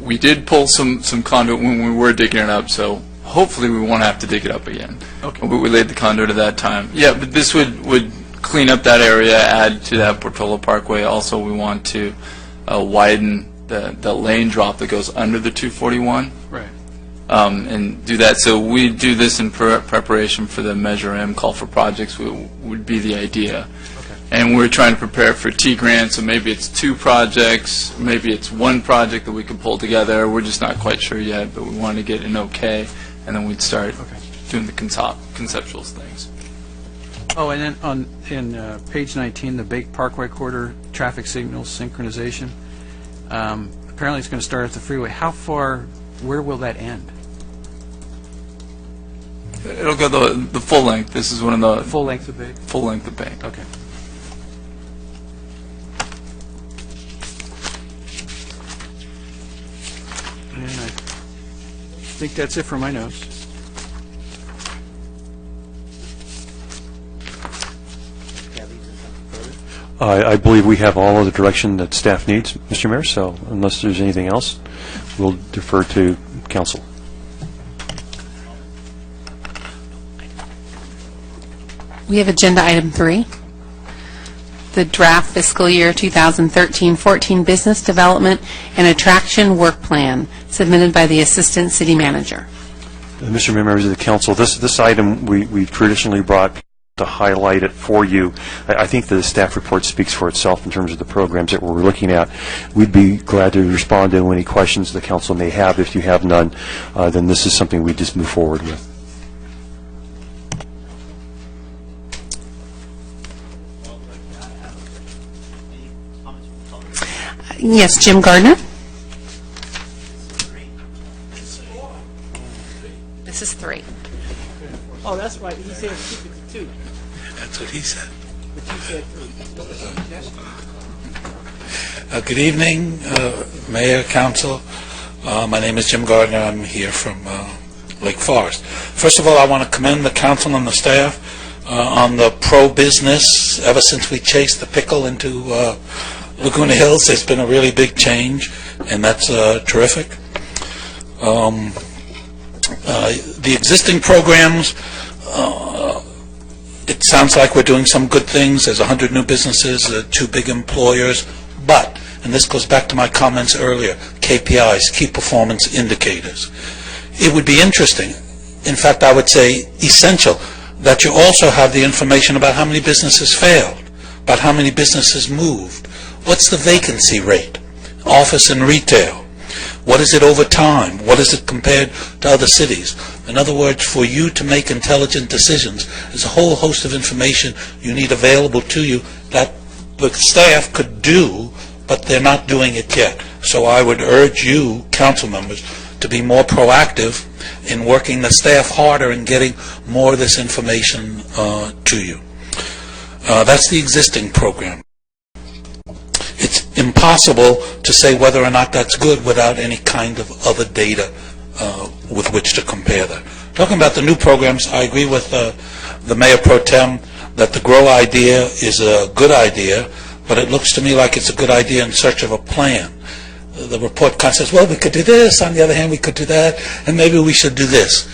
We did pull some conduit when we were digging it up, so hopefully we won't have to dig it up again. Okay. We laid the conduit at that time. Yeah, but this would clean up that area, add to that Portola Parkway. Also, we want to widen the lane drop that goes under the 241. Right. And do that. So we do this in preparation for the Measure M call for projects would be the idea. Okay. And we're trying to prepare for T-grant, so maybe it's 2 projects, maybe it's 1 project that we can pull together. We're just not quite sure yet, but we want to get an okay, and then we'd start doing the conceptual things. Oh, and then in page 19, the Bake Parkway Corridor traffic signals synchronization. Apparently it's going to start at the freeway. Where will that end? It'll go the full length. This is one of the Full length of Bake? full length of Bake. Okay. And I think that's it for my notes. I believe we have all of the direction that staff needs, Mr. Mayor, so unless there's anything else, we'll defer to council. We have Agenda Item 3, the draft fiscal year 2013-14 Business Development and Attraction Work Plan, submitted by the Assistant City Manager. Mr. Mayor, members of the council, this item we've traditionally brought to highlight it for you. I think the staff report speaks for itself in terms of the programs that we're looking at. We'd be glad to respond to any questions the council may have. If you have none, then this is something we just move forward with. Yes, Jim Gardner. This is 3. Oh, that's right. He said keep it to 2. That's what he said. But you said 3. Good evening, Mayor, Council. My name is Jim Gardner. I'm here from Lake Forest. First of all, I want to commend the council and the staff on the pro-business. Ever since we chased the pickle into Laguna Hills, there's been a really big change, and that's terrific. The existing programs, it sounds like we're doing some good things. There's 100 new businesses, 2 big employers, but, and this goes back to my comments earlier, KPIs, key performance indicators. It would be interesting, in fact I would say essential, that you also have the information about how many businesses failed, about how many businesses moved, what's the vacancy rate, office and retail, what is it over time, what is it compared to other cities. In other words, for you to make intelligent decisions, there's a whole host of information you need available to you that the staff could do, but they're not doing it yet. So I would urge you, council members, to be more proactive in working the staff harder and getting more of this information to you. That's the existing program. impossible to say whether or not that's good without any kind of other data with which to compare that. Talking about the new programs, I agree with the Mayor Pro Tem that the GROW idea is a good idea, but it looks to me like it's a good idea in search of a plan. The report kind of says, well, we could do this, on the other hand, we could do that, and maybe we should do this.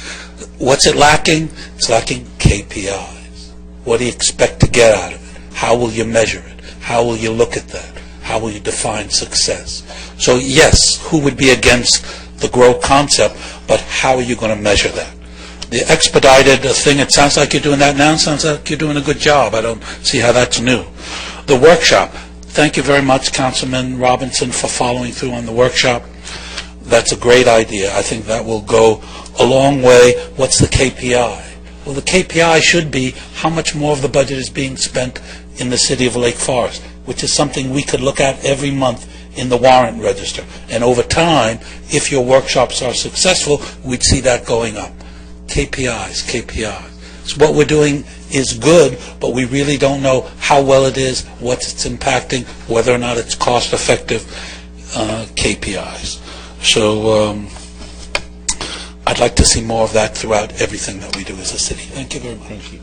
What's it lacking? It's lacking KPIs. What do you expect to get out of it? How will you measure it? How will you look at that? How will you define success? So yes, who would be against the GROW concept, but how are you going to measure that? The expedited thing, it sounds like you're doing that now, sounds like you're doing a good job. I don't see how that's new. The workshop, thank you very much, Councilman Robinson, for following through on the workshop. That's a great idea. I think that will go a long way. What's the KPI? Well, the KPI should be how much more of the budget is being spent in the city of Lake Forest, which is something we could look at every month in the warrant register. And over time, if your workshops are successful, we'd see that going up. KPIs, KPIs. So what we're doing is good, but we really don't know how well it is, what it's impacting, whether or not it's cost-effective KPIs. So I'd like to see more of that throughout everything that we do as a city. Thank you very much. Thank you.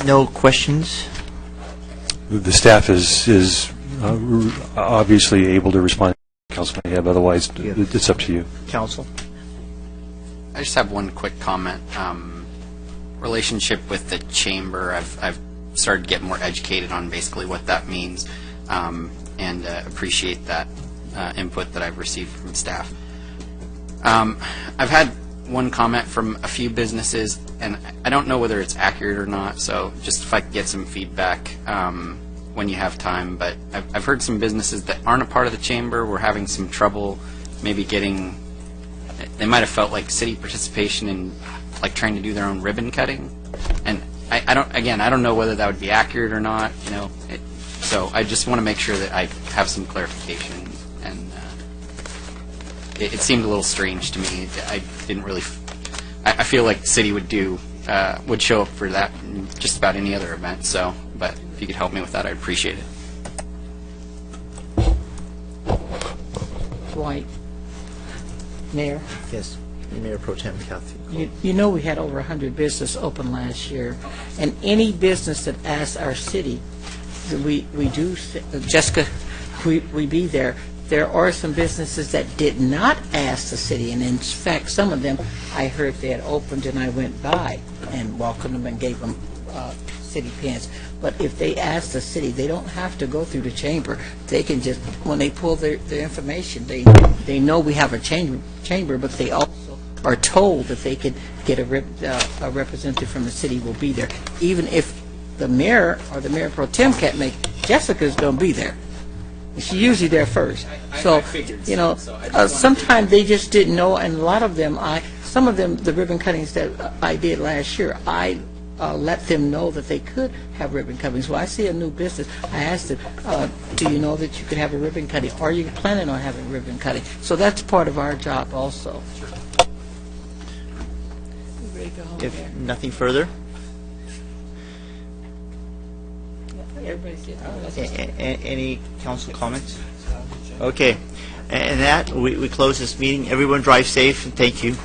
No questions? The staff is obviously able to respond to Councilman Ahab, otherwise it's up to you. Council? I just have one quick comment. Relationship with the chamber, I've started to get more educated on basically what that means, and appreciate that input that I've received from staff. I've had one comment from a few businesses, and I don't know whether it's accurate or not, so just if I could get some feedback when you have time, but I've heard some businesses that aren't a part of the chamber were having some trouble maybe getting, they might have felt like city participation in like trying to do their own ribbon cutting, and I don't know whether that would be accurate or not, you know, so I just want to make sure that I have some clarification, and it seemed a little strange to me. I didn't really, I feel like the city would show up for that in just about any other event, so, but if you could help me with that, I'd appreciate it. Dwight, Mayor, Yes. Mayor Pro Tem Kathy. you know we had over 100 businesses open last year, and any business that asks our city, we do, Jessica, we be there. There are some businesses that did not ask the city, and in fact, some of them, I heard they had opened, and I went by and welcomed them and gave them city pins. But if they ask the city, they don't have to go through the chamber. They can just, when they pull their information, they know we have a chamber, but they also are told that they could get a representative from the city will be there. Even if the mayor or the mayor pro tem can't make, Jessica's going to be there. She's usually there first. So, you know, sometimes they just didn't know, and a lot of them, some of them, the ribbon cuttings that I did last year, I let them know that they could have ribbon cuttings. Well, I see a new business. I asked them, do you know that you could have a ribbon cutting? Are you planning on having a ribbon cutting? So that's part of our job also. If nothing further, any council comments? Okay. And that, we close this meeting. Everyone drive safe, and thank you.